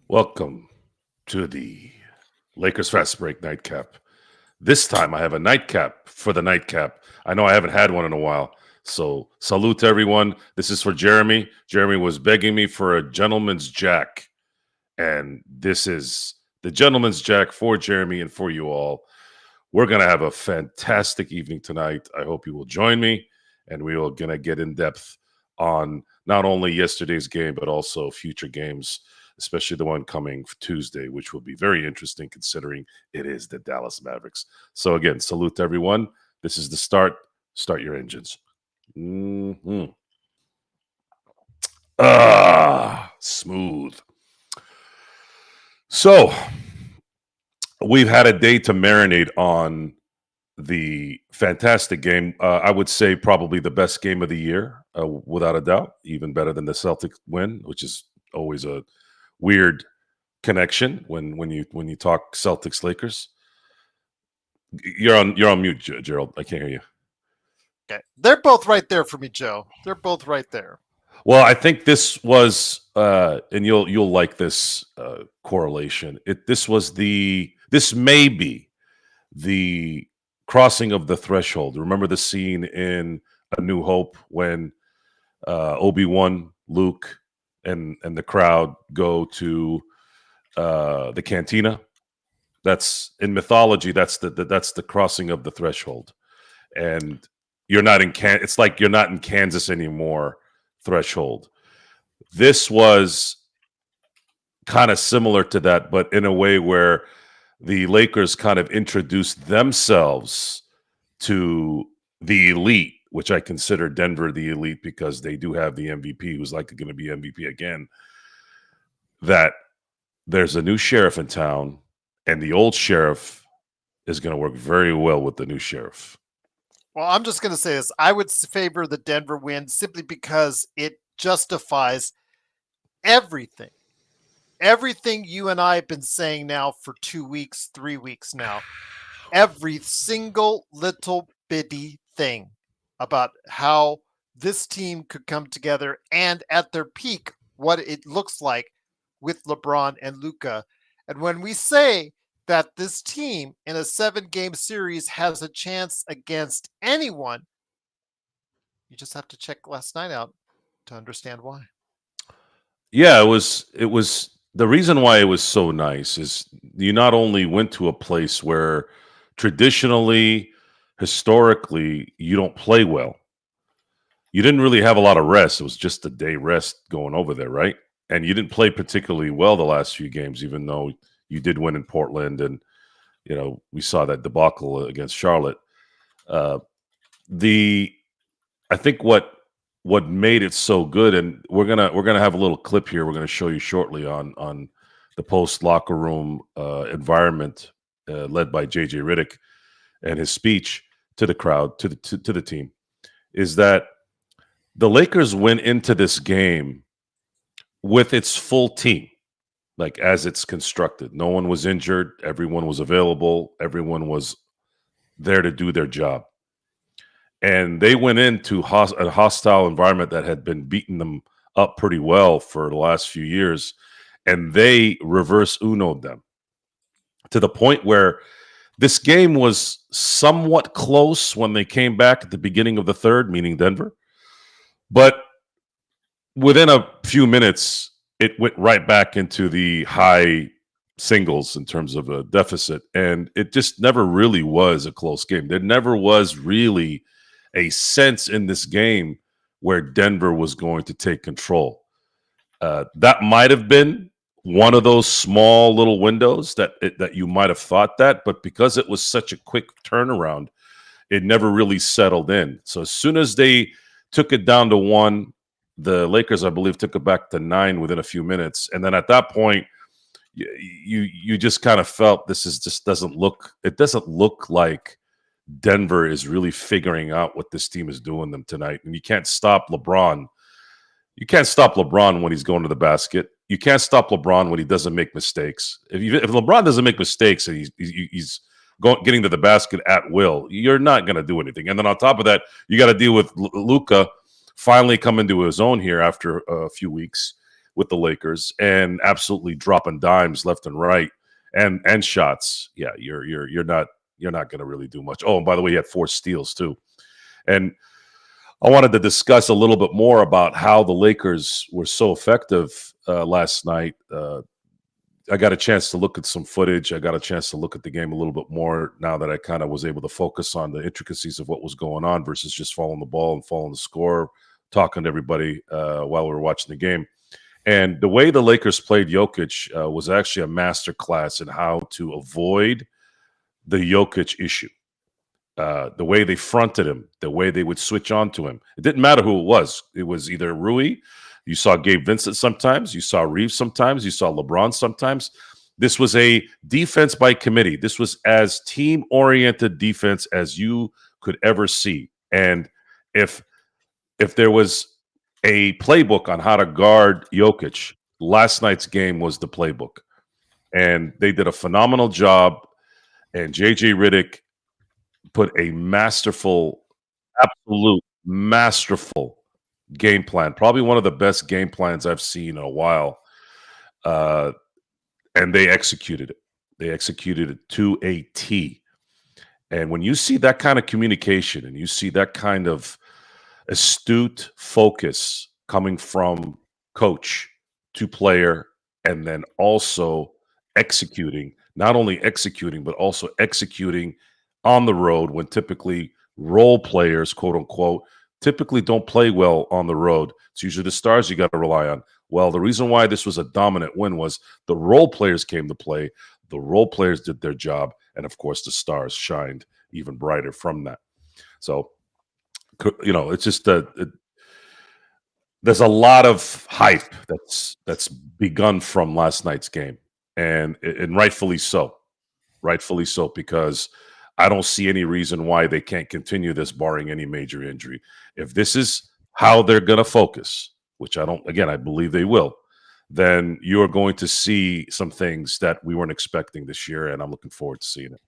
Welcome to the Lakers Fast Break Nightcap. This time I have a nightcap for the nightcap. I know I haven't had one in a while. So, salute to everyone. This is for Jeremy. Jeremy was begging me for a gentleman's jack. And this is the gentleman's jack for Jeremy and for you all. We're going to have a fantastic evening tonight. I hope you will join me. And we are going to get in depth on not only yesterday's game, but also future games, especially the one coming Tuesday, which will be very interesting considering it is the Dallas Mavericks. So again, salute to everyone. This is the start. Start your engines. Smooth. So we've had a day to marinate on the fantastic game. I would say probably the best game of the year, without a doubt, even better than the Celtic win, which is always a weird connection when you talk Celtics Lakers. You're on mute, Gerald. I can't hear you. Okay, they're both right there for me, Joe. They're both right there. Well, I think this was, and you'll like this correlation. This may be the crossing of the threshold. Remember the scene in A New Hope when Obi-Wan, Luke, and the crowd go to the cantina. That's in mythology. That's the crossing of the threshold, and you're not in It's like you're not in Kansas anymore. Threshold. This was kind of similar to that, but in a way where the Lakers kind of introduced themselves to the elite, which I consider Denver the elite because they do have the MVP who's likely going to be MVP again. That there's a new sheriff in town, and the old sheriff is going to work very well with the new sheriff. Well, I'm just going to say this. I would favor the Denver win simply because it justifies everything. Everything you and I have been saying now for 2 weeks, 3 weeks now. Every single little bitty thing about how this team could come together and at their peak, what it looks like with LeBron and Luka. And when we say that this team in a 7-game series has a chance against anyone, you just have to check last night out to understand why. Yeah, it was the reason why it was so nice is you not only went to a place where traditionally, historically, you don't play well. You didn't really have a lot of rest. It was just a day rest going over there, right? And you didn't play particularly well the last few games, even though you did win in Portland, and we saw that debacle against Charlotte. I think what made it so good, and we're gonna have a little clip here. We're gonna show you shortly on the post locker room environment led by JJ Redick and his speech to the crowd, to the team, is that the Lakers went into this game with its full team. Like as it's constructed, no one was injured. Everyone was available. Everyone was there to do their job. And they went into a hostile environment that had been beating them up pretty well for the last few years. And they reverse uno'd them to the point where this game was somewhat close when they came back at the beginning of the third, meaning Denver. But within a few minutes, it went right back into the high singles in terms of a deficit. And it just never really was a close game. There never was really a sense in this game where Denver was going to take control. That might have been one of those small little windows that you might have thought that, but because it was such a quick turnaround, it never really settled in. So as soon as they took it down to 1, the Lakers, I believe, took it back to 9 within a few minutes. And then at that point, you just kind of felt it doesn't look like Denver is really figuring out what this team is doing them tonight. And you can't stop LeBron. You can't stop LeBron when he's going to the basket. You can't stop LeBron when he doesn't make mistakes. If LeBron doesn't make mistakes and he's getting to the basket at will, you're not going to do anything. And then on top of that, you got to deal with Luka finally coming to his own here after a few weeks, with the Lakers and absolutely dropping dimes left and right and shots. Yeah, you're not going to really do much. Oh, and by the way, he had 4 steals too. And I wanted to discuss a little bit more about how the Lakers were so effective last night. I got a chance to look at some footage. I got a chance to look at the game a little bit more now that I kind of was able to focus on the intricacies of what was going on versus just following the ball and following the score, talking to everybody while we were watching the game. And the way the Lakers played Jokic was actually a master class in how to avoid the Jokic issue. The way they fronted him, the way they would switch on to him. It didn't matter who it was. It was either Rui, you saw Gabe Vincent sometimes, you saw Reeves sometimes, you saw LeBron sometimes. This was a defense by committee. This was as team-oriented defense as you could ever see. And if there was a playbook on how to guard Jokic, last night's game was the playbook. And they did a phenomenal job. And JJ Redick put a masterful, absolute masterful game plan, probably one of the best game plans I've seen in a while. And they executed it. They executed it to a T. And when you see that kind of communication and you see that kind of astute focus coming from coach to player, and then also executing, not only executing, but also executing on the road when typically role players, quote unquote, typically don't play well on the road. It's usually the stars you got to rely on. Well, the reason why this was a dominant win was the role players came to play. The role players did their job. And of course, the stars shined even brighter from that. So, it's just there's a lot of hype that's begun from last night's game. And rightfully so. Rightfully so, because I don't see any reason why they can't continue this barring any major injury. If this is how they're going to focus, which I believe they will, then you're going to see some things that we weren't expecting this year, and I'm looking forward to seeing it.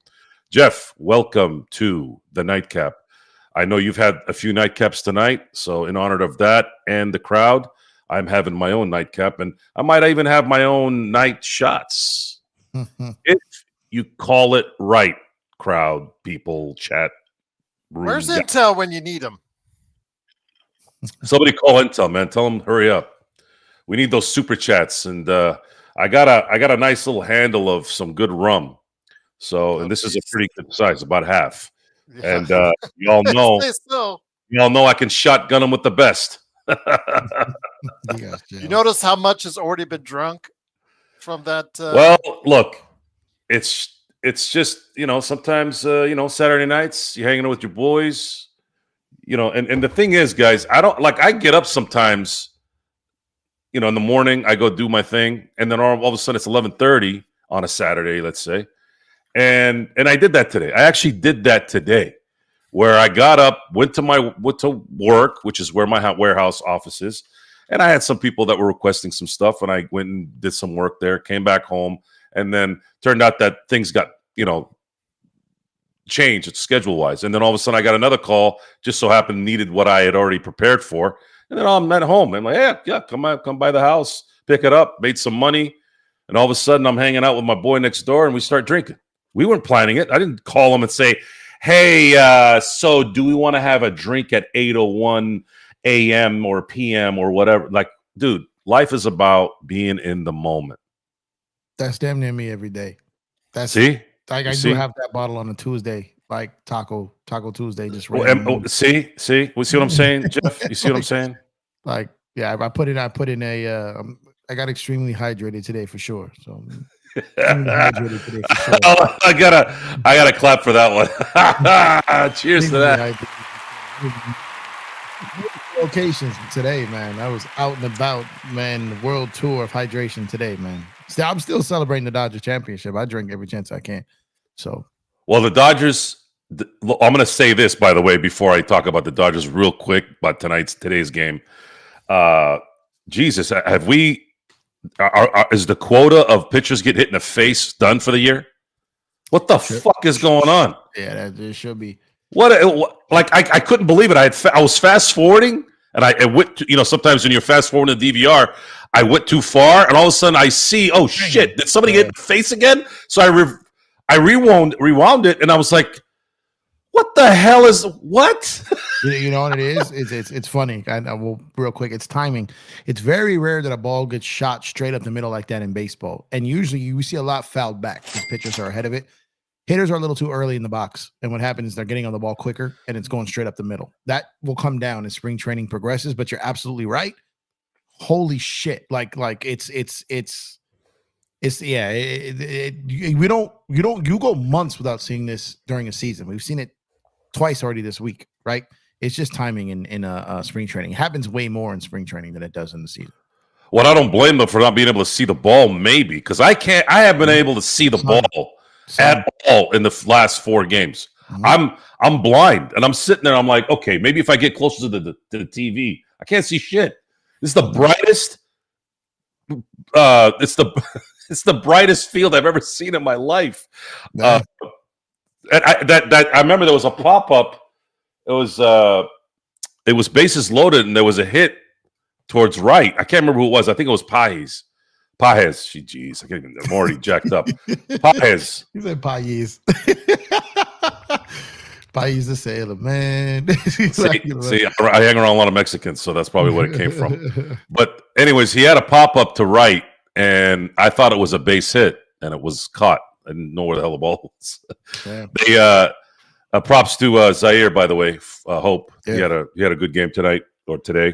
Jeff, welcome to the Nightcap. I know you've had a few Nightcaps tonight, so in honor of that and the crowd, I'm having my own Nightcap, and I might even have my own night shots. If you call it right. Crowd, people, chat room. Where's Intel when you need them? Somebody call Intel, man. Tell them hurry up. We need those super chats, and I got a nice little handle of some good rum. So, and this is a pretty good size, about half. Yeah. And y'all know I can shotgun them with the best. You notice how much has already been drunk from that? Well, look, it's just, sometimes, Saturday nights, you're hanging out with your boys, and the thing is, guys, I get up sometimes, in the morning, I go do my thing, and then all of a sudden it's 11:30 on a Saturday, let's say. And I did that today. I actually did that today, where I got up, went to work, which is where my warehouse office is. And I had some people that were requesting some stuff, and I went and did some work there, came back home. And then turned out that things got, changed schedule-wise. And then all of a sudden I got another call, just so happened needed what I had already prepared for. And then I'm at home. I'm like, yeah, come by the house, pick it up, made some money. And all of a sudden I'm hanging out with my boy next door and we start drinking. We weren't planning it. I didn't call him and say, hey, so do we want to have a drink at 8:01 a.m. or p.m. or whatever? Like, dude, life is about being in the moment. That's damn near me every day. That's see, like I do have that bottle on a Tuesday, like Taco Tuesday. Just see, we see what I'm saying, Jeff. You see what I'm saying? Like, yeah, I put in a. I got extremely hydrated today for sure. So hydrated today for sure. I gotta clap for that one. Cheers to that. Locations today, man. I was out and about, man. The world tour of hydration today, man. I'm still celebrating the Dodgers championship. I drink every chance I can. So, well, the Dodgers. I'm going to say this, by the way, before I talk about the Dodgers, real quick about today's game. Jesus, have we? Is the quota of pitchers get hit in the face done for the year? What the fuck is going on? Yeah, there should be. Like I couldn't believe it. I was fast forwarding, And I went, sometimes when you're fast forwarding the DVR, I went too far, and all of a sudden I see, oh shit, did somebody get in the face again? So I rewound it, and I was like, what the hell is what? You know what it is? It's funny. I will real quick. It's timing. It's very rare that a ball gets shot straight up the middle like that in baseball, and usually you see a lot fouled back. These pitchers are ahead of it. Hitters are a little too early in the box, and what happens is they're getting on the ball quicker, and it's going straight up the middle. That will come down as spring training progresses. But you're absolutely right. Holy shit! Like it's yeah. You go months without seeing this during a season. We've seen it twice already this week, right? It's just timing in spring training. It happens way more in spring training than it does in the season. Well, I don't blame them for not being able to see the ball, maybe, because I haven't been able to see the ball at all in the last 4 games. I'm blind, and I'm sitting there. I'm like, okay, maybe if I get closer to the TV, I can't see shit. This is the brightest. It's the brightest field I've ever seen in my life. And I remember there was a pop up. It was bases loaded, and there was a hit towards right. I can't remember who it was. I think it was Pajes. Jeez, I'm already jacked up. Pajes. He said Pajes. Pajes the sailor, man. see, I hang around a lot of Mexicans, so that's probably where it came from. But anyways, he had a pop up to right, and I thought it was a base hit, and it was caught. I didn't know where the hell the ball was. They props to Zaire, by the way. Hope he had a good game tonight or today.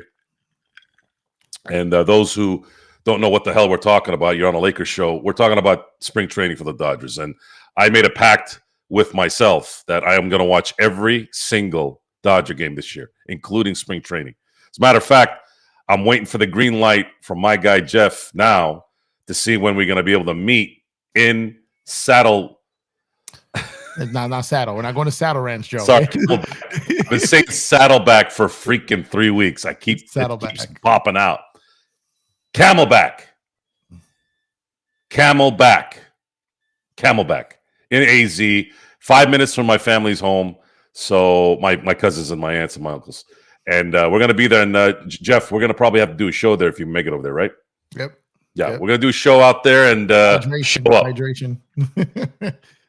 And those who don't know what the hell we're talking about, you're on a Lakers show. We're talking about spring training for the Dodgers, and I made a pact with myself that I am going to watch every single Dodger game this year, including spring training. As a matter of fact, I'm waiting for the green light from my guy Jeff now to see when we're going to be able to meet in Saddle. Not Saddle. We're not going to Saddle Ranch, Joe. Sorry, I've been saying Saddleback for freaking 3 weeks. It keeps popping out. Camelback in AZ. 5 minutes from my family's home. So my cousins and my aunts and my uncles, and we're gonna be there. And Jeff, we're gonna probably have to do a show there if you make it over there, right? Yep. Yeah, we're gonna do a show out there and hydration.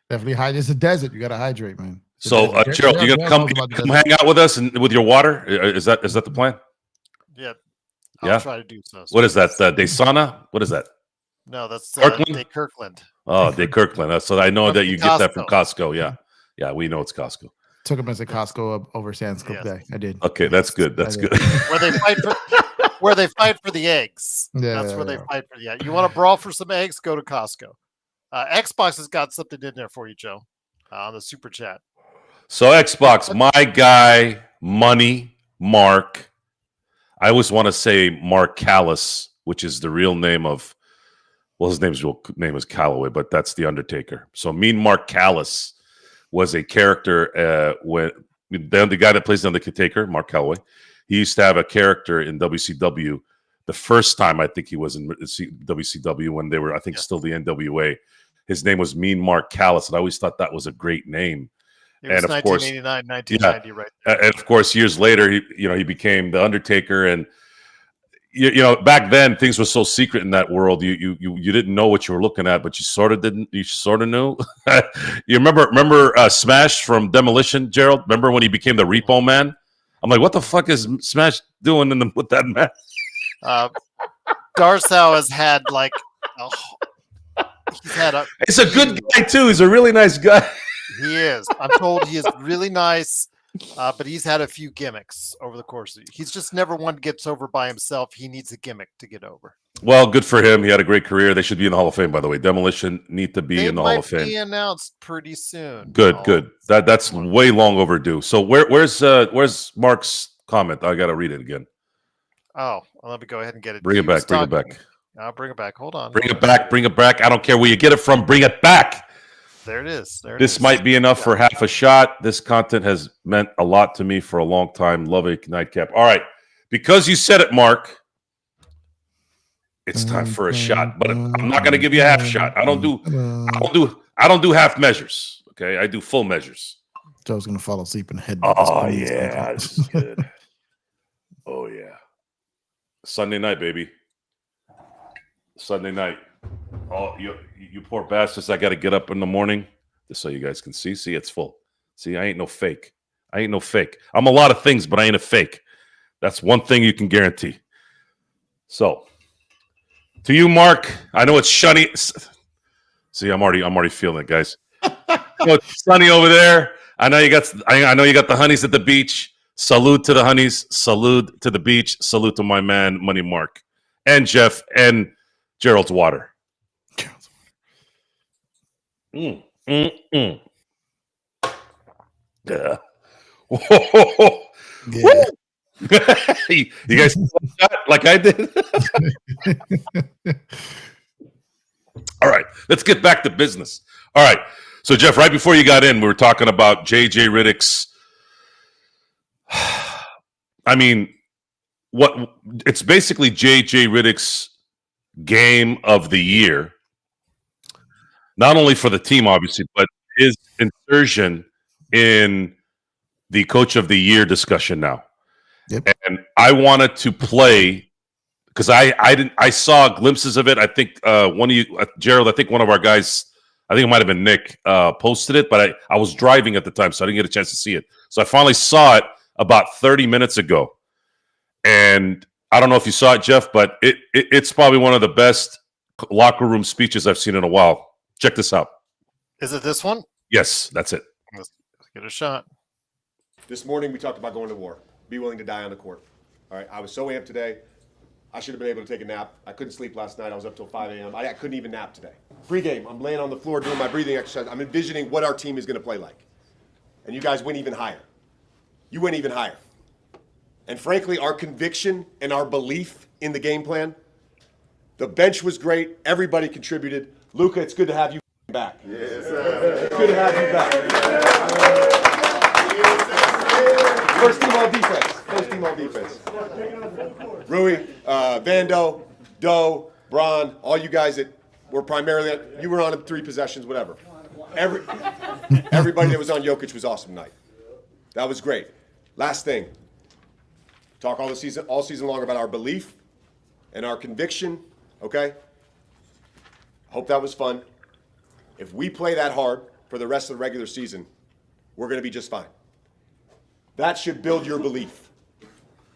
Definitely hydrate. It's a desert. You got to hydrate, man. So, Gerald, you gonna come hang out with us and with your water? Is that the plan? Yeah, I'll try to do so. What is that? Desana? What is that? No, that's Kirkland. Oh, Kirkland. So I know that you get that from Costco. Yeah, we know it's Costco. Took him as a Costco over Sam's Club day. I did. Okay, that's good. That's good. Where they fight for the eggs. That's where they fight for the eggs. You want to brawl for some eggs? Go to Costco. Xbox has got something in there for you, Joe, on the super chat. So Xbox, my guy, Money Mark. I always want to say Mark Callis, which is the real name of. Well, his real name is Calloway, but that's the Undertaker. So Mean Mark Callis was a character when the guy that plays the Undertaker, Mark Calloway. He used to have a character in WCW. The first time I think he was in WCW when they were, I think, still the NWA. His name was Mean Mark Callis, and I always thought that was a great name. It was 1989, 1990, right there. And of course, years later, he became the Undertaker, and back then things were so secret in that world. You didn't know what you were looking at, but you sort of didn't. You sort of knew. You remember Smash from Demolition, Gerald? Remember when he became the Repo Man? I'm like, what the fuck is Smash doing with that man? Darsow has had He's a good guy too. He's a really nice guy. He is. I'm told he is really nice, but he's had a few gimmicks over the course. He's just never one gets over by himself. He needs a gimmick to get over. Well, good for him. He had a great career. They should be in the Hall of Fame, by the way. Demolition need to be in the Hall of Fame. Be announced pretty soon. Good. That's way long overdue. So where's Mark's comment? I got to read it again. Oh, well, let me go ahead and get it. Bring it back. I'll bring it back. Hold on. Bring it back. I don't care where you get it from. Bring it back. There it is. This might be enough for half a shot. This content has meant a lot to me for a long time. Love a Nightcap. All right. Because you said it, Mark, it's time for a shot. But I'm not going to give you a half shot. I don't do half measures. Okay, I do full measures. Joe's going to fall asleep in the head. Oh yeah, this is good. Oh yeah. Sunday night, baby. Sunday night. Oh, you poor bastards! I got to get up in the morning just so you guys can see. See, it's full. See, I ain't no fake. I ain't no fake. I'm a lot of things, but I ain't a fake. That's one thing you can guarantee. So, to you, Mark, I know it's sunny. See, I'm already feeling it, guys. It's sunny over there. I know you got the honeys at the beach. Salute to the honeys. Salute to the beach. Salute to my man, Money Mark, and Jeff, and Gerald's water. Yeah. Yeah. You guys like I did? All right, let's get back to business. All right. So, Jeff, right before you got in, we were talking about JJ Riddick's. I mean, it's basically JJ Riddick's game of the year, not only for the team, obviously, but his insertion in the coach of the year discussion now. Yep. And I wanted to play because I saw glimpses of it. I think one of you, Gerald, I think one of our guys, I think it might have been Nick, posted it, but I was driving at the time, so I didn't get a chance to see it. So I finally saw it about 30 minutes ago. And I don't know if you saw it, Jeff, but it's probably one of the best locker room speeches I've seen in a while. Check this out. Is it this one? Yes, that's it. Let's get a shot. This morning we talked about going to war. Be willing to die on the court. All right, I was so amped today. I should have been able to take a nap. I couldn't sleep last night. I was up till 5 a.m. I couldn't even nap today. Pre-game, I'm laying on the floor doing my breathing exercise. I'm envisioning what our team is going to play like. And you guys went even higher. You went even higher. And frankly, our conviction and our belief in the game plan, the bench was great. Everybody contributed. Luka, it's good to have you back. Yes, sir. It's good to have you back. First team all defense. First team all defense. Rui, Vando, Doe, Bron, all you guys that were primarily, you were on 3 possessions, whatever. Everybody that was on Jokic was awesome tonight. That was great. Last thing. Talk all season long about our belief and our conviction, okay? Hope that was fun. If we play that hard for the rest of the regular season, we're going to be just fine. That should build your belief.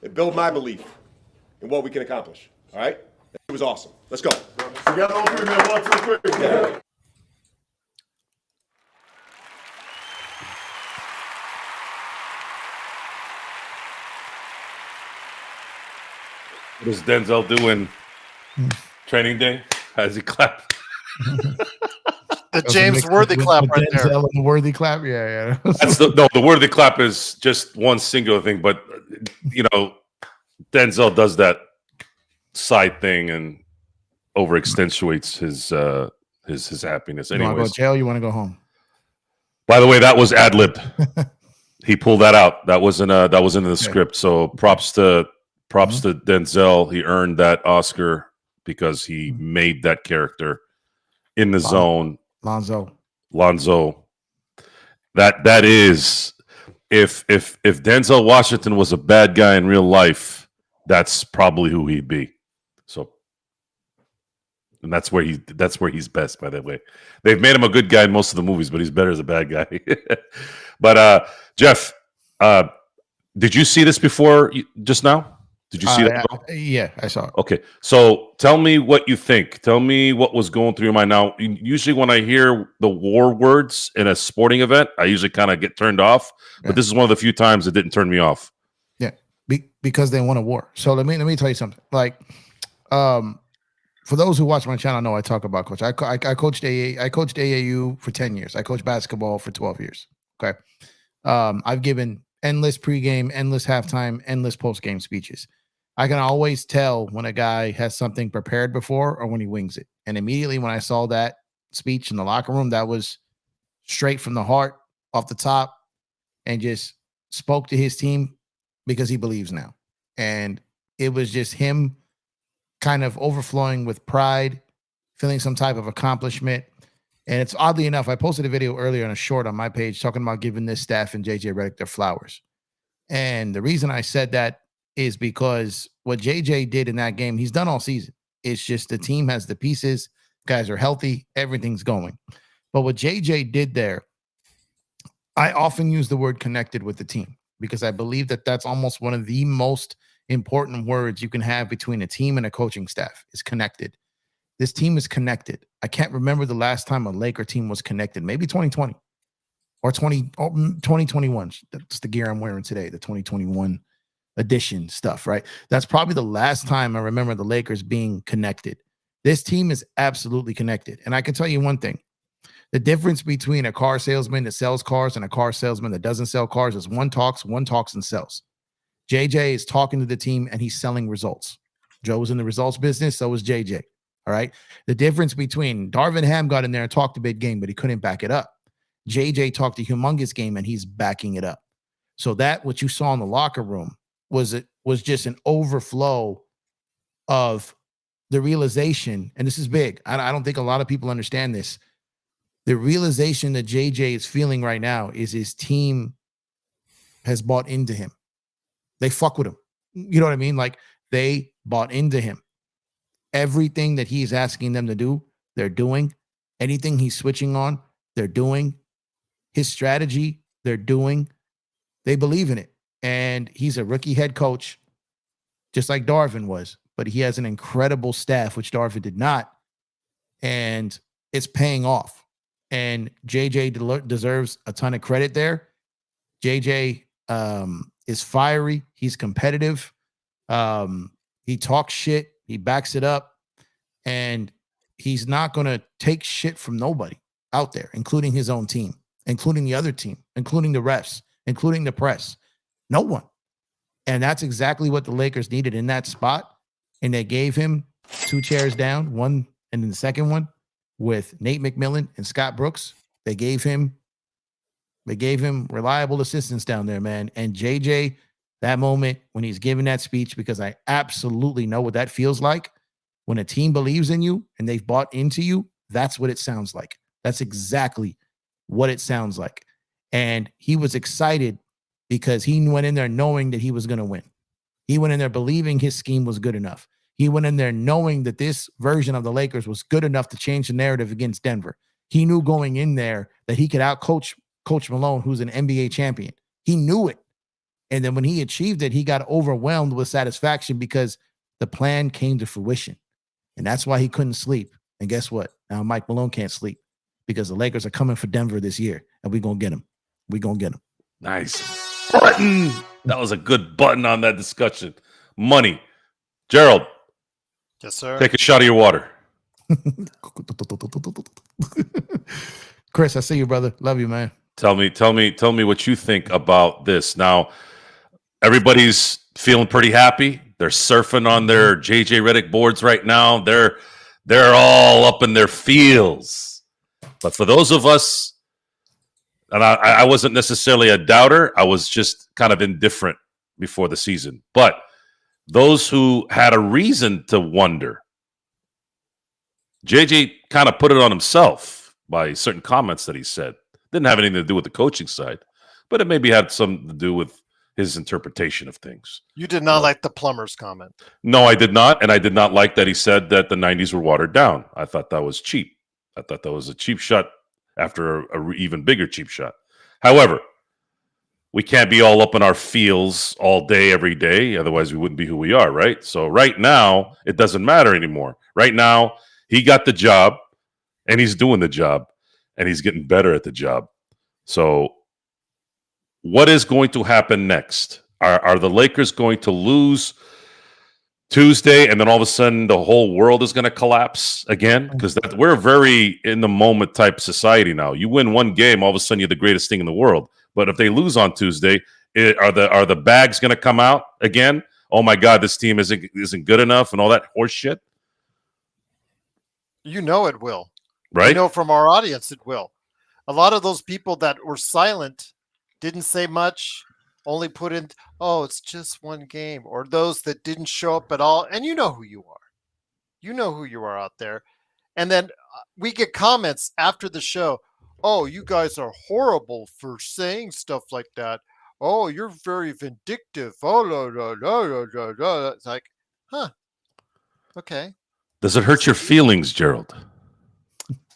It built my belief in what we can accomplish, all right? It was awesome. Let's go. Together on 3, man. 1, 2, 3. Yeah. What does Denzel do in training day? How does he clap? The James Worthy clap right there. Denzel and the Worthy clap, yeah. That's the Worthy clap is just one singular thing, but Denzel does that side thing and overextensuates his happiness. You want to go Anyways, to jail? You want to go home? by the way, that was ad-libbed. He pulled that out. That wasn't in the script. So props to Denzel. He earned that Oscar because he made that character in the zone. Lonzo. That is, if Denzel Washington was a bad guy in real life, that's probably who he'd be. So, and that's where he's best. By the way, they've made him a good guy in most of the movies, but he's better as a bad guy. But Jeff, did you see this before just now? Did you see that? Yeah, I saw it. Okay, so tell me what you think. Tell me what was going through your mind. Now, usually when I hear the war words in a sporting event, I usually kind of get turned off. But this is one of the few times it didn't turn me off. Yeah, because they won a war. So let me tell you something. Like, for those who watch my channel, know I talk about coach. I coached AAU for 10 years. I coached basketball for 12 years. Okay, I've given endless pregame, endless halftime, endless postgame speeches. I can always tell when a guy has something prepared before or when he wings it. And immediately when I saw that speech in the locker room, that was straight from the heart, off the top, and just spoke to his team because he believes now. And it was just him kind of overflowing with pride, feeling some type of accomplishment. And it's oddly enough, I posted a video earlier on a short on my page talking about giving this staff and JJ Redick their flowers. And the reason I said that is because what JJ did in that game, he's done all season. It's just the team has the pieces, guys are healthy, everything's going. But what JJ did there, I often use the word connected with the team because I believe that that's almost one of the most important words you can have between a team and a coaching staff is connected. This team is connected. I can't remember the last time a Laker team was connected. Maybe 2020 or 2021. That's the gear I'm wearing today, the 2021 edition stuff, right? That's probably the last time I remember the Lakers being connected. This team is absolutely connected. And I can tell you one thing. The difference between a car salesman that sells cars and a car salesman that doesn't sell cars is one talks and sells. JJ is talking to the team and he's selling results. Joe's in the results business, so is JJ. All right. The difference between Darvin Ham got in there and talked a big game, but he couldn't back it up. JJ talked a humongous game and he's backing it up. So that what you saw in the locker room was just an overflow of the realization, and this is big. I don't think a lot of people understand this. The realization that JJ is feeling right now is his team has bought into him. They fuck with him. You know what I mean? Like they bought into him. Everything that he's asking them to do, they're doing. Anything he's switching on, they're doing. His strategy, they're doing. They believe in it. And he's a rookie head coach, just like Darvin was. But he has an incredible staff, which Darvin did not. And it's paying off. And JJ deserves a ton of credit there. JJ is fiery. He's competitive. He talks shit. He backs it up. And he's not going to take shit from nobody out there, including his own team, including the other team, including the refs, including the press. No one. And that's exactly what the Lakers needed in that spot. And they gave him 2 chairs down, one, and then the second one with Nate McMillan and Scott Brooks. They gave him reliable assistance down there, man. And JJ, that moment when he's giving that speech, because I absolutely know what that feels like. When a team believes in you and they've bought into you, that's what it sounds like. That's exactly what it sounds like. And he was excited because he went in there knowing that he was going to win. He went in there believing his scheme was good enough. He went in there knowing that this version of the Lakers was good enough to change the narrative against Denver. He knew going in there that he could outcoach Coach Malone, who's an NBA champion. He knew it. And then when he achieved it, he got overwhelmed with satisfaction because the plan came to fruition. And that's why he couldn't sleep. And guess what? Now Mike Malone can't sleep because the Lakers are coming for Denver this year. And we're going to get him. We're going to get him. Nice. Button. That was a good button on that discussion. Money. Gerald. Yes, sir. Take a shot of your water. Chris, I see you, brother. Love you, man. Tell me what you think about this. Now, everybody's feeling pretty happy. They're surfing on their JJ Redick boards right now. They're all up in their feels. But for those of us, and I wasn't necessarily a doubter, I was just kind of indifferent before the season. But those who had a reason to wonder, JJ kind of put it on himself by certain comments that he said. Didn't have anything to do with the coaching side, but it maybe had something to do with his interpretation of things. You did not like the plumber's comment. No, I did not. And I did not like that he said that the 90s were watered down. I thought that was cheap. I thought that was a cheap shot after a even bigger cheap shot. However, we can't be all up in our feels all day, every day. Otherwise, we wouldn't be who we are, right? So right now, it doesn't matter anymore. Right now, he got the job, and he's doing the job, and he's getting better at the job. So what is going to happen next? Are the Lakers going to lose Tuesday, and then all of a sudden the whole world is going to collapse again? Because we're a very in the moment type society now. You win one game, all of a sudden you're the greatest thing in the world. But if they lose on Tuesday, are the bags going to come out again? Oh my God, this team isn't good enough, and all that horse shit. You know it will. Right? You know from our audience it will. A lot of those people that were silent, didn't say much, only put in, oh, it's just one game, or those that didn't show up at all. And you know who you are. You know who you are out there. And then we get comments after the show. Oh, you guys are horrible for saying stuff like that. Oh, you're very vindictive. Oh, no. It's like, Huh. Okay. Does it hurt your feelings, Gerald?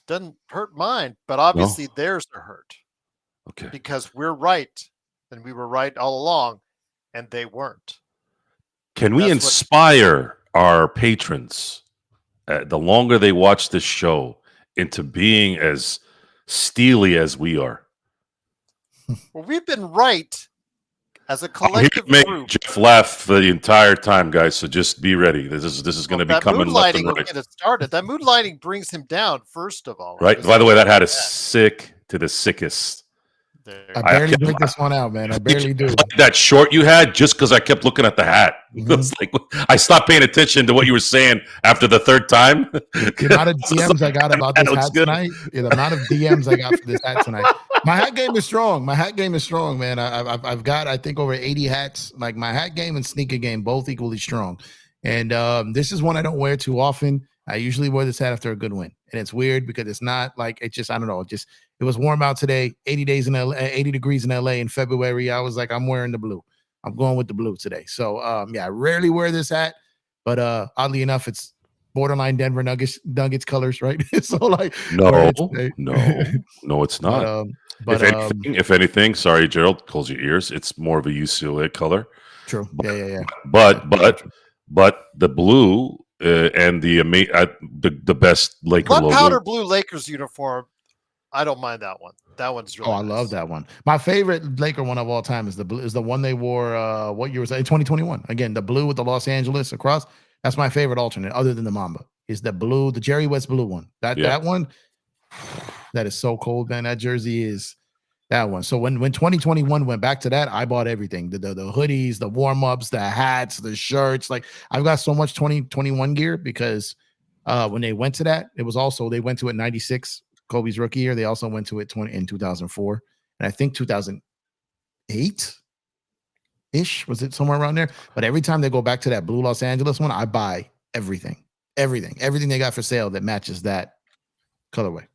Doesn't hurt mine, but obviously theirs are hurt Okay. because we're right and we were right all along and they weren't. Can we That's what- inspire our patrons, the longer they watch this show, into being as steely as we are? Well, we've been right as a I'm here collective to make group. Jeff laugh for the entire time, guys. So just be ready. This is going to be That coming left and moonlighting will right. get it started. That moonlighting brings him down, first of all. Right. By the way, that hat is sick to the sickest. There. I barely break this one out, man. I barely do. Like that short you had, just because I kept looking at the hat. Mm-hmm. It was like I stopped paying attention to what you were saying after the third time. The amount of DMs I got about this hat tonight. Yeah, the amount of DMs I got for this hat tonight. My hat game is strong. My hat game is strong, man. I've got, I think, over 80 hats. Like my hat game and sneaker game, both equally strong. And this is one I don't wear too often. I usually wear this hat after a good win. And it's weird because it's not like, it just, I don't know. It was warm out today, 80 degrees in LA in February. I was like, I'm wearing the blue. I'm going with the blue today. So yeah, I rarely wear this hat, but oddly enough, it's borderline Denver Nuggets colors, right? So like, no, it's not. But if anything, sorry, Gerald, close your ears. It's more of a UCLA color. True. Yeah. But the blue and the best Laker Blood logo. powder blue Lakers uniform. I don't mind that one. That one's really I love that one. My favorite Laker one of all time is the blue. Is the one they wore. What year was that? 2021. Again, the blue with the Los Angeles across. That's my favorite alternate, other than the Mamba. Is the blue, the Jerry West blue one. That one. That is so cold, man. That jersey is that one. So when 2021 went back to that, I bought everything: the hoodies, the warm ups, the hats, the shirts. Like I've got so much 2021 gear because when they went to that, it was also they went to it 96. Kobe's rookie year. They also went to it in 2004. And I think 2008 ish was it somewhere around there. But every time they go back to that blue Los Angeles one, I buy everything they got for sale that matches that colorway.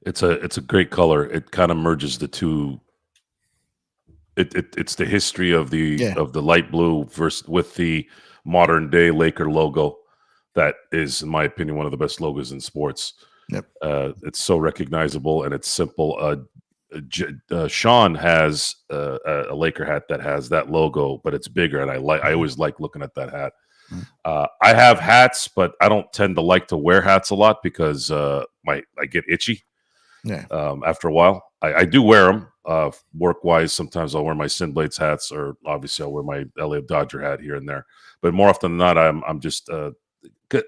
It's a great color. It kind of merges the two. It's the history of the light blue versus with the modern day Laker logo. That is, in my opinion, one of the best logos in sports. Yep. It's so recognizable and it's simple. Sean has a Laker hat that has that logo, but it's bigger, and I always like looking at that hat. I have hats, but I don't tend to like to wear hats a lot because I get itchy. Yeah. After a while, I do wear them work wise. Sometimes I'll wear my Sin Blades hats, or obviously I'll wear my LA Dodger hat here and there. But more often than not, I'm just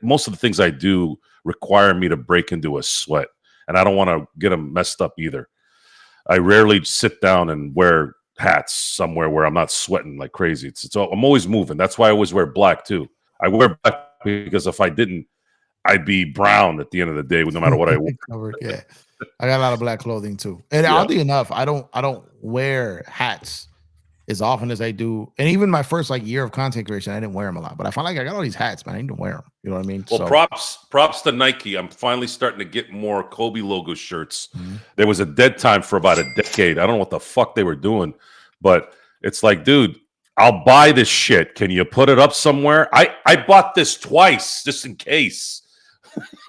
most of the things I do require me to break into a sweat, and I don't want to get them messed up either. I rarely sit down and wear hats somewhere where I'm not sweating like crazy. It's all, I'm always moving. That's why I always wear black too. I wear black because if I didn't, I'd be brown at the end of the day, no matter what I wore. Yeah, I got a lot of black clothing too, and oddly enough, I don't wear hats as often as I do. And even my first year of content creation, I didn't wear them a lot. But I find like I got all these hats, man. I need to wear them. You know what I mean? Well, props to Nike. I'm finally starting to get more Kobe logo shirts. Mm-hmm. There was a dead time for about a decade. I don't know what the fuck they were doing, but it's like, dude, I'll buy this shit. Can you put it up somewhere? I bought this twice just in case.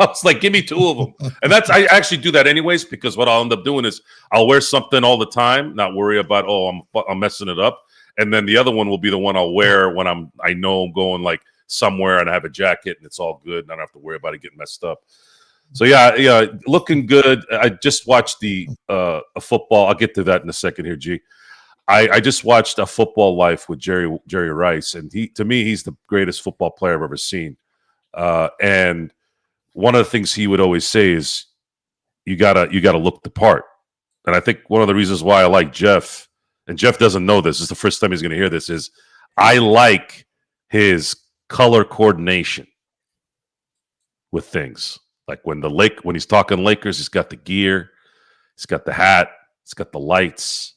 I was like, give me two of them. And I actually do that anyways, because what I'll end up doing is I'll wear something all the time, not worry about, I'm messing it up. And then the other one will be the one I'll wear when I know I'm going like somewhere and I have a jacket and it's all good and I don't have to worry about it getting messed up. So yeah, looking good. I just watched a football. I'll get to that in a second here, G. I just watched A Football Life with Jerry Rice, and to me, he's the greatest football player I've ever seen. And one of the things he would always say is, you gotta look the part. And I think one of the reasons why I like Jeff, and Jeff doesn't know this is the first time he's going to hear this, is I like his color coordination with things. Like when he's talking Lakers, he's got the gear, he's got the hat, he's got the lights.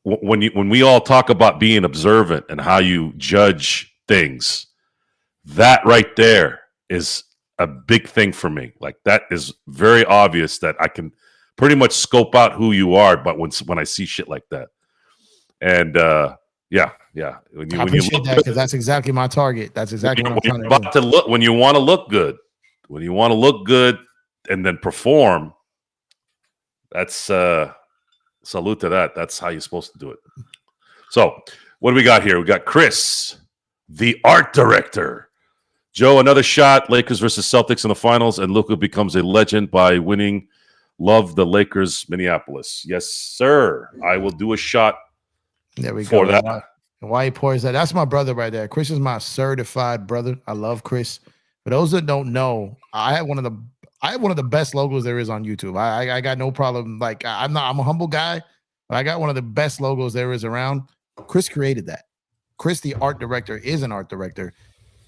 When we all talk about being observant and how you judge things, that right there is a big thing for me. Like that is very obvious that I can pretty much scope out who you are, but when I see shit like that. And yeah, Yeah. I appreciate that because that's exactly my target. That's exactly what I'm trying to do. When you want to look good, and then perform, that's salute to that. That's how you're supposed to do it. So, what do we got here? We got Chris, the art director. Joe, another shot. Lakers versus Celtics in the finals, and Luka becomes a legend by winning. Love the Lakers, Minneapolis. Yes, sir. I will do a shot. There we for go. that. Why he pours that? That's my brother right there. Chris is my certified brother. I love Chris. For those that don't know, I have one of the best logos there is on YouTube. I got no problem. Like I'm a humble guy, but I got one of the best logos there is around. Chris created that. Chris, the art director, is an art director.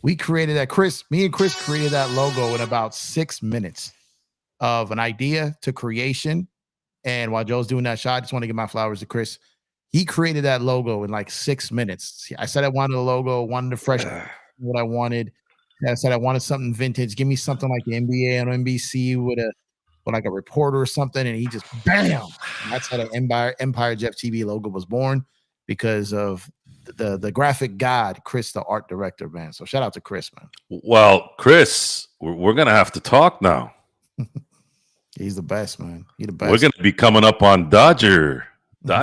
We created that. Me and Chris created that logo in about 6 minutes of an idea to creation. And while Joe's doing that shot, I just want to give my flowers to Chris. He created that logo in like 6 minutes. I said I wanted a logo, wanted a fresh what I wanted. I said I wanted something vintage. Give me something like the NBA on NBC with like a reporter or something. And he just bam. And that's how the Empire Jeff TV logo was born because of the graphic god, Chris, the art director, man. So shout out to Chris, man. Well, Chris, we're gonna have to talk now. He's the best, man. He's the best. We're gonna be coming up on Dodger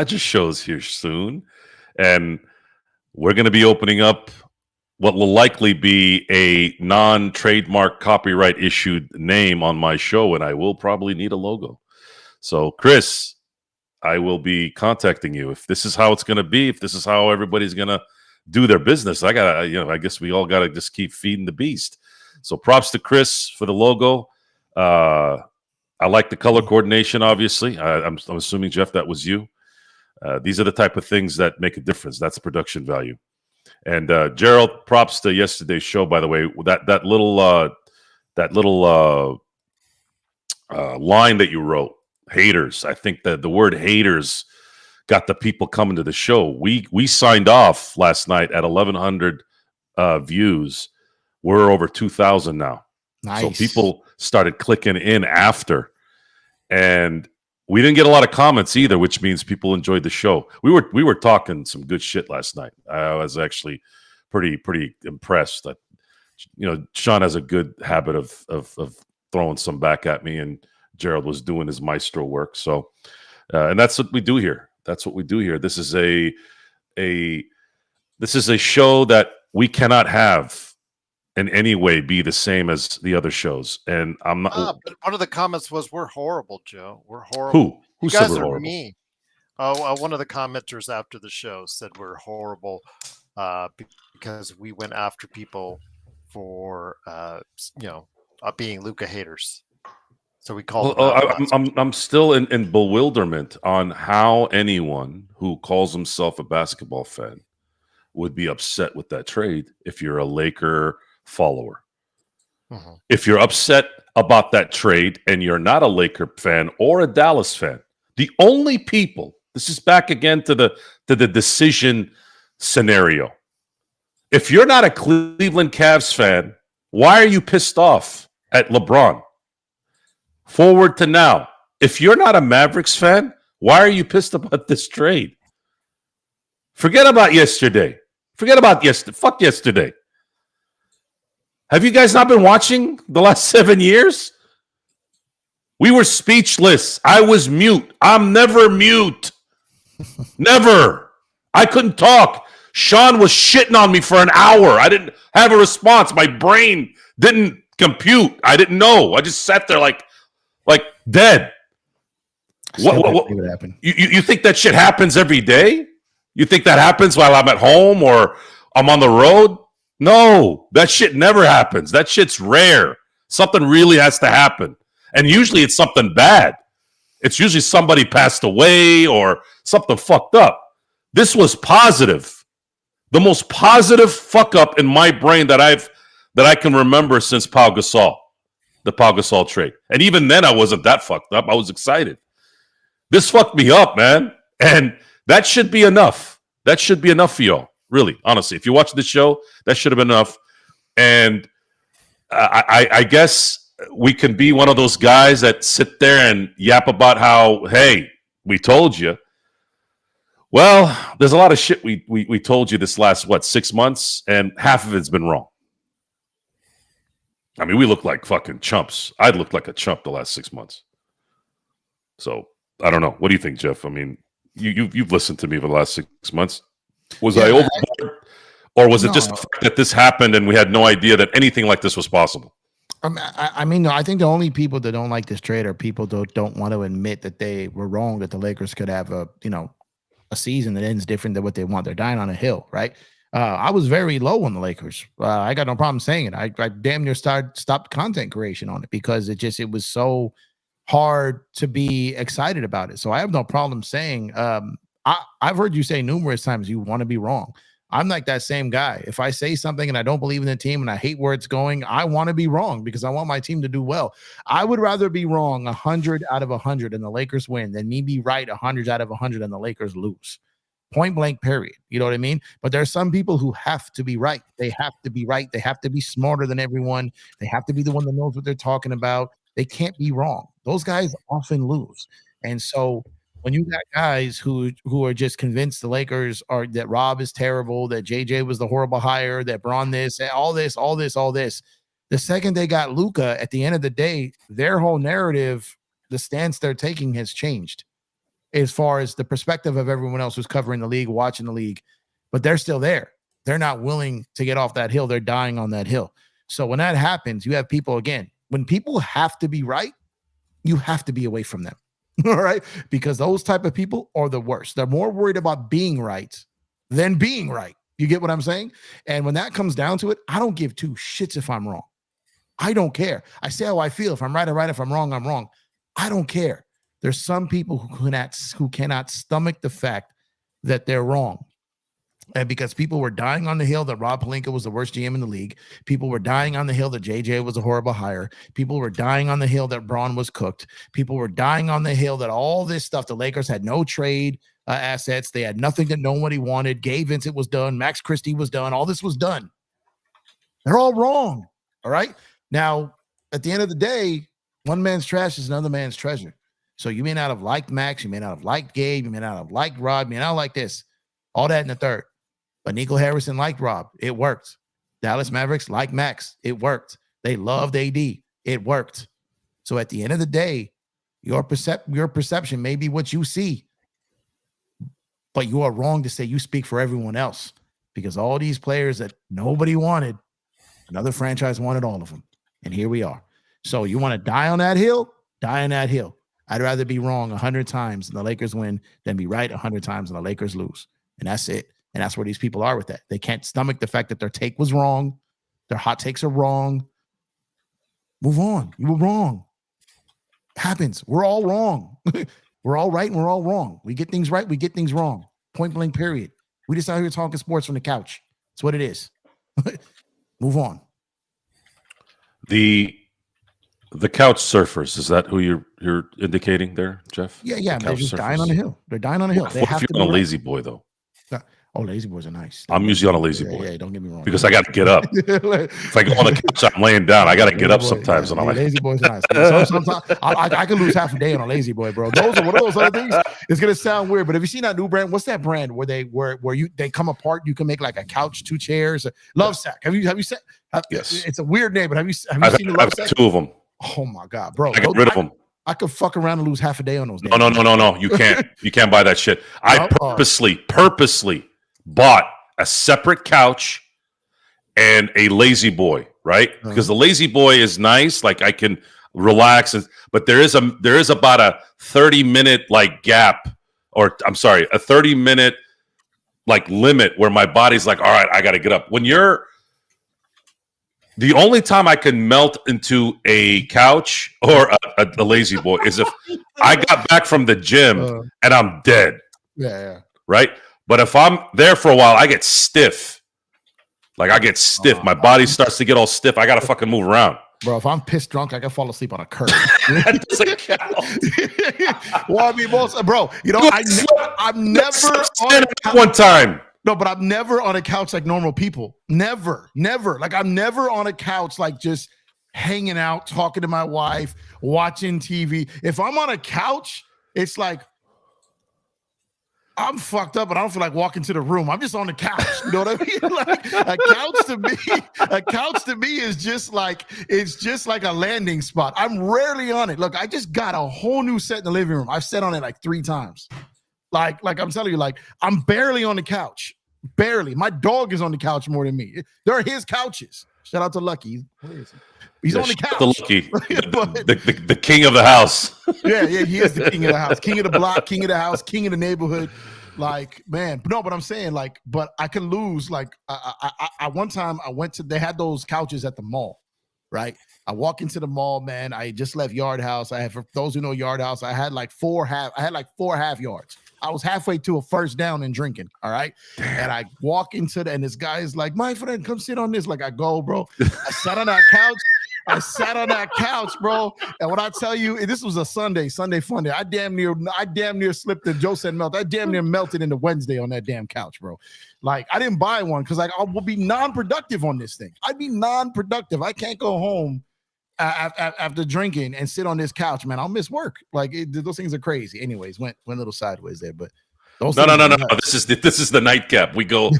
shows here soon, and we're gonna be opening up what will likely be a non-trademark copyright issued name on my show, and I will probably need a logo. So, Chris, I will be contacting you if this is how it's going to be. If this is how everybody's going to do their business, I guess we all got to just keep feeding the beast. So, props to Chris for the logo. I like the color coordination. Obviously, I'm assuming, Jeff, that was you. These are the type of things that make a difference. That's production value. And Gerald, props to yesterday's show. By the way, that little line that you wrote, haters. I think that the word haters got the people coming to the show. We signed off last night at 1,100 views. We're over 2,000 now. Nice. So people started clicking in after, and we didn't get a lot of comments either, which means people enjoyed the show. We were talking some good shit last night. I was actually pretty impressed that Sean has a good habit of throwing some back at me, and Gerald was doing his maestro work. So, and that's what we do here. That's what we do here. This is a show that we cannot have in any way be the same as the other shows. And I'm not. But one of the comments was, "We're horrible, Joe. We're horrible." Who you said guys we're are horrible? mean. One of the commenters after the show said we're horrible because we went after people for being Luka haters. So we called. I'm still in bewilderment on how anyone who calls himself a basketball fan would be upset with that trade if you're a Laker follower. Mm-hmm. If you're upset about that trade and you're not a Laker fan or a Dallas fan, the only people, this is back again to the decision scenario. If you're not a Cleveland Cavs fan, why are you pissed off at LeBron? Forward to now. If you're not a Mavericks fan, why are you pissed about this trade? Forget about yesterday. Fuck yesterday. Have you guys not been watching the last 7 years? We were speechless. I was mute. I'm never mute. Never. I couldn't talk. Sean was shitting on me for an hour. I didn't have a response. My brain didn't compute. I didn't know. I just sat there like dead. What happened? You think that shit happens every day? You think that happens while I'm at home or I'm on the road? No, that shit never happens. That shit's rare. Something really has to happen. And usually it's something bad. It's usually somebody passed away or something fucked up. This was positive. The most positive fuck up in my brain that I can remember since Pau Gasol, the Pau Gasol trade. And even then I wasn't that fucked up. I was excited. This fucked me up, man. And that should be enough. That should be enough for y'all. Really, honestly. If you watch the show, that should have been enough. And I guess we can be one of those guys that sit there and yap about how, hey, we told you. Well, there's a lot of shit we told you this last 6 months, and half of it's been wrong. I mean, we look like fucking chumps. I'd looked like a chump the last 6 months. So I don't know. What do you think, Jeff? I mean, you've listened to me for the last 6 months. Was I overboard, or was it just the fact that this happened and we had no idea that anything like this was possible? I mean, I think the only people that don't like this trade are people that don't want to admit that they were wrong, that the Lakers could have a season that ends different than what they want. They're dying on a hill, right? I was very low on the Lakers. I got no problem saying it. I damn near stopped content creation on it because it was so hard to be excited about it. So I have no problem saying, I've heard you say numerous times you want to be wrong. I'm like that same guy. If I say something and I don't believe in the team and I hate where it's going, I want to be wrong because I want my team to do well. I would rather be wrong 100 out of 100 and the Lakers win than me be right 100 out of 100 and the Lakers lose. Point blank, period. You know what I mean? But there's some people who have to be right. They have to be right. They have to be smarter than everyone. They have to be the one that knows what they're talking about. They can't be wrong. Those guys often lose. And so when you got guys who are just convinced the Lakers are that Rob is terrible, that JJ was the horrible hire, that Braun all this, the second they got Luka, at the end of the day, their whole narrative, the stance they're taking has changed as far as the perspective of everyone else who's covering the league, watching the league, but they're still there. They're not willing to get off that hill. They're dying on that hill. So when that happens, you have people, again, when people have to be right, you have to be away from them. All right. Because those type of people are the worst. They're more worried about being right than being right. You get what I'm saying? And when that comes down to it, I don't give two shits if I'm wrong. I don't care. I say how I feel. If I'm right, I'm right. If I'm wrong, I'm wrong. I don't care. There's some people who cannot stomach the fact that they're wrong. And because people were dying on the hill that Rob Pelinka was the worst GM in the league. People were dying on the hill that JJ was a horrible hire. People were dying on the hill that Braun was cooked. People were dying on the hill that all this stuff, the Lakers had no trade assets. They had nothing that nobody wanted. Gabe Vincent was done. Max Christie was done. All this was done. They're all wrong. All right. Now, at the end of the day, one man's trash is another man's treasure. So you may not have liked Max. You may not have liked Gabe. You may not have liked Rob. You may not like this. All that in the third. But Nico Harrison liked Rob. It worked. Dallas Mavericks liked Max. It worked. They loved AD. It worked. So at the end of the day, your perception may be what you see. But you are wrong to say you speak for everyone else. Because all these players that nobody wanted, another franchise wanted all of them. And here we are. So you want to die on that hill? Die on that hill. I'd rather be wrong 100 times and the Lakers win than be right 100 times and the Lakers lose. And that's it. And that's where these people are with that. They can't stomach the fact that their take was wrong. Their hot takes are wrong. Move on. You were wrong. It happens. We're all wrong. We're all right and we're all wrong. We get things right. We get things wrong. Point blank, period. We just out here talking sports from the couch. That's what it is. Move on. The couch surfers, is that who you're indicating there, Jeff? Yeah. They're just dying on the hill. They're dying on the hill. They What have if to you're on be a right. lazy boy, though? Oh, lazy boys are nice. I'm usually on a lazy boy. Yeah, don't get me wrong. Because I got to get up. If I go on the couch, I'm laying down. I got to get up sometimes. And I'm like, lazy boys are nice. So sometimes I can lose half a day on a lazy boy, bro. Those are one of those other things. It's gonna sound weird, but have you seen that new brand? What's that brand where they come apart? You can make like a couch, 2 chairs, a love sack. Have you seen? Yes. It's a weird name, but have you seen the I've love had sack? 2 of them. Oh my god, bro! I got rid of them. I could fuck around and lose half a day on those. No. You can't. You can't buy that shit. I purposely bought a separate couch and a lazy boy, right? Because the lazy boy is nice, like I can relax, but there is about a 30-minute like gap, or I'm sorry, a 30-minute like limit where my body's like, all right, I got to get up. When you're the only time I can melt into a couch or a lazy boy is if I got back from the gym and I'm dead. Yeah. Right? But if I'm there for a while, I get stiff. Like I get stiff. My body starts to get all stiff. I got to fucking move around. Bro, if I'm pissed drunk, I can fall asleep on a curb. That doesn't count. Well, I mean, bro, you know, I'm never on one time. No, but I'm never on a couch like normal people. Never. Like I'm never on a couch like just hanging out, talking to my wife, watching TV. If I'm on a couch, it's like I'm fucked up, and I don't feel like walking to the room. I'm just on the couch. You know what I mean? Like a couch to me is just like a landing spot. I'm rarely on it. Look, I just got a whole new set in the living room. I've sat on it like 3 times. Like I'm telling you, like I'm barely on the couch. Barely. My dog is on the couch more than me. They're his couches. Shout out to Lucky. Where is he? He's on the couch. The Lucky, the king of the house. Yeah, he is the king of the house, king of the block, king of the house, king of the neighborhood. Like, man, but I'm saying, like, but I could lose. Like, I one time I went to, they had those couches at the mall, right? I walk into the mall, man. I just left Yard House. I had, for those who know Yard House, I had like 4 half yards. I was halfway to a first down and drinking. All right. And I walk into the, and this guy is like, my friend, come sit on this. Like, I go, bro. I sat on that couch. Bro. And when I tell you, this was a Sunday fun day. I damn near slipped, and Joe said melt. I damn near melted into Wednesday on that damn couch, bro. Like, I didn't buy one because, like, I will be non-productive on this thing. I'd be non-productive. I can't go home after drinking and sit on this couch, man. I'll miss work. Like, those things are crazy. Anyways, went a little sideways there, but no. This is the nightcap. We go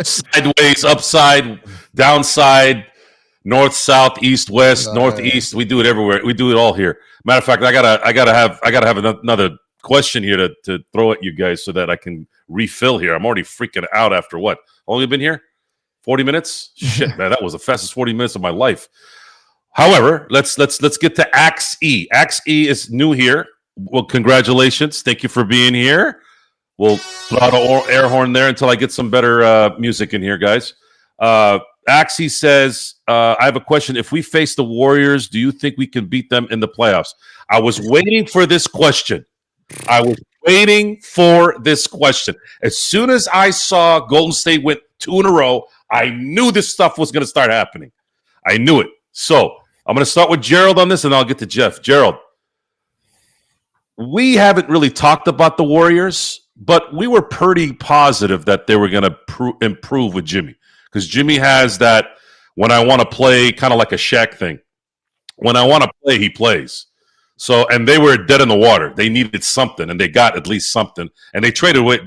sideways, upside, downside, north, south, east, west, northeast. We do it everywhere. We do it all here. Matter of fact, I gotta have another question here to throw at you guys so that I can refill here. I'm already freaking out after what? Only been here 40 minutes? Shit, man, that was the fastest 40 minutes of my life. However, let's get to Axe E. Axe E is new here. Well, congratulations. Thank you for being here. We'll throw out an air horn there until I get some better music in here, guys. Axe E says, I have a question. If we face the Warriors, do you think we can beat them in the playoffs? I was waiting for this question. As soon as I saw Golden State went 2 in a row, I knew this stuff was going to start happening. I knew it. So I'm going to start with Gerald on this, and I'll get to Jeff. Gerald, we haven't really talked about the Warriors, but we were pretty positive that they were going to improve with Jimmy, because Jimmy has that when I want to play kind of like a Shaq thing. When I want to play, he plays. So, and they were dead in the water. They needed something, and they got at least something. And they traded away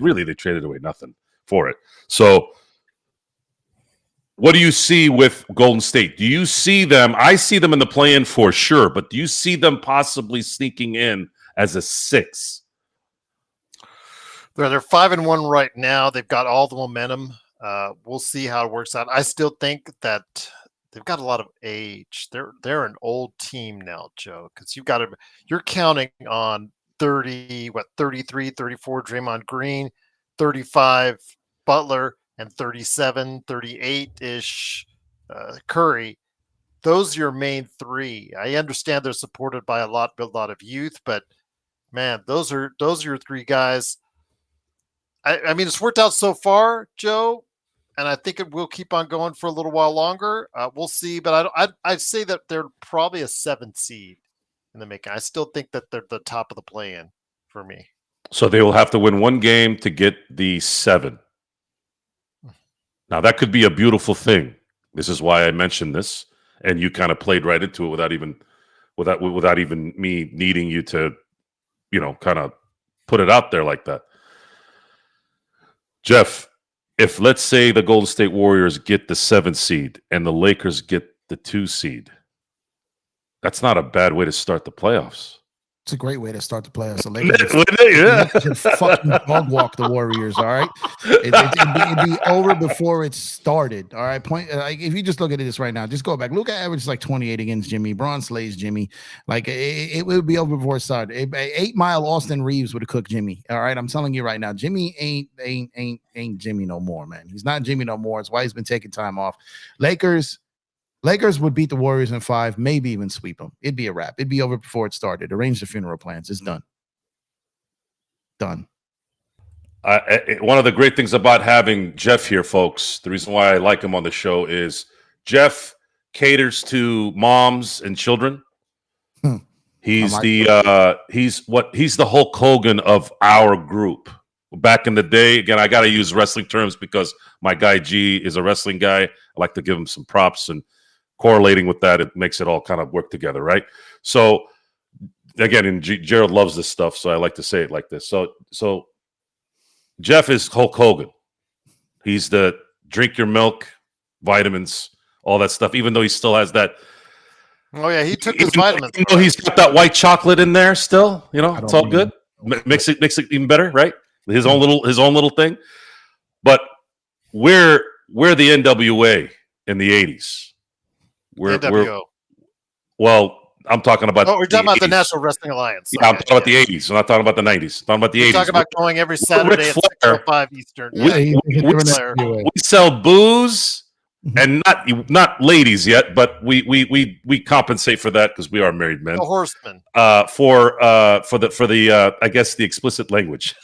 nothing for it. So, what do you see with Golden State? Do you see them? I see them in the play-in for sure, but do you see them possibly sneaking in as a 6? They're 5-1 right now. They've got all the momentum. We'll see how it works out. I still think that they've got a lot of age. They're an old team now, Joe, because you're counting on 33, 34 Draymond Green, 35 Butler, and 37, 38-ish Curry. Those are your main 3. I understand they're supported by a lot of youth, but man, those are your 3 guys. I mean, it's worked out so far, Joe, and I think it will keep on going for a little while longer. We'll see, but I'd say that they're probably a 7th seed in the making. I still think that they're the top of the play-in for me. So they will have to win 1 game to get the 7. Now, that could be a beautiful thing. This is why I mentioned this, and you kind of played right into it without even me needing you to, kind of put it out there like that. Jeff, if let's say the Golden State Warriors get the 7th seed and the Lakers get the 2 seed, that's not a bad way to start the playoffs. It's a great way to start the playoffs. The Lakers just fucking dog walk the Warriors. All right, it'd be over before it started. All right, like if you just look at this right now, just go back. Luka averages like 28 against Jimmy. Braun slays Jimmy. Like it would be over before it started. 8 Mile Austin Reeves would have cooked Jimmy. All right, I'm telling you right now, Jimmy ain't Jimmy no more, man. He's not Jimmy no more. It's why he's been taking time off. Lakers would beat the Warriors in 5, maybe even sweep them. It'd be a wrap. It'd be over before it started. Arrange the funeral plans. It's done. Done. One of the great things about having Jeff here, folks, the reason why I like him on the show is Jeff caters to moms and children. He's the Hulk Hogan of our group. Back in the day, again, I got to use wrestling terms because my guy G is a wrestling guy. I like to give him some props, and correlating with that, it makes it all kind of work together, right? So, again, and Gerald loves this stuff, so I like to say it like this. So Jeff is Hulk Hogan. He's the drink your milk, vitamins, all that stuff. Even though he still has that. Oh yeah, he took his vitamins. Even though he's got that white chocolate in there, still, it's all good. Makes it even better, right? His own little thing. But we're the NWA in the '80s. NWO. Well, I'm talking about. Oh, we're talking about the 80s. National Wrestling Alliance. Yeah, I'm talking about the '80s. I'm not talking about the '90s. I'm talking about the '80s. Talking about going every Saturday at 6:05 Eastern. We sell booze and not ladies yet, but we compensate for that because we are married men. The Horsemen. For the I guess the explicit language.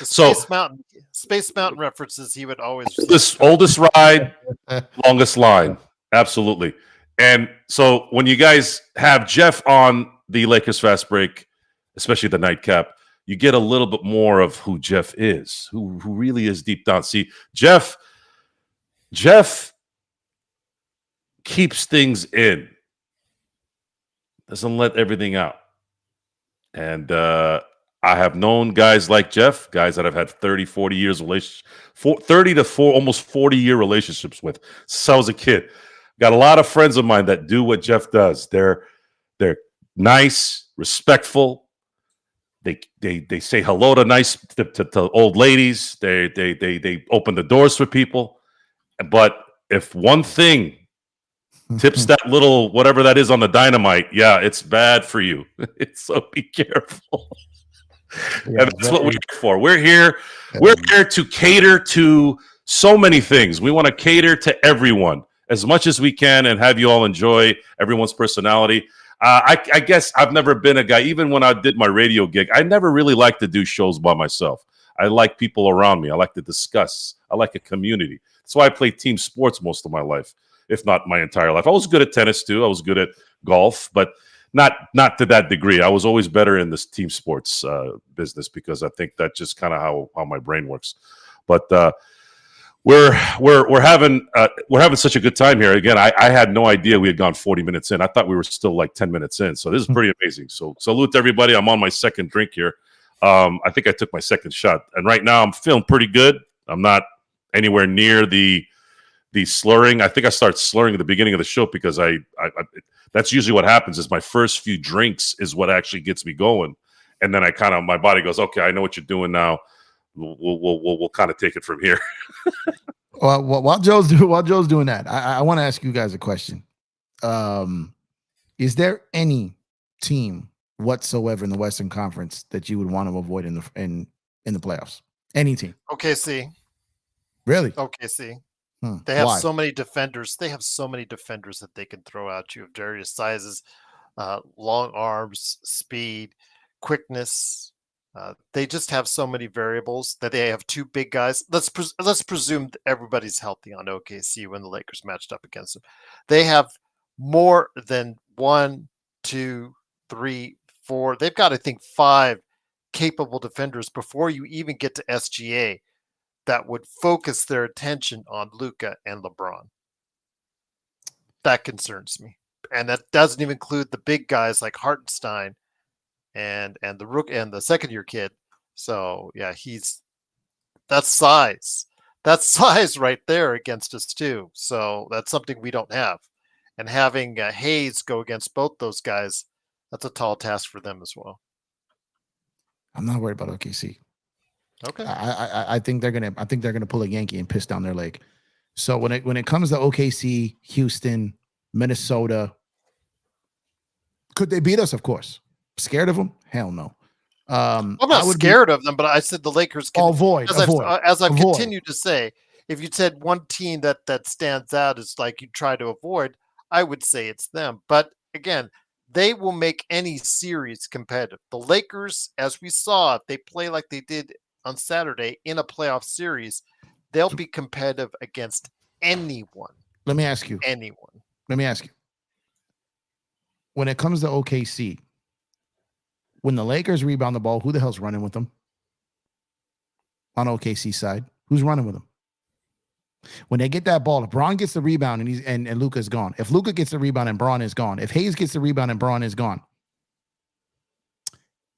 Space Mountain references he would always oldest ride, longest line. Absolutely. And so when you guys have Jeff on the Lakers Fast Break, especially the Nightcap, you get a little bit more of who Jeff is, who really is deep down. See, Jeff keeps things in, doesn't let everything out. And I have known guys like Jeff, guys that I've had 30, 40 years almost 40-year relationships with since I was a kid. Got a lot of friends of mine that do what Jeff does. They're nice, respectful. They say hello to old ladies. They open the doors for people. But if one thing tips that little whatever that is on the dynamite, yeah, it's bad for you. So be careful. Yeah, and that's what we're here for. We're here to cater to so many things. We want to cater to everyone as much as we can and have you all enjoy everyone's personality. I guess I've never been a guy, even when I did my radio gig, I never really liked to do shows by myself. I like people around me. I like to discuss. I like a community. That's why I played team sports most of my life, if not my entire life. I was good at tennis too. I was good at golf, but not to that degree. I was always better in this team sports business because I think that's just kind of how my brain works. But we're having such a good time here. Again, I had no idea we had gone 40 minutes in. I thought we were still like 10 minutes in. So this is pretty amazing. So salute to everybody. I'm on my second drink here. I think I took my second shot, and right now I'm feeling pretty good. I'm not anywhere near the slurring. I think I start slurring at the beginning of the show because I that's usually what happens. Is my first few drinks is what actually gets me going, and then my body goes, okay, I know what you're doing now. We'll kind of take it from here. Well, while Joe's doing that, I want to ask you guys a question. Is there any team whatsoever in the Western Conference that you would want to avoid in the playoffs? Any team? OKC. Really? OKC. They have Why? so many defenders. They have so many defenders that they can throw at you of various sizes, long arms, speed, quickness. They just have so many variables that they have two big guys. Let's presume everybody's healthy on OKC when the Lakers matched up against them. They have more than 1, 2, 3, 4. They've got, I think, 5 capable defenders before you even get to SGA that would focus their attention on Luka and LeBron. That concerns me. And that doesn't even include the big guys like Hartenstein and the rook and the second year kid. So yeah, that's size. That's size right there against us too. So that's something we don't have. And having Hayes go against both those guys, that's a tall task for them as well. I'm not worried about OKC. Okay. I think they're gonna pull a Yankee and piss down their leg. So when it comes to OKC, Houston, Minnesota, could they beat us? Of course. Scared of them? Hell no. I'm not scared of them, but I said the Lakers can avoid. As I've continued to say, if you said one team that stands out is like you try to avoid, I would say it's them. But again, they will make any series competitive. The Lakers, as we saw, if they play like they did on Saturday in a playoff series, they'll be competitive against anyone. Let me ask you. Anyone. Let me ask you. When it comes to OKC, when the Lakers rebound the ball, who the hell's running with them? On OKC side, who's running with them? When they get that ball, if Braun gets the rebound and Luka's gone. If Luka gets the rebound and Braun is gone. If Hayes gets the rebound and Braun is gone.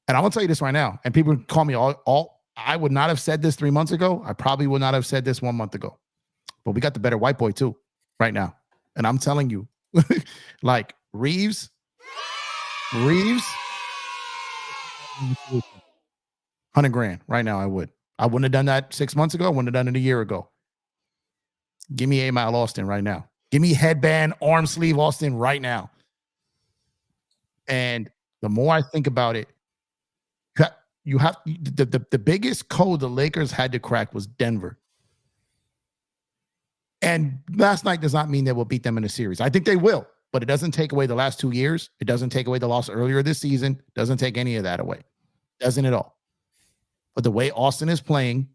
And I will tell you this right now, and people call me I would not have said this 3 months ago. I probably would not have said this 1 month ago. But we got the better white boy too right now. And I'm telling you, like Reeves, 100 grand right now. I wouldn't have done that 6 months ago. I wouldn't have done it a year ago. Give me A Mile Austin right now. Give me headband, arm sleeve Austin right now. And the more I think about it, you have the biggest code the Lakers had to crack was Denver. And last night does not mean they will beat them in a series. I think they will, but it doesn't take away the last 2 years. It doesn't take away the loss earlier this season. It doesn't take any of that away. Doesn't at all. But the way Austin is playing,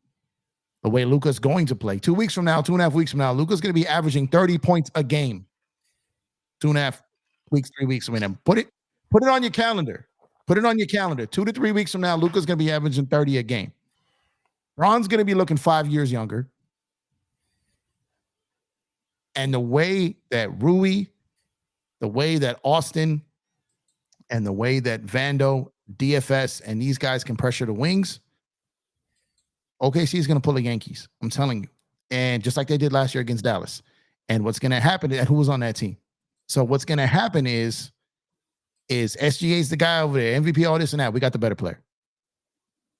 the way Luka's going to play, 2 weeks from now, 2.5 weeks from now, Luka's going to be averaging 30 points a game. 2.5 weeks, 3 weeks. I mean, put it on your calendar. Put it on your calendar. 2 to 3 weeks from now, Luka's going to be averaging 30 a game. Ron's going to be looking 5 years younger. And the way that Rui, the way that Austin, and the way that Vando, DFS, and these guys can pressure the wings, OKC is going to pull the Yankees. I'm telling you. And just like they did last year against Dallas. And what's going to happen is, who was on that team? So what's going to happen is SGA's the guy over there, MVP, all this and that. We got the better player.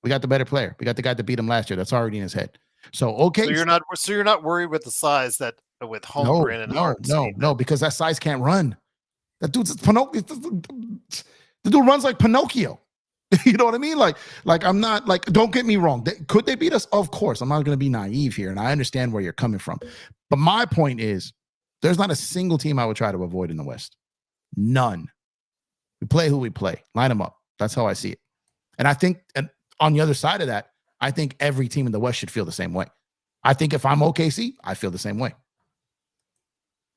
We got the better player. We got the guy that beat him last year. That's already in his head. So okay. So you're not worried with the size that with Holmgren and Harden. No, because that size can't run. That dude's Pinocchio. The dude runs like Pinocchio. You know what I mean? Like I'm not like, don't get me wrong. Could they beat us? Of course. I'm not going to be naive here. And I understand where you're coming from. But my point is, there's not a single team I would try to avoid in the West. None. We play who we play. Line them up. That's how I see it. And I think, and on the other side of that, I think every team in the West should feel the same way. I think if I'm OKC, I feel the same way.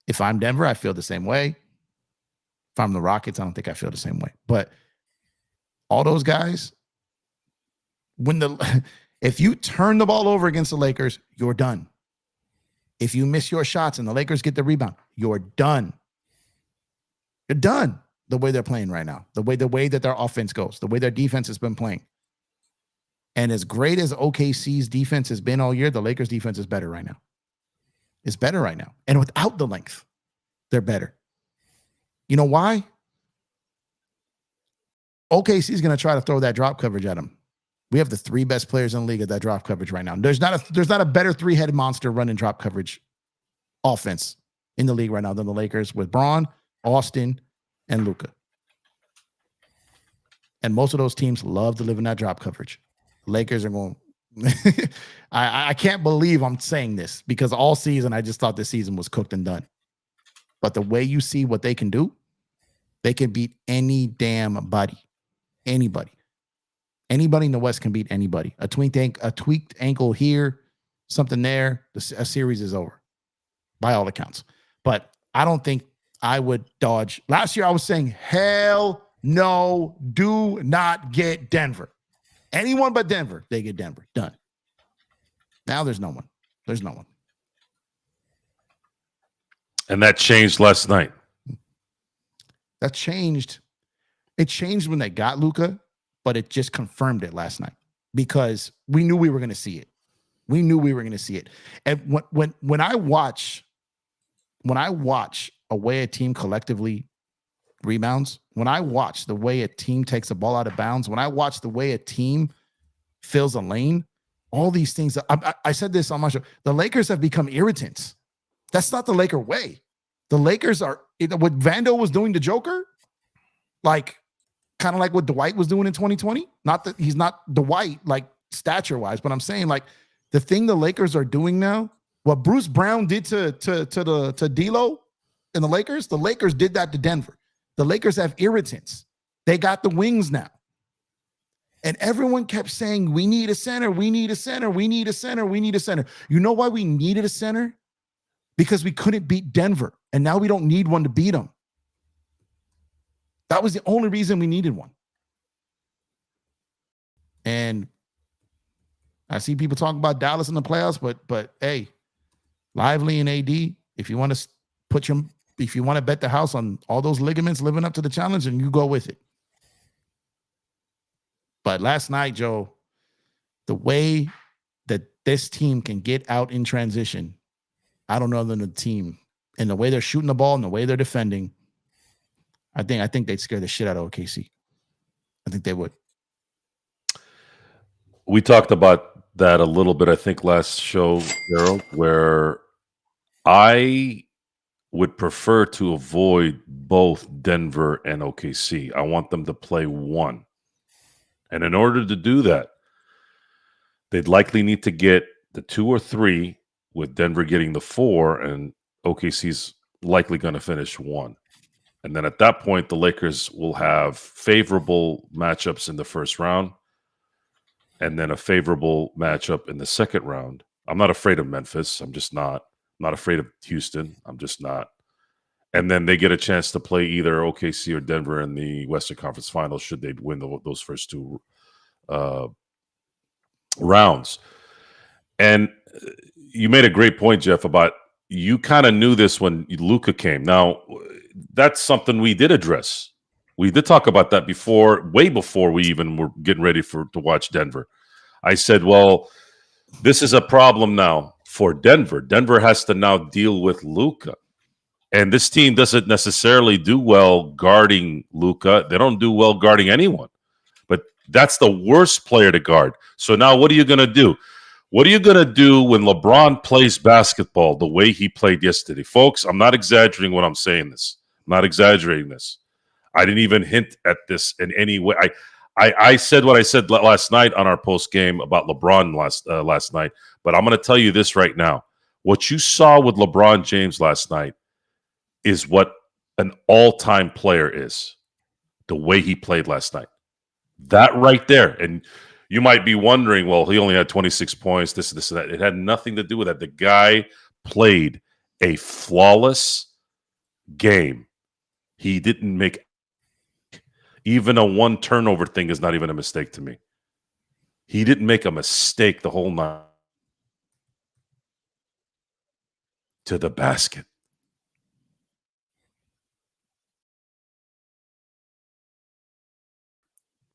If I'm Denver, I feel the same way. If I'm the Rockets, I don't think I feel the same way. But all those guys, if you turn the ball over against the Lakers, you're done. If you miss your shots and the Lakers get the rebound, you're done. You're done. The way they're playing right now, the way that their offense goes, the way their defense has been playing. And as great as OKC's defense has been all year, the Lakers' defense is better right now. It's better right now. And without the length, they're better. You know why? OKC is going to try to throw that drop coverage at them. We have the 3 best players in the league at that drop coverage right now. There's not a better 3-headed monster running drop coverage offense in the league right now than the Lakers with Braun, Austin, and Luka. And most of those teams love to live in that drop coverage. Lakers are going, I can't believe I'm saying this because all season I just thought this season was cooked and done. But the way you see what they can do, they can beat any damn body. Anybody. Anybody in the West can beat anybody. A tweaked ankle here, something there, a series is over by all accounts. But I don't think I would dodge. Last year I was saying, hell no, do not get Denver. Anyone but Denver, they get Denver. Done. Now there's no one. There's no one. And that changed last night. That changed. It changed when they got Luka, but it just confirmed it last night because we knew we were going to see it. We knew we were going to see it. And when I watch a way a team collectively rebounds, when I watch the way a team takes a ball out of bounds, when I watch the way a team fills a lane, all these things. I said this on my show. The Lakers have become irritants. That's not the Laker way. The Lakers are what Vando was doing to Joker, like kind of like what Dwight was doing in 2020. Not that he's not Dwight like stature wise, but I'm saying like the thing the Lakers are doing now, what Bruce Brown did to D'Lo in the Lakers did that to Denver. The Lakers have irritants. They got the wings now. And everyone kept saying, we need a center, we need a center, we need a center, we need a center. You know why we needed a center? Because we couldn't beat Denver. And now we don't need one to beat them. That was the only reason we needed one. And I see people talking about Dallas in the playoffs, but hey, Lively and AD, if you want to bet the house on all those ligaments living up to the challenge, and you go with it. But last night, Joe, the way that this team can get out in transition, I don't know than the team and the way they're shooting the ball and the way they're defending. I think they'd scare the shit out of OKC. I think they would. We talked about that a little bit, I think, last show, Gerald, where I would prefer to avoid both Denver and OKC. I want them to play one. And in order to do that, they'd likely need to get the 2 or 3, with Denver getting the 4, and OKC's likely going to finish 1. And then at that point, the Lakers will have favorable matchups in the first round and then a favorable matchup in the second round. I'm not afraid of Memphis. I'm just not. I'm not afraid of Houston. I'm just not. And then they get a chance to play either OKC or Denver in the Western Conference Finals should they win those first 2 rounds. And you made a great point, Jeff, about you kind of knew this when Luka came. Now, that's something we did address. We did talk about that before, way before we even were getting ready to watch Denver. I said, well, this is a problem now for Denver. Denver has to now deal with Luka. And this team doesn't necessarily do well guarding Luka. They don't do well guarding anyone. But that's the worst player to guard. So now what are you going to do? What are you going to do when LeBron plays basketball the way he played yesterday? Folks, I'm not exaggerating when I'm saying this. I'm not exaggerating this. I didn't even hint at this in any way. I said what I said last night on our post game about LeBron last night, but I'm going to tell you this right now. What you saw with LeBron James last night is what an all-time player is, the way he played last night. That right there. And you might be wondering, well, he only had 26 points, this, and that. It had nothing to do with that. The guy played a flawless game. He didn't make even a 1 turnover thing is not even a mistake to me. He didn't make a mistake the whole night to the basket.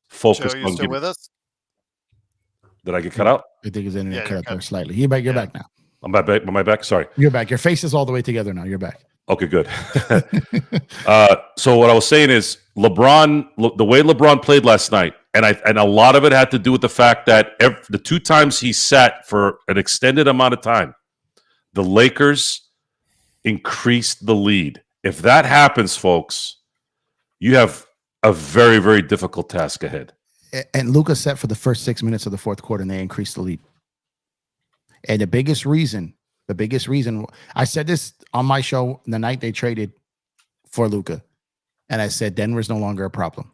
Focus Joe, you on still getting. with us? Did I get cut out? I think his internet Yeah, cut you're out there cut. slightly. You're back. You're Yeah. back now. Am I back? Am I back? Sorry. You're back. Your face is all the way together now. You're back. Okay, good. So what I was saying is LeBron, the way LeBron played last night, and a lot of it had to do with the fact that the 2 times he sat for an extended amount of time, the Lakers increased the lead. If that happens, folks, you have a very, very difficult task ahead. And Luka set for the first 6 minutes of the fourth quarter, and they increased the lead. And the biggest reason, I said this on my show the night they traded for Luka, and I said Denver's no longer a problem.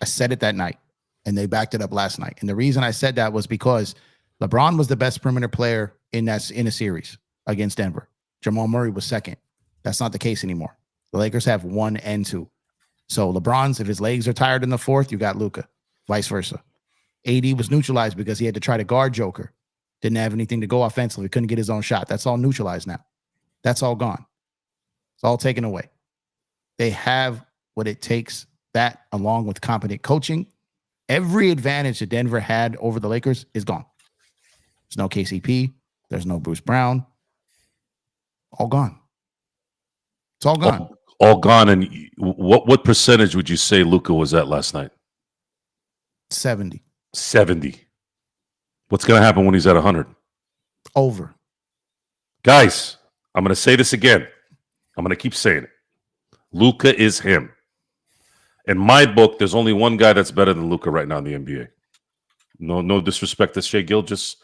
I said it that night, and they backed it up last night. And the reason I said that was because LeBron was the best perimeter player in a series against Denver. Jamal Murray was second. That's not the case anymore. The Lakers have 1 and 2. So LeBron's, if his legs are tired in the fourth, you got Luka. Vice versa. AD was neutralized because he had to try to guard Joker. Didn't have anything to go offensively. Couldn't get his own shot. That's all neutralized now. That's all gone. It's all taken away. They have what it takes, that along with competent coaching. Every advantage that Denver had over the Lakers is gone. There's no KCP. There's no Bruce Brown. All gone. It's all gone. All gone. And what percentage would you say Luka was at last night? 70. 70. What's going to happen when he's at 100? Over. Guys, I'm going to say this again. I'm going to keep saying it. Luka is him. In my book, there's only one guy that's better than Luka right now in the NBA. No disrespect to Shai Gilgeous.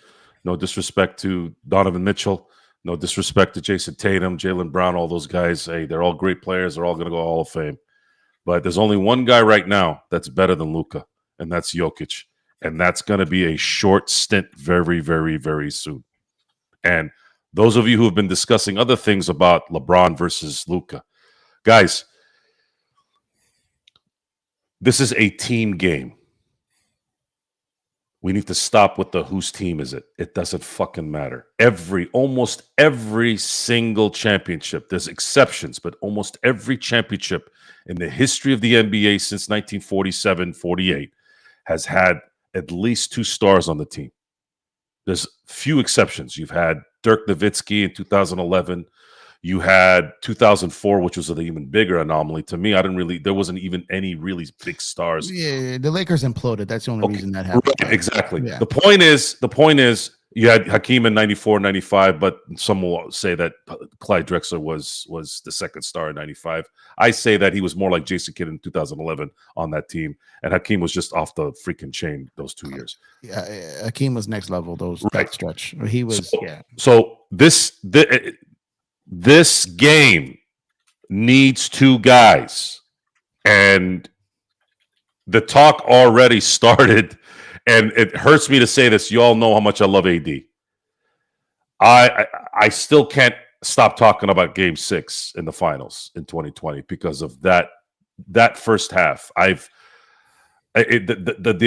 No disrespect to Donovan Mitchell. No disrespect to Jason Tatum, Jaylen Brown, all those guys. Hey, they're all great players. They're all going to go Hall of Fame. But there's only one guy right now that's better than Luka, and that's Jokic. And that's going to be a short stint very, very, very soon. And those of you who have been discussing other things about LeBron versus Luka, guys, this is a team game. We need to stop with the whose team is it. It doesn't fucking matter. Almost every single championship, there's exceptions, but almost every championship in the history of the NBA since 1947-48 has had at least 2 stars on the team. There's few exceptions. You've had Dirk Nowitzki in 2011. You had 2004, which was an even bigger anomaly. To me, there wasn't even any really big stars. Yeah, the Lakers imploded. That's the only reason that happened. Right, exactly. Yeah. The point is, you had Hakeem in 94, 95, but some will say that Clyde Drexler was the second star in 95. I say that he was more like Jason Kidd in 2011 on that team, and Hakeem was just off the freaking chain those 2 years. Yeah, Hakeem was next level. Right. That stretch, he was. So this game needs two guys, and the talk already started, and it hurts me to say this. You all know how much I love AD. I still can't stop talking about Game 6 in the finals in 2020 because of that first half. The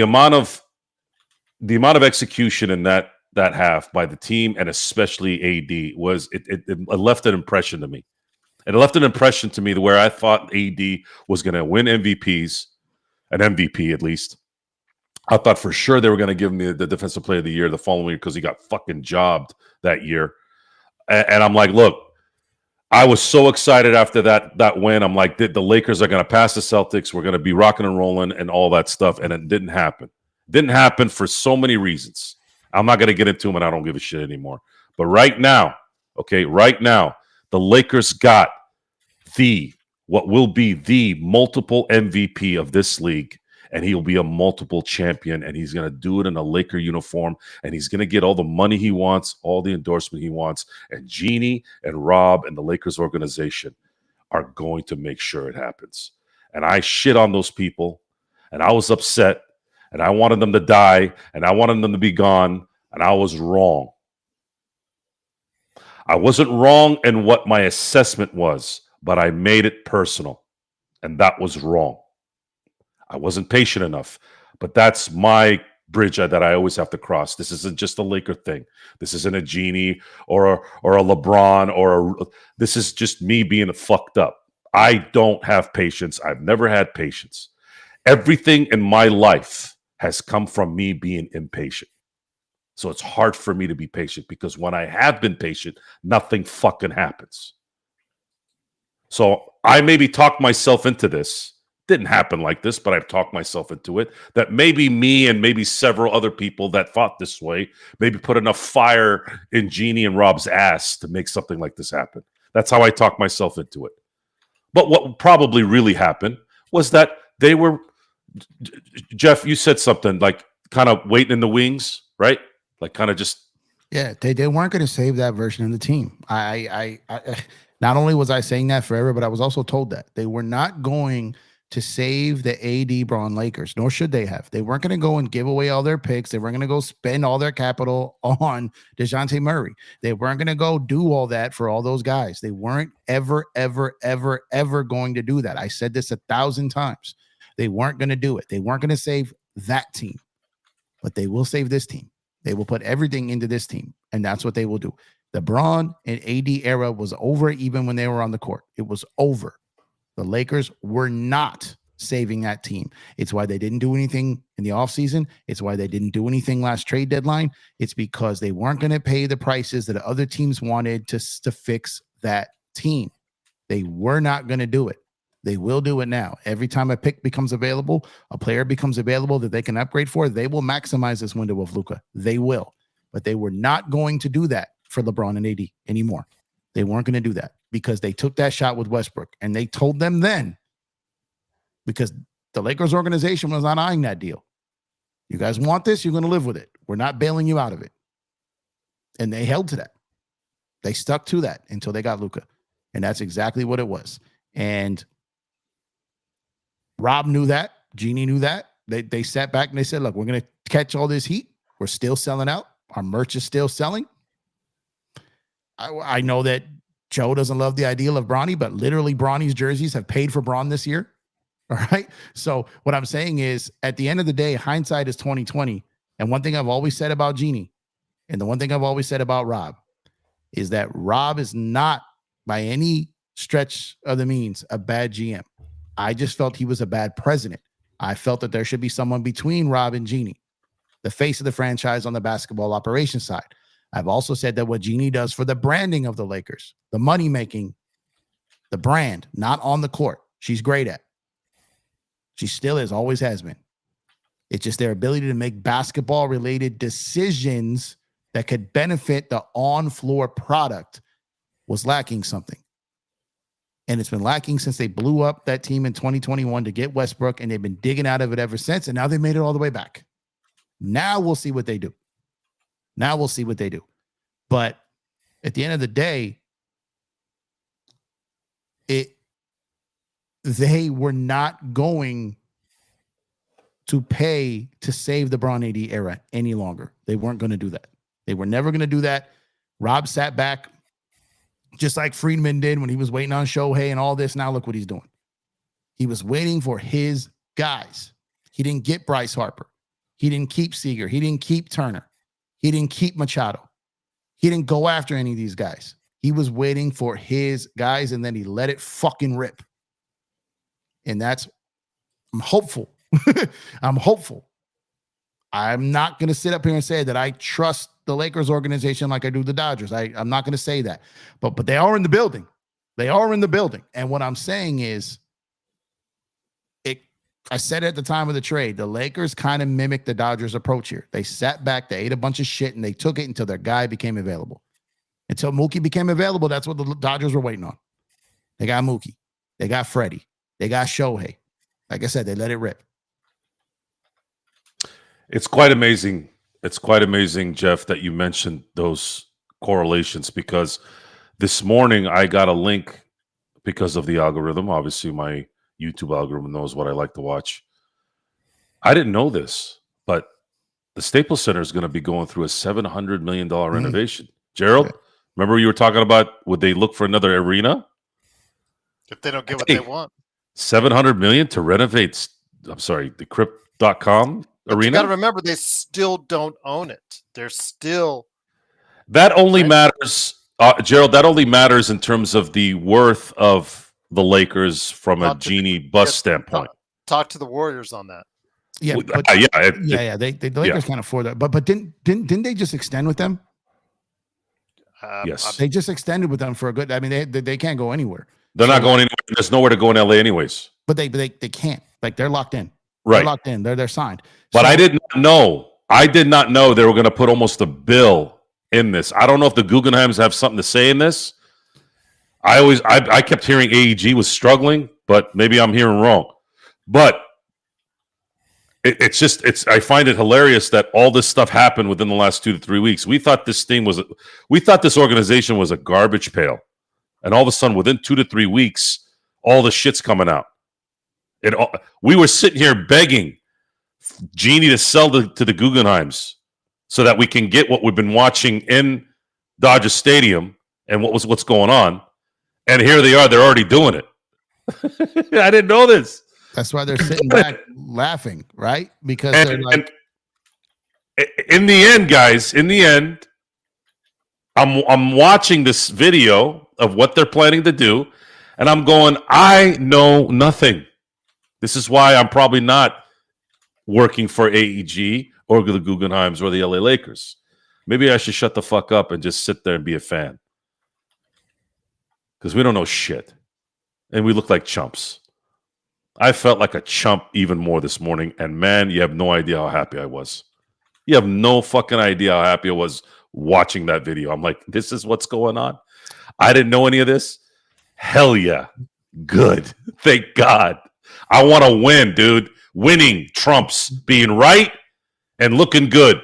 amount of execution in that half by the team, and especially AD, was it left an impression to me. It left an impression to me where I thought AD was going to win MVPs, an MVP at least. I thought for sure they were going to give him the Defensive Player of the Year the following year because he got fucking jobbed that year. And I'm like, look, I was so excited after that win. I'm like, the Lakers are going to pass the Celtics. We're going to be rocking and rolling and all that stuff. And it didn't happen. Didn't happen for so many reasons. I'm not going to get into them, and I don't give a shit anymore. But right now, the Lakers got what will be the multiple MVP of this league, and he'll be a multiple champion, and he's going to do it in a Laker uniform, and he's going to get all the money he wants, all the endorsement he wants, and Jeannie and Rob and the Lakers organization are going to make sure it happens. And I shit on those people, and I was upset, and I wanted them to die, and I wanted them to be gone, and I was wrong. I wasn't wrong in what my assessment was, but I made it personal, and that was wrong. I wasn't patient enough, but that's my bridge that I always have to cross. This isn't just a Laker thing. This isn't a Genie or a LeBron this is just me being fucked up. I don't have patience. I've never had patience. Everything in my life has come from me being impatient. So it's hard for me to be patient because when I have been patient, nothing fucking happens. So I maybe talked myself into this. Didn't happen like this, but I've talked myself into it. That maybe me and maybe several other people that thought this way maybe put enough fire in Jeannie and Rob's ass to make something like this happen. That's how I talked myself into it. But what probably really happened was that they were, Jeff, you said something like kind of waiting in the wings, right? Like kind of just. Yeah, they weren't going to save that version of the team. I not only was I saying that forever, but I was also told that they were not going to save the AD Braun Lakers, nor should they have. They weren't going to go and give away all their picks. They weren't going to go spend all their capital on DeJounte Murray. They weren't going to go do all that for all those guys. They weren't ever going to do that. I said this 1,000 times. They weren't going to do it. They weren't going to save that team, but they will save this team. They will put everything into this team, and that's what they will do. The Braun and AD era was over even when they were on the court. It was over. The Lakers were not saving that team. It's why they didn't do anything in the offseason. It's why they didn't do anything last trade deadline. It's because they weren't going to pay the prices that other teams wanted to fix that team. They were not going to do it. They will do it now. Every time a pick becomes available, a player becomes available that they can upgrade for, they will maximize this window of Luka. They will. But they were not going to do that for LeBron and AD anymore. They weren't going to do that because they took that shot with Westbrook, and they told them then, because the Lakers organization was not eyeing that deal. You guys want this? You're going to live with it. We're not bailing you out of it. And they held to that. They stuck to that until they got Luka. And that's exactly what it was. And Rob knew that. Jeannie knew that. They sat back and they said, look, we're going to catch all this heat. We're still selling out. Our merch is still selling. I know that Joe doesn't love the ideal of Bronny, but literally Bronny's jerseys have paid for Braun this year. All right. So what I'm saying is, at the end of the day, hindsight is 2020. And one thing I've always said about Jeannie, and the one thing I've always said about Rob, is that Rob is not by any stretch of the means a bad GM. I just felt he was a bad president. I felt that there should be someone between Rob and Jeannie. the face of the franchise on the basketball operations side. I've also said that what Jeannie does for the branding of the Lakers, the money making, the brand, not on the court, she's great at. She still is, always has been. It's just their ability to make basketball related decisions that could benefit the on-floor product was lacking something. And it's been lacking since they blew up that team in 2021 to get Westbrook, and they've been digging out of it ever since, and now they made it all the way back. Now we'll see what they do. But at the end of the day, they were not going to pay to save the Bron AD era any longer. They weren't going to do that. They were never going to do that. Rob sat back just like Friedman did when he was waiting on Shohei and all this. Now look what he's doing. He was waiting for his guys. He didn't get Bryce Harper. He didn't keep Seager. He didn't keep Turner. He didn't keep Machado. He didn't go after any of these guys. He was waiting for his guys, and then he let it fucking rip. And that's, I'm hopeful. I'm hopeful. I'm not going to sit up here and say that I trust the Lakers organization like I do the Dodgers. I'm not going to say that. But they are in the building. They are in the building. And what I'm saying is, I said it at the time of the trade, the Lakers kind of mimicked the Dodgers' approach here. They sat back, they ate a bunch of shit, and they took it until their guy became available. Until Mookie became available, that's what the Dodgers were waiting on. They got Mookie. They got Freddie. They got Shohei. Like I said, they let it rip. It's quite amazing. It's quite amazing, Jeff, that you mentioned those correlations, because this morning I got a link because of the algorithm. Obviously, my YouTube algorithm knows what I like to watch. I didn't know this, but the Staples Center is going to be going through a $700 million renovation. Gerald, remember you were talking about, would they look for another arena? If they don't get what they want. $700 million to renovate, the Crypt.com arena? You got to remember, they still don't own it. They're still... That only matters, Gerald, that only matters in terms of the worth of the Lakers from a Genie bus standpoint. Talk to the Warriors on that. Yeah, but, the Lakers can't afford that. But didn't they just extend with them? Yes, they just extended with them for a good. I mean, they can't go anywhere. They're not going anywhere. There's nowhere to go in LA, anyways. But they can't. Like, they're locked in. Right, they're locked in. They're signed. But I did not know they were going to put almost a bill in this. I don't know if the Guggenheims have something to say in this. I kept hearing AEG was struggling, but maybe I'm hearing wrong. But I find it hilarious that all this stuff happened within the last 2 to 3 weeks. We thought this organization was a garbage pail, and all of a sudden, within 2 to 3 weeks, all the shit's coming out. We were sitting here begging Genie to sell to the Guggenheims so that we can get what we've been watching in Dodger Stadium and what's going on. And here they are. They're already doing it. I didn't know this. That's why they're sitting back laughing, right? Because they're like... in the end, guys, I'm watching this video of what they're planning to do, and I'm going, I know nothing. This is why I'm probably not working for AEG or the Guggenheims or the LA Lakers. Maybe I should shut the fuck up and just sit there and be a fan. Because we don't know shit. And we look like chumps. I felt like a chump even more this morning. And man, you have no idea how happy I was. You have no fucking idea how happy I was watching that video. I'm like, this is what's going on? I didn't know any of this. Hell yeah. Good. Thank God. I want to win, dude. Winning trumps being right and looking good.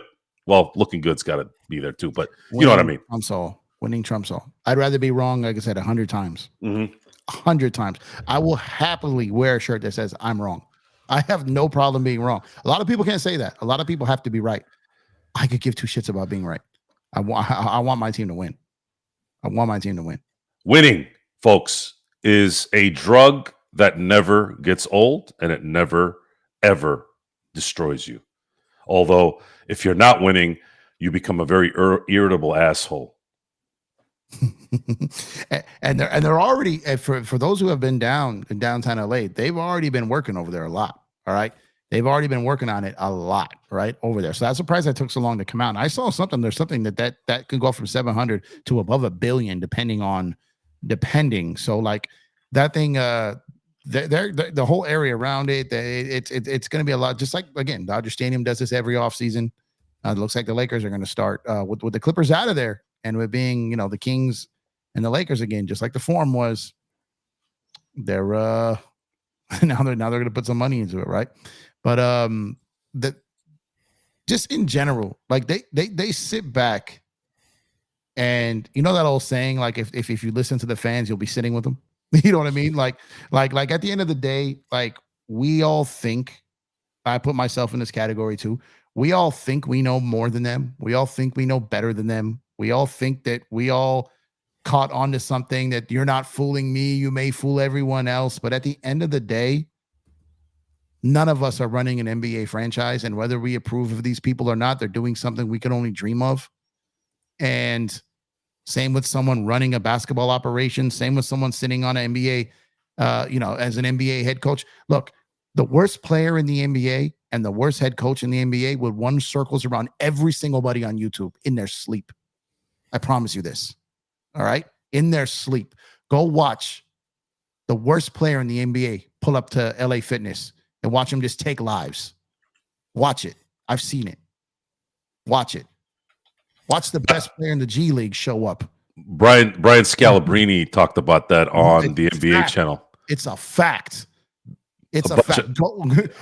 Well, looking good's got to be there too, but you know what I mean. Winning trumps all. I'd rather be wrong, like I said, 100 times. 100 times. I will happily wear a shirt that says I'm wrong. I have no problem being wrong. A lot of people can't say that. A lot of people have to be right. I could give two shits about being right. I want my team to win. I want my team to win. Winning, folks, is a drug that never gets old, and it never, ever destroys you. Although, if you're not winning, you become a very irritable asshole. and they're already, for those who have been down in downtown LA, they've already been working over there a lot. All right. They've already been working on it a lot, right, over there. So I'm surprised that took so long to come out. And I saw something. There's something that could go from 700 to above $1 billion, depending. So like that thing, the whole area around it, it's going to be a lot. Just like again, Dodger Stadium does this every offseason. It looks like the Lakers are going to start with the Clippers out of there, and with being the Kings and the Lakers again, just like the form was. They're now they're going to put some money into it, right? But that just in general, like they sit back, and that old saying, like if you listen to the fans, you'll be sitting with them. You know what I mean? Like at the end of the day, like we all think, I put myself in this category too. We all think we know more than them. We all think we know better than them. We all think that we all caught onto something, that you're not fooling me. You may fool everyone else. But at the end of the day, none of us are running an NBA franchise. And whether we approve of these people or not, they're doing something we could only dream of. And same with someone running a basketball operation. Same with someone sitting on an NBA, as an NBA head coach. Look, the worst player in the NBA and the worst head coach in the NBA would run circles around every single buddy on YouTube in their sleep. I promise you this. All right? In their sleep. Go watch the worst player in the NBA pull up to LA Fitness and watch him just take lives. Watch it. I've seen it. Watch it. Watch the best player in the G League show up. Brian Scalabrine talked about that on the NBA channel. It's a fact. It's a fact.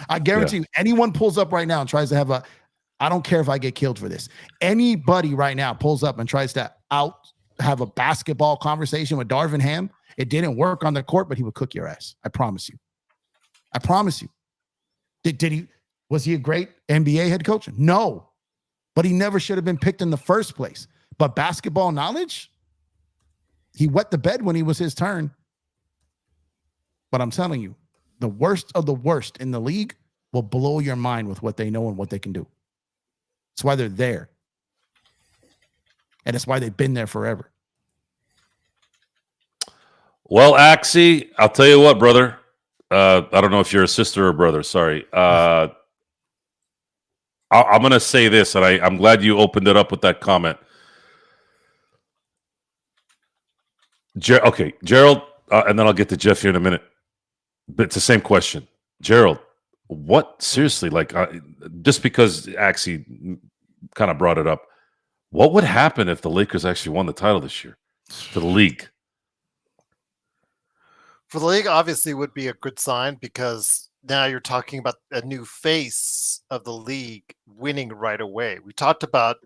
I guarantee you, anyone pulls up right now and tries to have I don't care if I get killed for this. Anybody right now pulls up and tries to have a basketball conversation with Darvin Ham. It didn't work on the court, but he would cook your ass. I promise you. I promise you. Was he a great NBA head coach? No, but he never should have been picked in the first place. But basketball knowledge, he wet the bed when he was his turn. But I'm telling you, the worst of the worst in the league will blow your mind with what they know and what they can do. That's why they're there. And that's why they've been there forever. Well, Axie, I'll tell you what, brother. I don't know if you're a sister or brother. Sorry. I'm going to say this, and I'm glad you opened it up with that comment. Gerald, and then I'll get to Jeff here in a minute. But it's the same question. Gerald, what, seriously, like, just because Axie kind of brought it up, what would happen if the Lakers actually won the title this year for the league? For the league, obviously, would be a good sign, because now you're talking about a new face of the league winning right away. We talked about,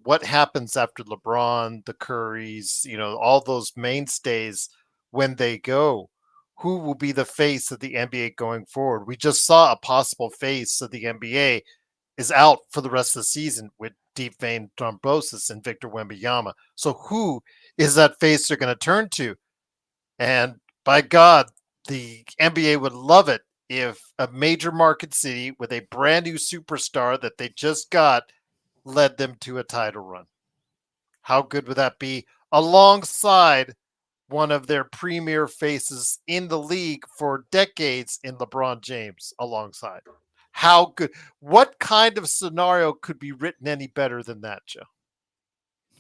what happens after LeBron, the Currys, all those mainstays when they go. Who will be the face of the NBA going forward? We just saw a possible face of the NBA is out for the rest of the season with deep vein thrombosis and Victor Wembanyama. So who is that face they're going to turn to? And by God, the NBA would love it if a major market city with a brand new superstar that they just got led them to a title run. How good would that be? Alongside one of their premier faces in the league for decades in LeBron James alongside. How good? What kind of scenario could be written any better than that, Joe?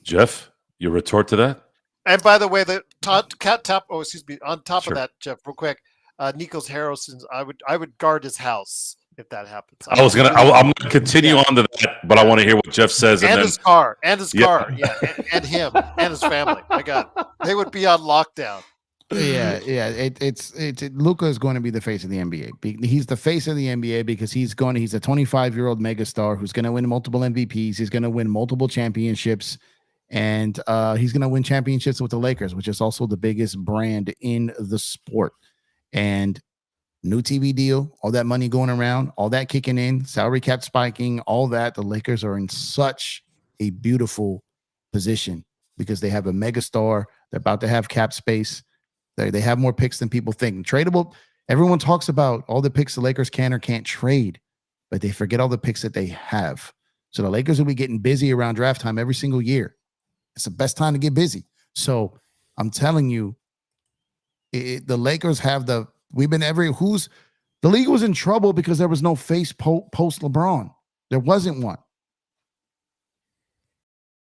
Jeff, your retort to that? And by the way, on top Sure. of that, Jeff, real quick, Nikos Harrison's, I would guard his house if that happens. I'm gonna continue on to that, but I want to hear what Jeff says, and then his car, and him, and his family. My God, they would be on lockdown. Yeah. Luka is going to be the face of the NBA. He's the face of the NBA because he's a 25-year-old megastar who's going to win multiple MVPs. He's going to win multiple championships, and he's going to win championships with the Lakers, which is also the biggest brand in the sport. And new TV deal, all that money going around, all that kicking in, salary cap spiking, all that. The Lakers are in such a beautiful position because they have a megastar. They're about to have cap space. They have more picks than people think. Tradable, everyone talks about all the picks the Lakers can or can't trade, but they forget all the picks that they have. So the Lakers will be getting busy around draft time every single year. It's the best time to get busy. So I'm telling you, the Lakers have The league was in trouble because there was no face post LeBron. There wasn't one.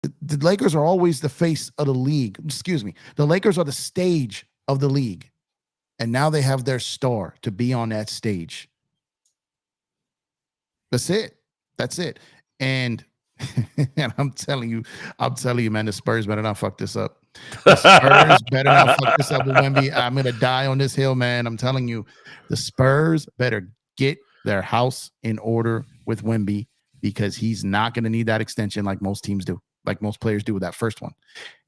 The Lakers are always the face of the league. Excuse me. The Lakers are the stage of the league. And now they have their star to be on that stage. That's it. That's it. And, and I'm telling you, man, the Spurs better not fuck this up. The Spurs better not fuck this up with Wemby. I'm going to die on this hill, man. I'm telling you, the Spurs better get their house in order with Wemby because he's not going to need that extension like most teams do, like most players do with that first one.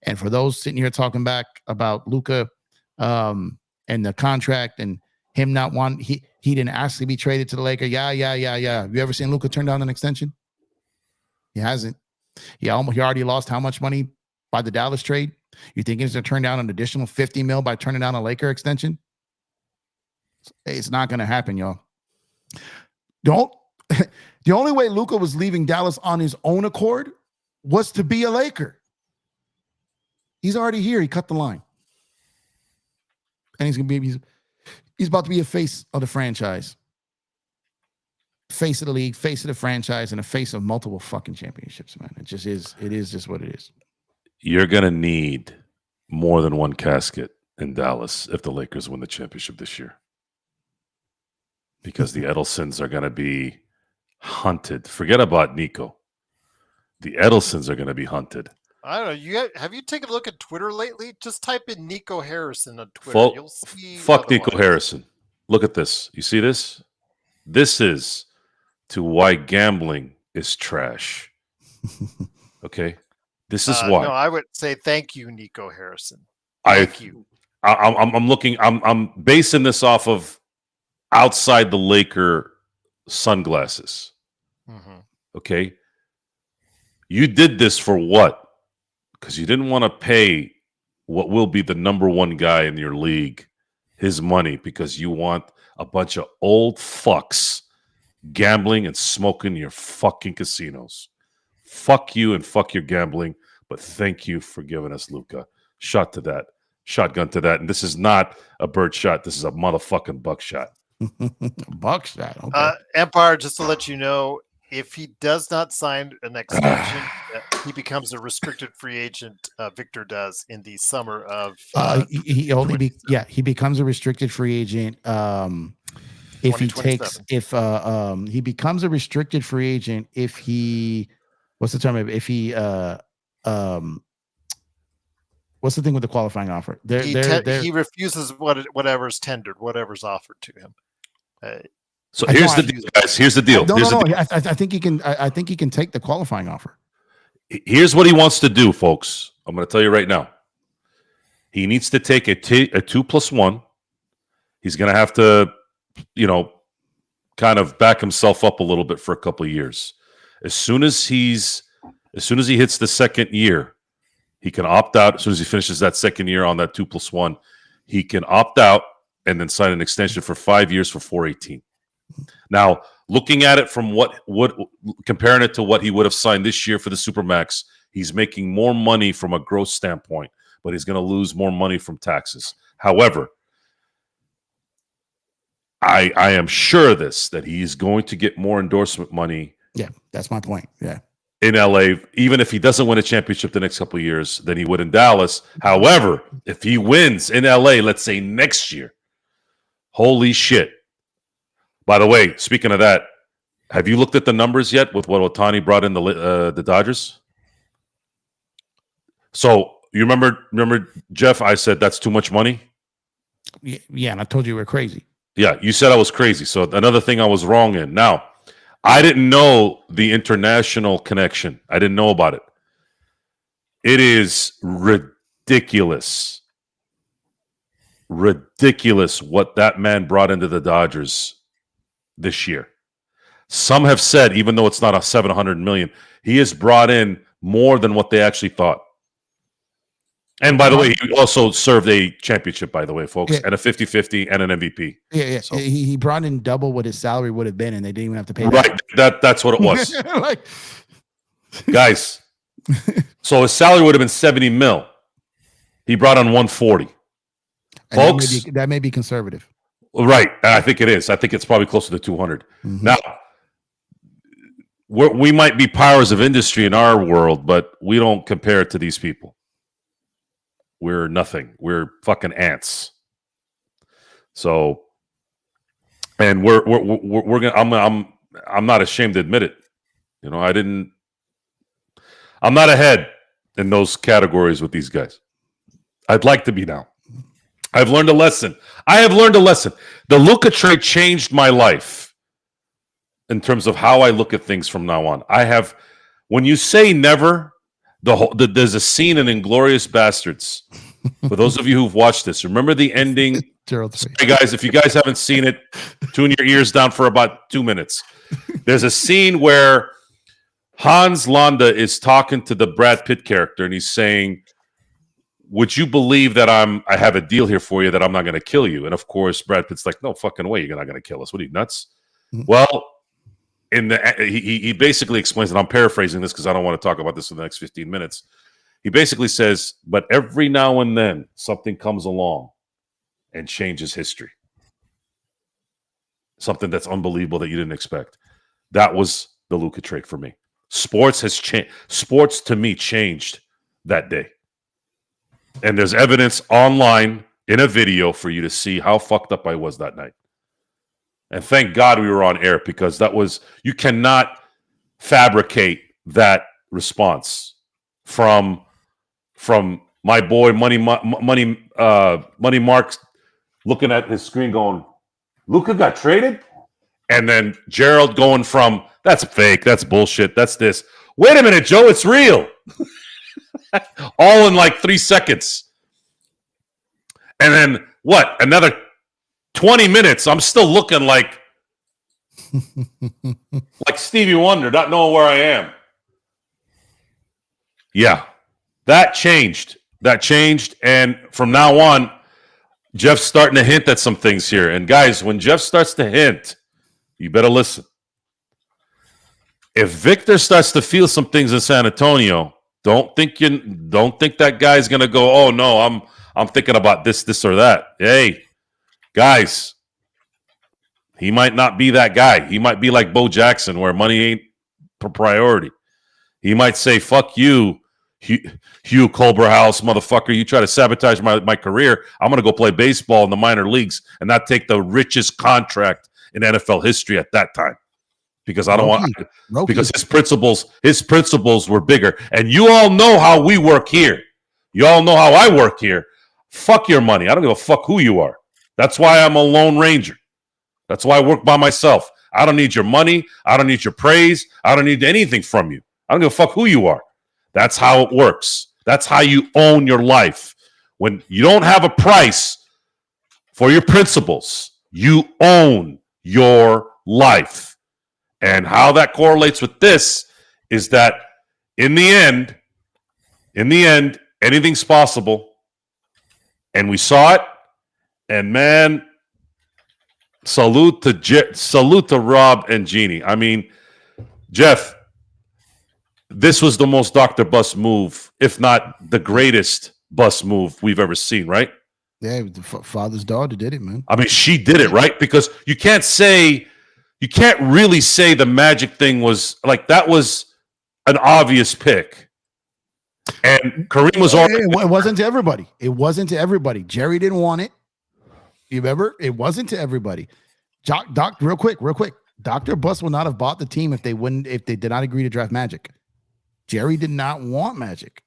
And for those sitting here talking back about Luka and the contract and him not wanting, he didn't ask to be traded to the Lakers. Yeah. Have you ever seen Luka turn down an extension? He hasn't. He already lost how much money by the Dallas trade? You think he's going to turn down an additional $50 million by turning down a Laker extension? It's not going to happen, y'all. The only way Luka was leaving Dallas on his own accord was to be a Laker. He's already here. He cut the line. And he's about to be a face of the franchise. Face of the league, face of the franchise, and a face of multiple fucking championships, man. It just is. It is just what it is. You're going to need more than one casket in Dallas if the Lakers win the championship this year. Because the Edelsons are going to be hunted. Forget about Nico. The Edelsons are going to be hunted. I don't know. Have you taken a look at Twitter lately? Just type in Nico Harrison on Twitter. You'll see. Fuck Nico Harrison. Look at this. You see this? This is to why gambling is trash. Okay? This is why. No, I would say thank you, Nico Harrison. I'm basing this off of outside the Laker sunglasses. Mm-hmm. Okay? You did this for what? Because you didn't want to pay what will be the number one guy in your league his money because you want a bunch of old fucks gambling and smoking your fucking casinos. Fuck you and fuck your gambling, but thank you for giving us Luka. Shot to that. Shotgun to that. And this is not a bird shot. This is a motherfucking buckshot. Buckshot. Okay. Empire, just to let you know, if he does not sign an extension, he becomes a restricted free agent. Victor does in the summer of. He becomes a restricted free agent. If he becomes a restricted free agent, if he, what's the term? If he, what's the thing with the qualifying offer? He refuses whatever's tendered, whatever's offered to him. So here's the deal, guys. Here's the deal. I think he can. I think he can take the qualifying offer. Here's what he wants to do, folks. I'm going to tell you right now. He needs to take a 2+1. He's going to have to, kind of back himself up a little bit for a couple of years. As soon as he hits the second year, he can opt out. As soon as he finishes that second year on that 2+1, he can opt out and then sign an extension for 5 years for $418. Now, looking at it from comparing it to what he would have signed this year for the Supermax, he's making more money from a gross standpoint, but he's going to lose more money from taxes. However, I am sure of this, that he's going to get more endorsement money. Yeah, that's my point. Yeah. In LA, even if he doesn't win a championship the next couple of years, than he would in Dallas. However, if he wins in LA, let's say next year, holy shit. By the way, speaking of that, have you looked at the numbers yet with what Ohtani brought in the Dodgers? So you remember, Jeff, I said that's too much money? Yeah, and I told you we're crazy. Yeah, you said I was crazy. So another thing I was wrong in. Now, I didn't know the international connection. I didn't know about it. It is ridiculous. Ridiculous what that man brought into the Dodgers this year. Some have said, even though it's not a $700 million, he has brought in more than what they actually thought. And by the way, he also served a championship, by the way, folks, and a 50-50 and an MVP. Yeah. So, he brought in double what his salary would have been, and they didn't even have to pay. Right. That's what it was. Guys, so his salary would have been $70 million. He brought on $140. Folks, that may be conservative. Right. I think it is. I think it's probably closer to 200. Mhm. Now, we might be powers of industry in our world, but we don't compare to these people. We're nothing. We're fucking ants. So, and we're gonna. I'm not ashamed to admit it. You know, I'm not ahead in those categories with these guys. I'd like to be now. I've learned a lesson. I have learned a lesson. The Luka trade changed my life in terms of how I look at things from now on. When you say never, there's a scene in Inglourious Bastards. For those of you who've watched this, remember the ending? Gerald, Hey guys, if you guys haven't seen it, tune your ears down for about 2 minutes. There's a scene where Hans Landa is talking to the Brad Pitt character, and he's saying, would you believe that I have a deal here for you that I'm not going to kill you? And of course, Brad Pitt's like, no fucking way, you're not going to kill us. What are you, nuts? Mm-hmm. Well, he basically explains, and I'm paraphrasing this because I don't want to talk about this in the next 15 minutes. He basically says, but every now and then something comes along and changes history. Something that's unbelievable that you didn't expect. That was the Luka trade for me. Sports has changed. Sports to me changed that day. And there's evidence online in a video for you to see how fucked up I was that night. And thank God we were on air, because you cannot fabricate that response from my boy Money Mark looking at his screen going, Luka got traded? And then Gerald going from, that's fake, that's bullshit, that's this. Wait a minute, Joe, it's real. All in like 3 seconds. And then what? Another 20 minutes, I'm still looking like Stevie Wonder, not knowing where I am. Yeah, that changed. And from now on, Jeff's starting to hint at some things here. And guys, when Jeff starts to hint, you better listen. If Victor starts to feel some things in San Antonio, don't think that guy's gonna go, oh no, I'm thinking about this or that. Hey, guys, he might not be that guy. He might be like Bo Jackson, where money ain't a priority. He might say, fuck you, Hugh Culberhouse, motherfucker. You try to sabotage my career. I'm going to go play baseball in the minor leagues and not take the richest contract in NFL history at that time. Because I don't want because his principles were bigger. And you all know how we work here. You all know how I work here. Fuck your money. I don't give a fuck who you are. That's why I'm a lone ranger. That's why I work by myself. I don't need your money. I don't need your praise. I don't need anything from you. I don't give a fuck who you are. That's how it works. That's how you own your life. When you don't have a price for your principles, you own your life. And how that correlates with this is that in the end, anything's possible. And we saw it. And man, salute to Rob and Jeannie. I mean, Jeff, this was the most Dr. Bus move, if not the greatest bus move we've ever seen, right? Yeah, the father's daughter did it, man. I mean, she did it, right? Because you can't really say the Magic thing was like, that was an obvious pick. And Kareem was already. It wasn't to everybody. It wasn't to everybody. Jerry didn't want it. You remember? It wasn't to everybody. Doc, real quick. Dr. Bus would not have bought the team if they did not agree to draft Magic. Jerry did not want Magic.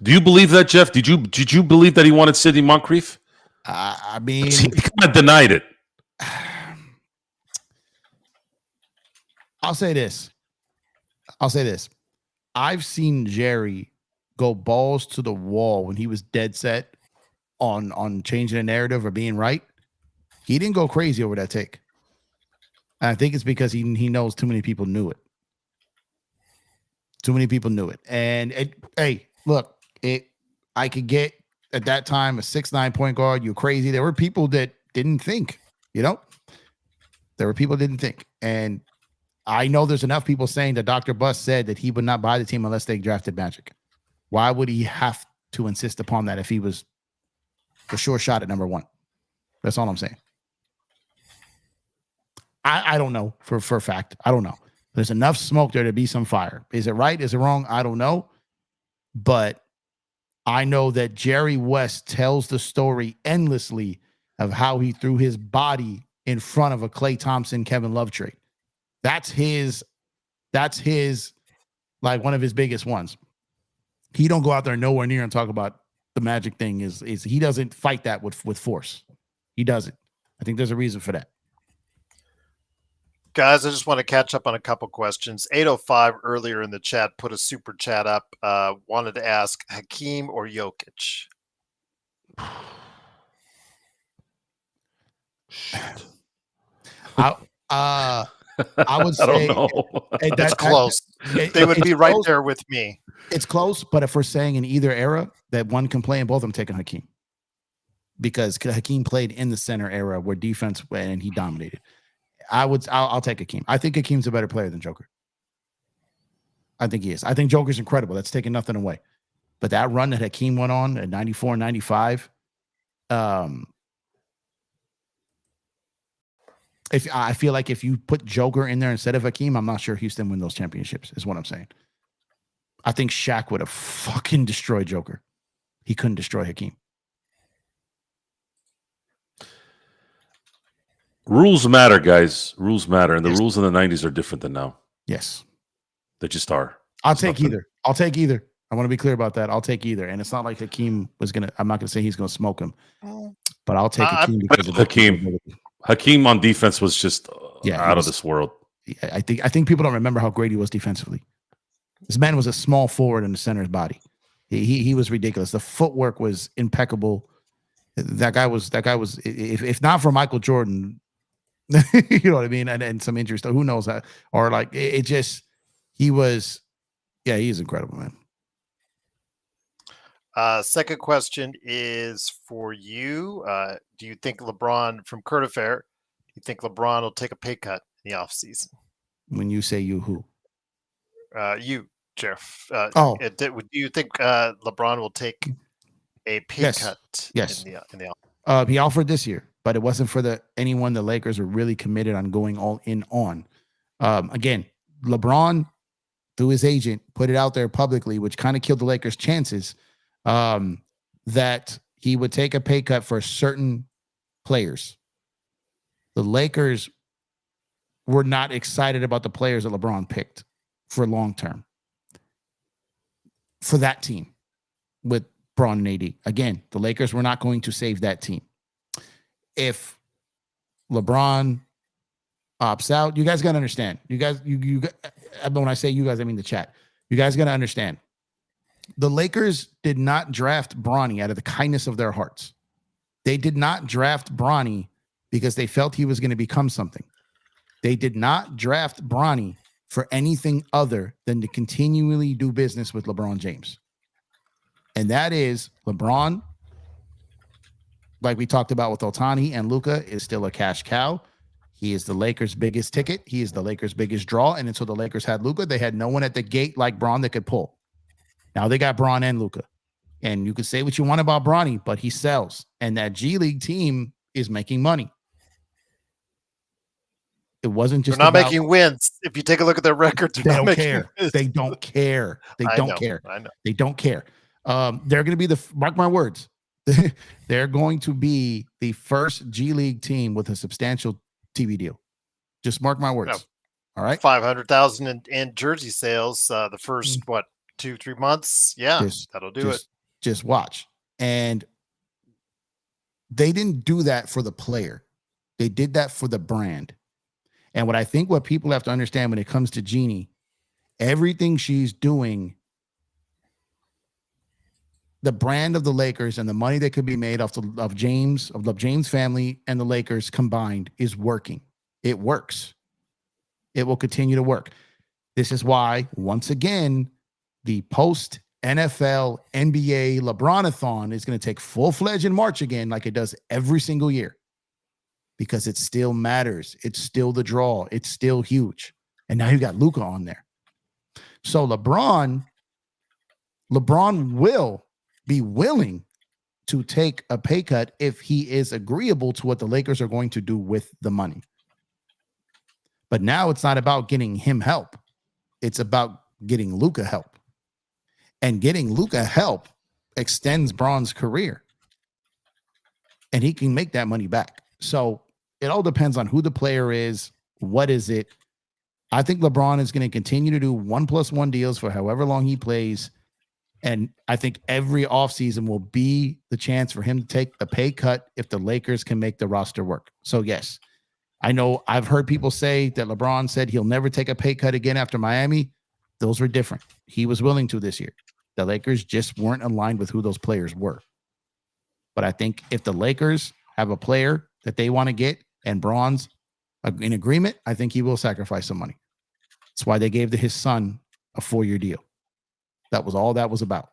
Do you believe that, Jeff? Did you believe that he wanted Sidney Moncrief? I mean, he kind of denied it. I'll say this. I've seen Jerry go balls to the wall when he was dead set on changing the narrative or being right. He didn't go crazy over that take. And I think it's because he knows too many people knew it. Too many people knew it. And hey, look, I could get at that time a 6'9" point guard. You're crazy. There were people that didn't think, There were people that didn't think. And I know there's enough people saying that Dr. Bus said that he would not buy the team unless they drafted Magic. Why would he have to insist upon that if he was the sure shot at number one? That's all I'm saying. I don't know for a fact. I don't know. There's enough smoke there to be some fire. Is it right? Is it wrong? I don't know. But I know that Jerry West tells the story endlessly of how he threw his body in front of a Klay Thompson, Kevin Love trade. That's his like one of his biggest ones. He don't go out there nowhere near and talk about the Magic thing is he doesn't fight that with force. He doesn't. I think there's a reason for that. Guys, I just want to catch up on a couple questions. 805 earlier in the chat put a super chat up. Wanted to ask Hakeem or Jokic. I would say I don't know. That's close. They would be right there with me. It's close, but if we're saying in either era that one can play in both, I'm taking Hakeem. Because Hakeem played in the center era where defense and he dominated. I'll take Hakeem. I think Hakeem's a better player than Joker. I think he is. I think Joker's incredible. That's taking nothing away. But that run that Hakeem went on at 94, 95, if I feel like if you put Joker in there instead of Hakeem, I'm not sure Houston win those championships, is what I'm saying. I think Shaq would have fucking destroyed Joker. He couldn't destroy Hakeem. Rules matter, guys. Rules matter. And the rules in the 90s are different than now. Yes. They just are. I'll take either. I'll take either. I want to be clear about that. I'll take either. And it's not like Hakeem was going to, I'm not going to say he's going to smoke him, but I'll take Hakeem because of Hakeem on defense was just out of this world. I think people don't remember how great he was defensively. This man was a small forward in the center's body. He was ridiculous. The footwork was impeccable. That guy was if not for Michael Jordan, you know what I mean? And some injuries, who knows that? Or like he was incredible, man. Second question is for you. Do you think LeBron, from Kurt Affair, do you think LeBron will take a pay cut in the offseason? When you say you, who? You, Jeff. Do you think LeBron will take a pay cut? Yes. In the He offered this year, but it wasn't for anyone the Lakers were really committed on going all in on. Again, LeBron, through his agent, put it out there publicly, which kind of killed the Lakers' chances that he would take a pay cut for certain players. The Lakers were not excited about the players that LeBron picked for long term for that team with Braun and AD. Again, the Lakers were not going to save that team. If LeBron opts out, you guys got to understand. You guys, when I say you guys, I mean the chat. You guys got to understand. The Lakers did not draft Bronny out of the kindness of their hearts. They did not draft Bronny because they felt he was going to become something. They did not draft Bronny for anything other than to continually do business with LeBron James. And that is LeBron, like we talked about with Ohtani and Luka, is still a cash cow. He is the Lakers' biggest ticket. He is the Lakers' biggest draw. And until the Lakers had Luka, they had no one at the gate like Bron that could pull. Now they got Bron and Luka. And you can say what you want about Bronny, but he sells. And that G League team is making money. It wasn't just they're not making wins. If you take a look at their record, they don't care. They don't care. They don't care. I know. They don't care. They're going to be mark my words. They're going to be the first G League team with a substantial TV deal. Just mark my words. No. All right. 500,000 in jersey sales. The first 2-3 months. Yeah, that'll do it. Just watch. And they didn't do that for the player. They did that for the brand. And what people have to understand when it comes to Jeannie, everything she's doing, the brand of the Lakers and the money that could be made off of James family and the Lakers combined is working. It works. It will continue to work. This is why, once again, the post NFL NBA LeBron-a-thon is going to take full-fledged in March again, like it does every single year. Because it still matters. It's still the draw. It's still huge. And now you got Luka on there. So LeBron will be willing to take a pay cut if he is agreeable to what the Lakers are going to do with the money. But now it's not about getting him help. It's about getting Luka help. And getting Luka help extends Braun's career. And he can make that money back. So it all depends on who the player is. What is it? I think LeBron is going to continue to do 1+1 deals for however long he plays. And I think every offseason will be the chance for him to take the pay cut if the Lakers can make the roster work. So, yes, I know I've heard people say that LeBron said he'll never take a pay cut again after Miami. Those were different. He was willing to this year. The Lakers just weren't aligned with who those players were. But I think if the Lakers have a player that they want to get and Braun's in agreement, I think he will sacrifice some money. That's why they gave his son a 4-year deal. That was all that was about.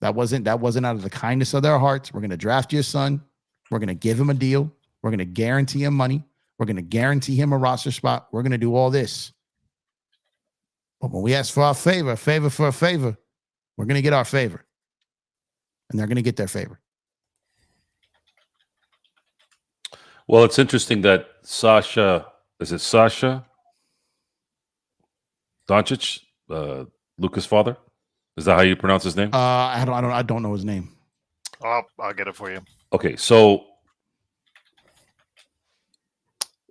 That wasn't out of the kindness of their hearts. We're going to draft your son. We're going to give him a deal. We're going to guarantee him money. We're going to guarantee him a roster spot. We're going to do all this. But when we ask for our favor for a favor, we're going to get our favor. And they're going to get their favor. Well, it's interesting that Sasha Doncic, Luka's father? Is that how you pronounce his name? I don't know his name. I'll get it for you. Okay, so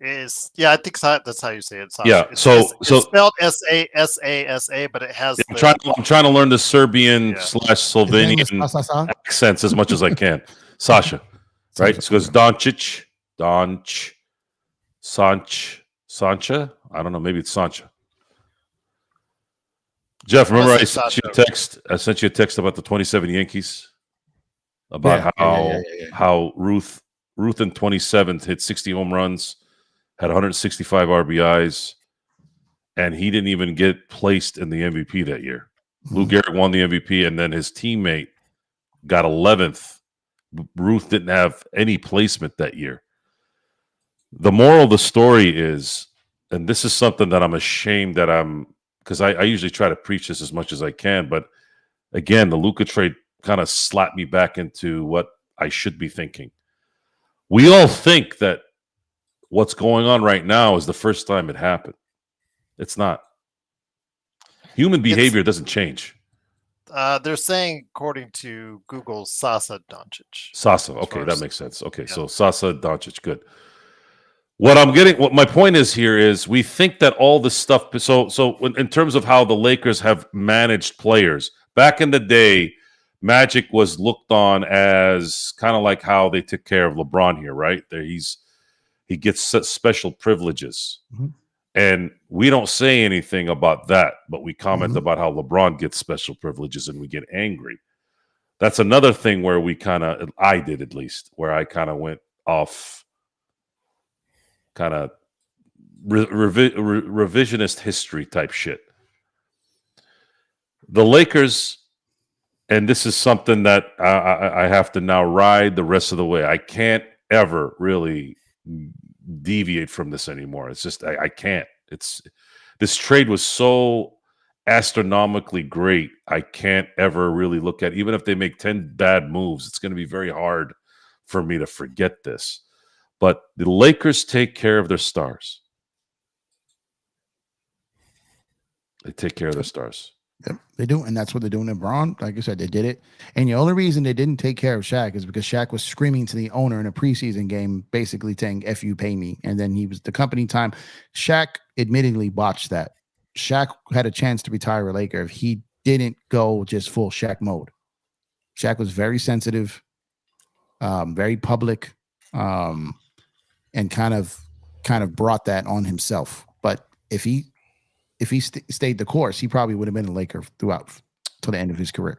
I think that's how you say it. Sasha. Yeah, it's so spelled S-A-S-A-S-A, but it has. I'm trying to learn the Serbian / Slovenian Sasa? accents as much as I can. Sasha, right? So it's Doncic, Sancha. I don't know. Maybe it's Sancha. Jeff, remember I sent you a text. I sent you a text about the 27 Yankees, about how Ruth in 27 hit 60 home runs, had 165 RBIs, and he didn't even get placed in the MVP that year. Lou Gehrig won the MVP, and then his teammate got 11th. Ruth didn't have any placement that year. The moral of the story is, and this is something that I'm ashamed that because I usually try to preach this as much as I can, but again, the Luka trade kind of slapped me back into what I should be thinking. We all think that what's going on right now is the first time it happened. It's not. Human behavior doesn't change. They're saying, according to Google, Sasa Doncic. Sasa, okay, that makes sense. Okay, so Sasa Doncic, good. What my point is here is we think that all this stuff. So in terms of how the Lakers have managed players back in the day, Magic was looked on as kind of like how they took care of LeBron here, right? He gets special privileges, and we don't say anything about that, but we comment about how LeBron gets special privileges, and we get angry. That's another thing where I did at least, where I kind of went off. Kind of revisionist history type shit. The Lakers, and this is something that I have to now ride the rest of the way. I can't ever really deviate from this anymore. It's just I can't. This trade was so astronomically great. I can't ever really look at, even if they make 10 bad moves, it's going to be very hard for me to forget this. But the Lakers take care of their stars. They take care of their stars. Yep, they do, and that's what they're doing in Braun. Like I said, they did it. And the only reason they didn't take care of Shaq is because Shaq was screaming to the owner in a preseason game, basically saying, F you, pay me. And then he was the company time. Shaq admittedly botched that. Shaq had a chance to retire a Laker if he didn't go just full Shaq mode. Shaq was very sensitive, very public, and kind of brought that on himself. But if he stayed the course, he probably would have been a Laker throughout till the end of his career.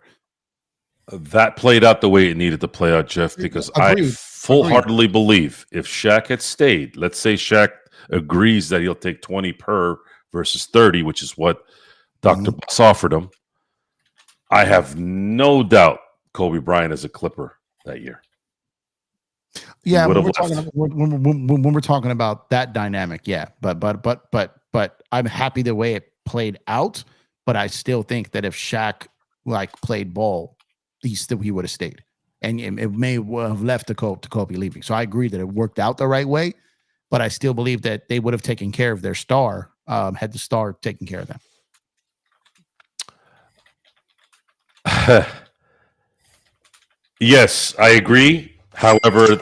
That played out the way it needed to play out, Jeff, because I full-heartedly believe if Shaq had stayed, let's say Shaq agrees that he'll take 20 per versus 30, which is what Dr. Buss offered him, I have no doubt Kobe Bryant is a Clipper that year. Yeah, when we're talking about that dynamic, yeah. But I'm happy the way it played out. But I still think that if Shaq played ball, he would have stayed, and it may have left to Kobe leaving. So I agree that it worked out the right way. but I still believe that they would have taken care of their star had the star taken care of them. Yes, I agree. However,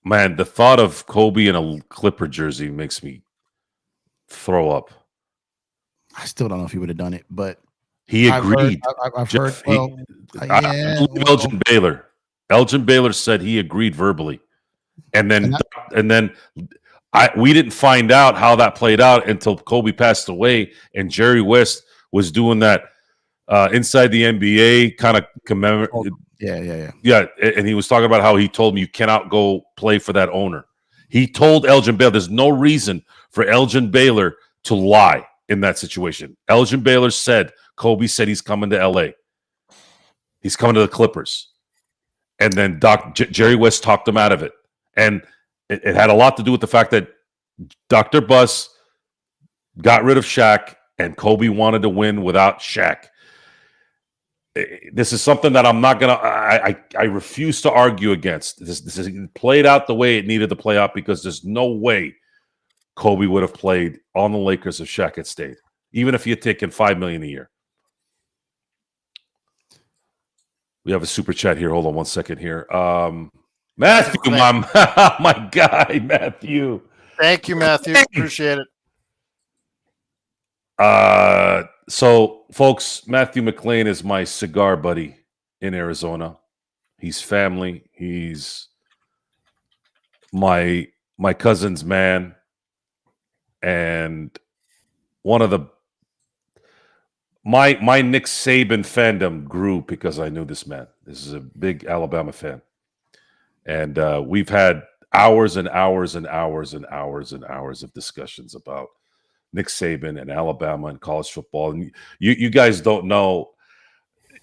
man, the thought of Kobe in a Clipper jersey makes me throw up. I still don't know if he would have done it, but He I've heard. agreed. I've heard. Jeff, Well, I believe Elgin Baylor. Elgin Baylor said he agreed verbally, and then we didn't find out how that played out until Kobe passed away, and Jerry West was doing that inside the NBA kind of Yeah. and he was talking about how he told me you cannot go play for that owner. He told Elgin Baylor there's no reason for Elgin Baylor to lie in that situation. Elgin Baylor said Kobe said he's coming to LA. He's coming to the Clippers. And then Jerry West talked him out of it. And it had a lot to do with the fact that Dr. Buss got rid of Shaq and Kobe wanted to win without Shaq. This is something that I'm not going to I refuse to argue against. This is played out the way it needed to play out because there's no way Kobe would have played on the Lakers if Shaq had stayed, even if he had taken $5 million a year. We have a super chat here. Hold on one second here. Matthew, my guy, Matthew. Thank you, Matthew. Appreciate it. So, folks, Matthew McLean is my cigar buddy in Arizona. He's family. He's my cousin's man. And one of the my Nick Saban fandom grew because I knew this man. This is a big Alabama fan. And we've had hours and hours and hours and hours and hours of discussions about Nick Saban and Alabama and college football. And you guys don't know.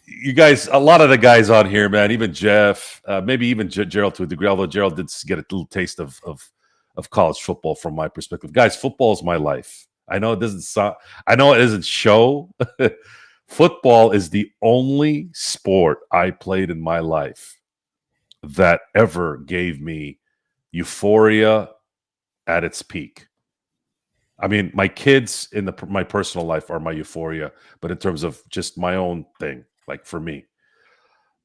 You guys, a lot of the guys on here, man, even Jeff, maybe even Gerald to a degree, although Gerald did get a little taste of college football from my perspective. Guys, football is my life. I know it doesn't show. Football is the only sport I played in my life that ever gave me euphoria at its peak. I mean, my kids in my personal life are my euphoria, but in terms of just my own thing, like for me,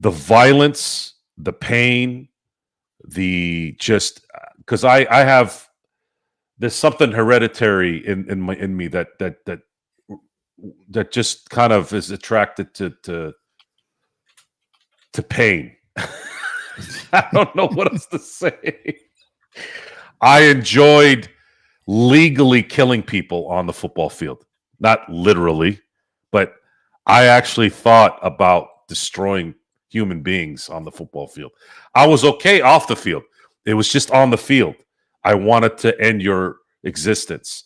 the violence, the pain, because there's something hereditary in me that just kind of is attracted to pain. I don't know what else to say. I enjoyed legally killing people on the football field. Not literally, but I actually thought about destroying human beings on the football field. I was okay off the field. It was just on the field. I wanted to end your existence.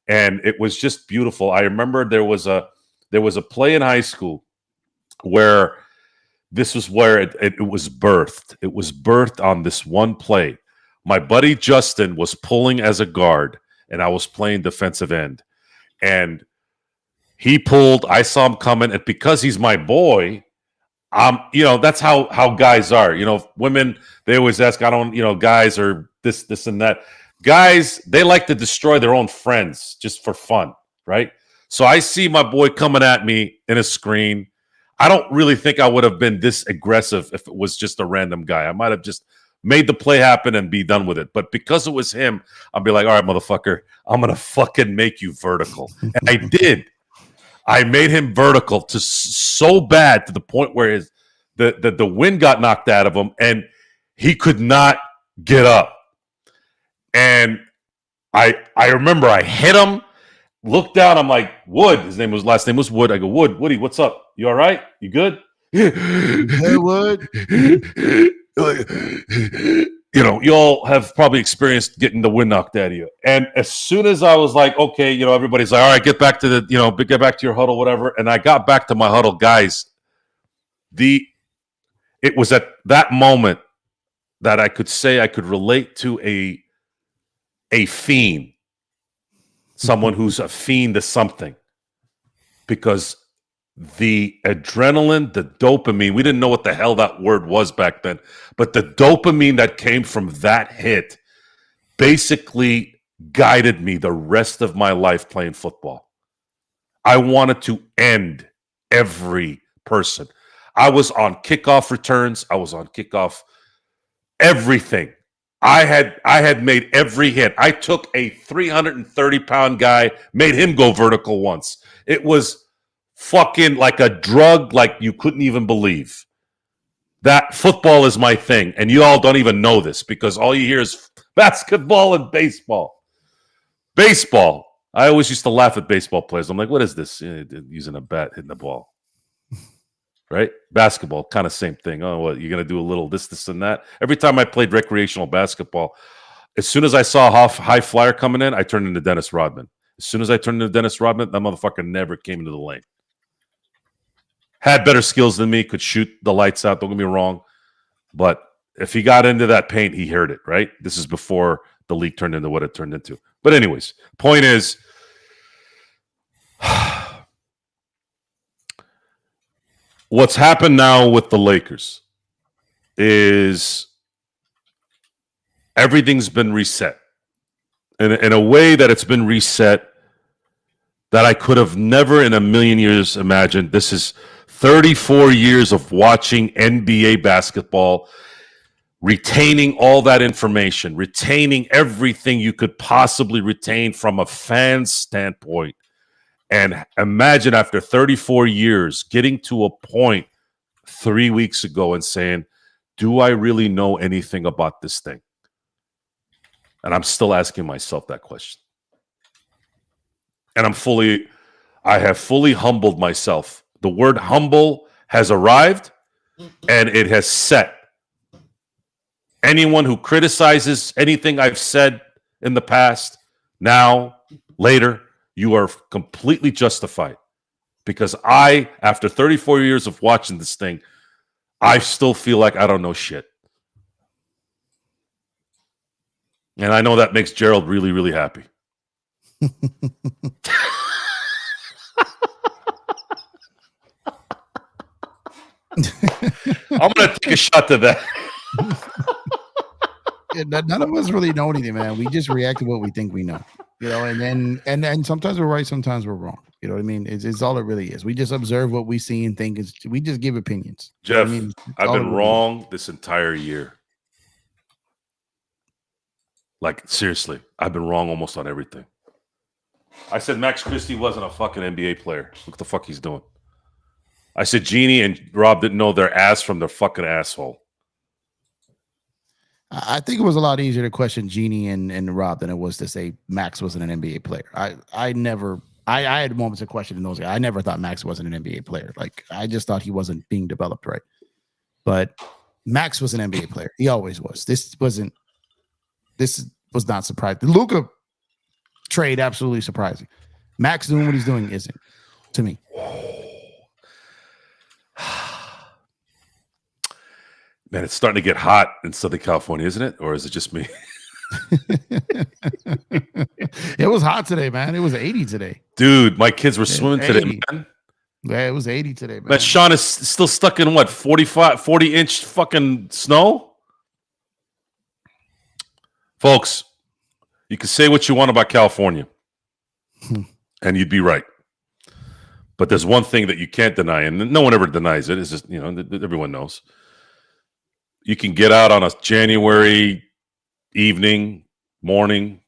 And it was just beautiful. I remember there was a play in high school where this was where it was birthed. It was birthed on this one play. My buddy Justin was pulling as a guard, and I was playing defensive end. And he pulled. I saw him coming, and because he's my boy, that's how guys are. Women, they always ask, guys are this and that. Guys, they like to destroy their own friends just for fun, right? So I see my boy coming at me in a screen. I don't really think I would have been this aggressive if it was just a random guy. I might have just made the play happen and be done with it. But because it was him, I'll be like, all right, motherfucker, I'm going to fucking make you vertical. And I did. I made him vertical to so bad to the point where the wind got knocked out of him and he could not get up. And I remember I hit him, looked down. I'm like, Wood. Last name was Wood. I go, Woody, what's up? You all right? You good? Hey, Wood. You all have probably experienced getting the wind knocked out of you. And as soon as I was like, okay, everybody's like, all right, get back to get back to your huddle, whatever. And I got back to my huddle, guys. It was at that moment that I could say I could relate to a fiend, someone who's a fiend to something, because the adrenaline, the dopamine, we didn't know what the hell that word was back then, but the dopamine that came from that hit basically guided me the rest of my life playing football. I wanted to end every person. I was on kickoff returns. I was on kickoff everything. I had made every hit. I took a 330-pound guy, made him go vertical once. It was fucking like a drug like you couldn't even believe. That football is my thing, and you all don't even know this because all you hear is basketball and baseball. Baseball. I always used to laugh at baseball players. I'm like, what is this? Using a bat, hitting the ball. Right? Basketball, kind of same thing. Oh, what, you're going to do a little this, and that. Every time I played recreational basketball, as soon as I saw a high flyer coming in, I turned into Dennis Rodman. As soon as I turned into Dennis Rodman, that motherfucker never came into the lane. Had better skills than me, could shoot the lights out, don't get me wrong. But if he got into that paint, he heard it, right? This is before the league turned into what it turned into. But anyways, point is, what's happened now with the Lakers is everything's been reset. In a way that it's been reset that I could have never in a million years imagined. This is 34 years of watching NBA basketball, retaining all that information, retaining everything you could possibly retain from a fan's standpoint. And imagine after 34 years getting to a point 3 weeks ago and saying, do I really know anything about this thing? And I'm still asking myself that question. And I have fully humbled myself. The word humble has arrived and it has set. Anyone who criticizes anything I've said in the past, now, later, you are completely justified. Because after 34 years of watching this thing, I still feel like I don't know shit. And I know that makes Gerald really, really happy. I'm going to take a shot to that. Yeah, none of us really know anything, man. We just react to what we think we know, and then sometimes we're right, sometimes we're wrong. You know what I mean? It's all it really is. We just observe what we see and think. We just give opinions. Jeff, you know I've been wrong this entire year. Like, seriously, I've been wrong almost on everything. I said Max Christie wasn't a fucking NBA player. Look what the fuck he's doing. I said Jeannie and Rob didn't know their ass from their fucking asshole. I think it was a lot easier to question Jeannie and Rob than it was to say Max wasn't an NBA player. I had moments of questioning those guys. I never thought Max wasn't an NBA player. Like, I just thought he wasn't being developed right. But Max was an NBA player. He always was. This was not surprising. The Luka trade, absolutely surprising. Max doing what he's doing isn't, to me. Man, it's starting to get hot in Southern California, isn't it? Or is it just me? It was hot today, man. It was 80 today. Dude, my kids were swimming today, man. Yeah, it was 80 today, man. Man, Sean is still stuck in what, 40-inch fucking snow? Folks, you can say what you want about California, and you'd be right. But there's one thing that you can't deny, and no one ever denies it. It's just, everyone knows. You can get out on a January evening, morning,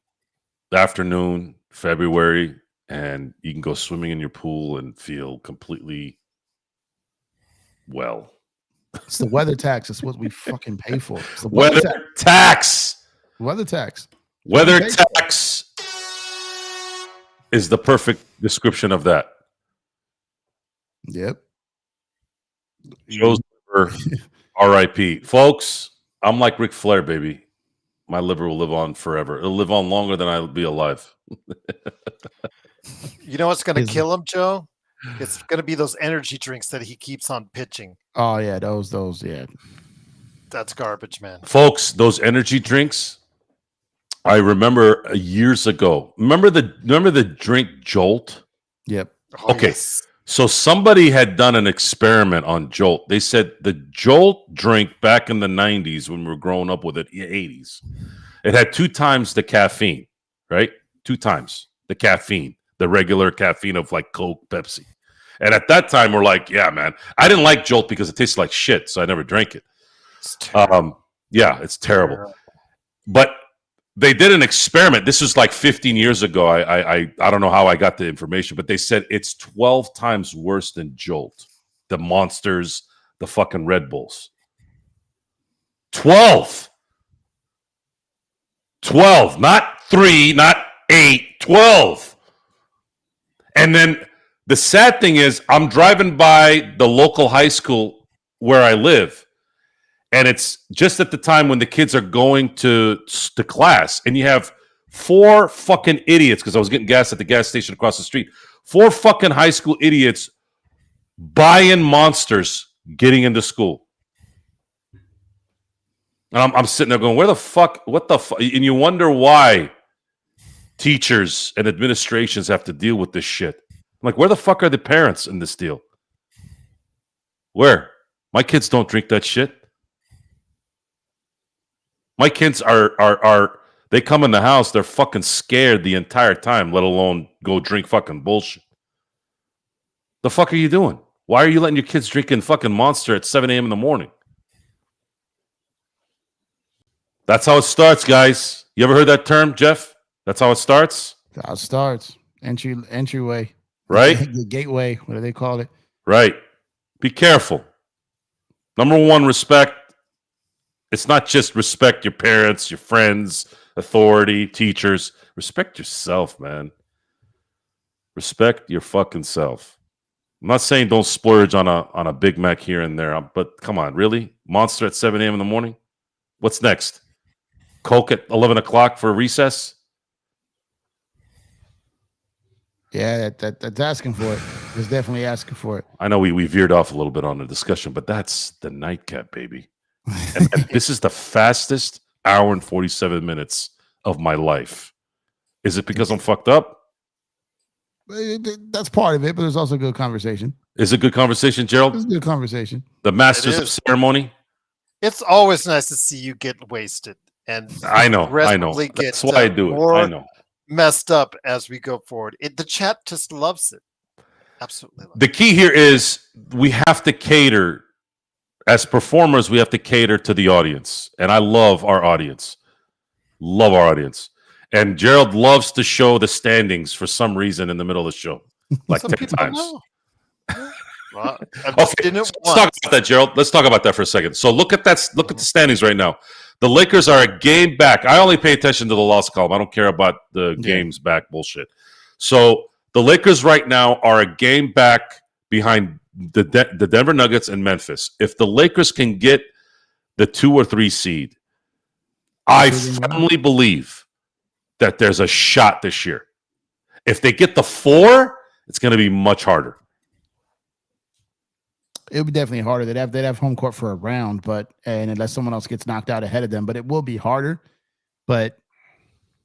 afternoon, February, and you can go swimming in your pool and feel completely well. It's the weather tax. It's what we fucking pay for. It's the Weather tax. Weather tax. Weather tax is the perfect description of that. Yep. Joe's liver, R.I.P. Folks, I'm like Ric Flair, baby. My liver will live on forever. It'll live on longer than I'll be alive. You know what's going to kill him, Joe? It's going to be those energy drinks that he keeps on pitching. Oh, yeah, those, yeah. That's garbage, man. Folks, those energy drinks, I remember years ago. Remember the drink Jolt? Yep. Oh, okay. Yes. So somebody had done an experiment on Jolt. They said the Jolt drink back in the 90s when we were growing up with it, 80s. It had 2 times the caffeine, right? 2 times the caffeine, the regular caffeine of like Coke, Pepsi. And at that time, we're like, yeah, man. I didn't like Jolt because it tasted like shit, so I never drank it. It's terrible. Yeah, it's terrible. But they did an experiment. This was like 15 years ago. I don't know how I got the information, but they said it's 12 times worse than Jolt, the Monsters, the fucking Red Bulls. 12. 12, not 3, not 8, 12. And then the sad thing is, I'm driving by the local high school where I live, and it's just at the time when the kids are going to class, and you have 4 fucking idiots, because I was getting gas at the gas station across the street, 4 fucking high school idiots buying Monsters getting into school. And I'm sitting there going, where the fuck, what the fuck? And you wonder why teachers and administrations have to deal with this shit. I'm like, where the fuck are the parents in this deal? Where? My kids don't drink that shit. My kids are they come in the house, they're fucking scared the entire time, let alone go drink fucking bullshit. The fuck are you doing? Why are you letting your kids drinking fucking Monster at 7 a.m. in the morning? That's how it starts, guys. You ever heard that term, Jeff? That's how it starts? That's how it starts. Entryway. Right? The gateway, what do they call it? Right. Be careful. Number 1, respect. It's not just respect your parents, your friends, authority, teachers. Respect yourself, man. Respect your fucking self. I'm not saying don't splurge on a Big Mac here and there, but come on, really? Monster at 7 a.m. in the morning? What's next? Coke at 11 o'clock for recess? Yeah, that's asking for it. It's definitely asking for it. I know we veered off a little bit on the discussion, but that's the Nightcap, baby. And this is the fastest hour and 47 minutes of my life. Is it because I'm fucked up? That's part of it, but there's also good conversation. Is it good conversation, Gerald? It's good conversation. The masters of ceremony? It's always nice to see you get wasted. And I know. progressively That's get, why I do it. more I know. messed up as we go forward. The chat just loves it. Absolutely. The key here is we have to cater, as performers, we have to cater to the audience. And I love our audience. Love our audience. And Gerald loves to show the standings for some reason in the middle of the show. Like Some 10 people times. know. Well, I've just Okay, done it let's once. talk about that, Gerald. Let's talk about that for a second. So look at that. Look at the standings right now. The Lakers are a game back. I only pay attention to the loss column. I don't care about the games back bullshit. So the Lakers right now are a game back behind the Denver Nuggets and Memphis. If the Lakers can get the 2 or 3 seed, I firmly believe that there's a shot this year. If they get the 4, it's going to be much harder. It would be definitely harder. They'd have home court for a round, and unless someone else gets knocked out ahead of them, but it will be harder, but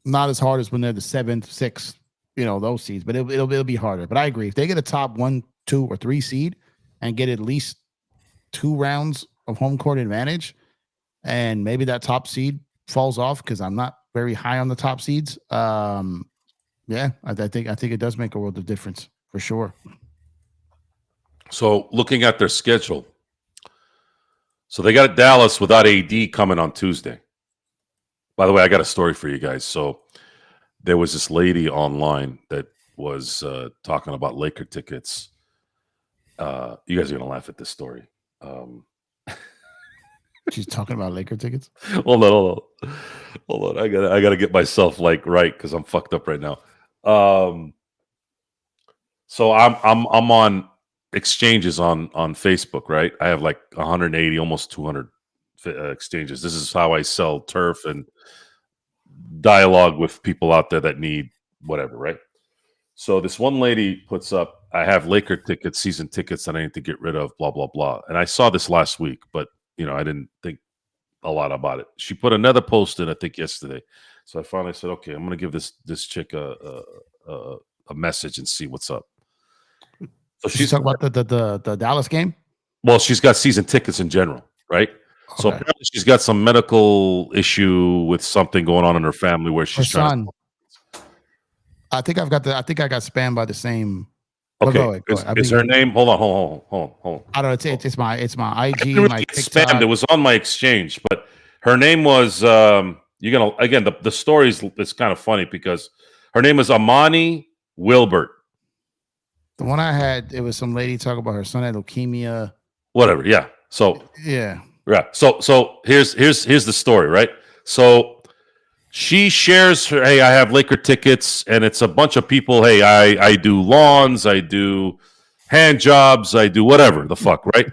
not as hard as when they're the 7th, 6th, those seeds. But it'll be harder. But I agree. If they get a top 1, 2, or 3 seed and get at least 2 rounds of home court advantage, and maybe that top seed falls off because I'm not very high on the top seeds. I think it does make a world of difference for sure. So looking at their schedule, so they got Dallas without AD coming on Tuesday. By the way, I got a story for you guys. So there was this lady online that was talking about Laker tickets. You guys are gonna laugh at this story. She's talking about Laker tickets. Hold on. I gotta get myself right because I'm fucked up right now. So I'm on exchanges on Facebook, right? I have like 180, almost 200 exchanges. This is how I sell turf and dialogue with people out there that need whatever, right? So this one lady puts up, I have Laker tickets, season tickets that I need to get rid of, blah, blah, blah. And I saw this last week, but I didn't think a lot about it. She put another post in, I think yesterday. So I finally said, okay, I'm going to give this chick a message and see what's up. So she's talking about the Dallas game. Well, she's got season tickets in general, right? So Okay. apparently she's got some medical issue with something going on in her family where Her she's trying son. I think I got spammed by the same. to. But go Okay, ahead, go ahead. is her name? Hold on. I don't know. It's my I IG, didn't really my get TikTok. spammed. It was on my exchange, but her name was. You're gonna again. The story is kind of funny because her name is Amani Wilbert. The one I had, it was some lady talking about her son had leukemia. Whatever. Yeah. So Yeah. yeah. So here's the story, right? So she shares her, hey, I have Laker tickets, and it's a bunch of people. Hey, I do lawns, I do hand jobs, I do whatever the fuck, right?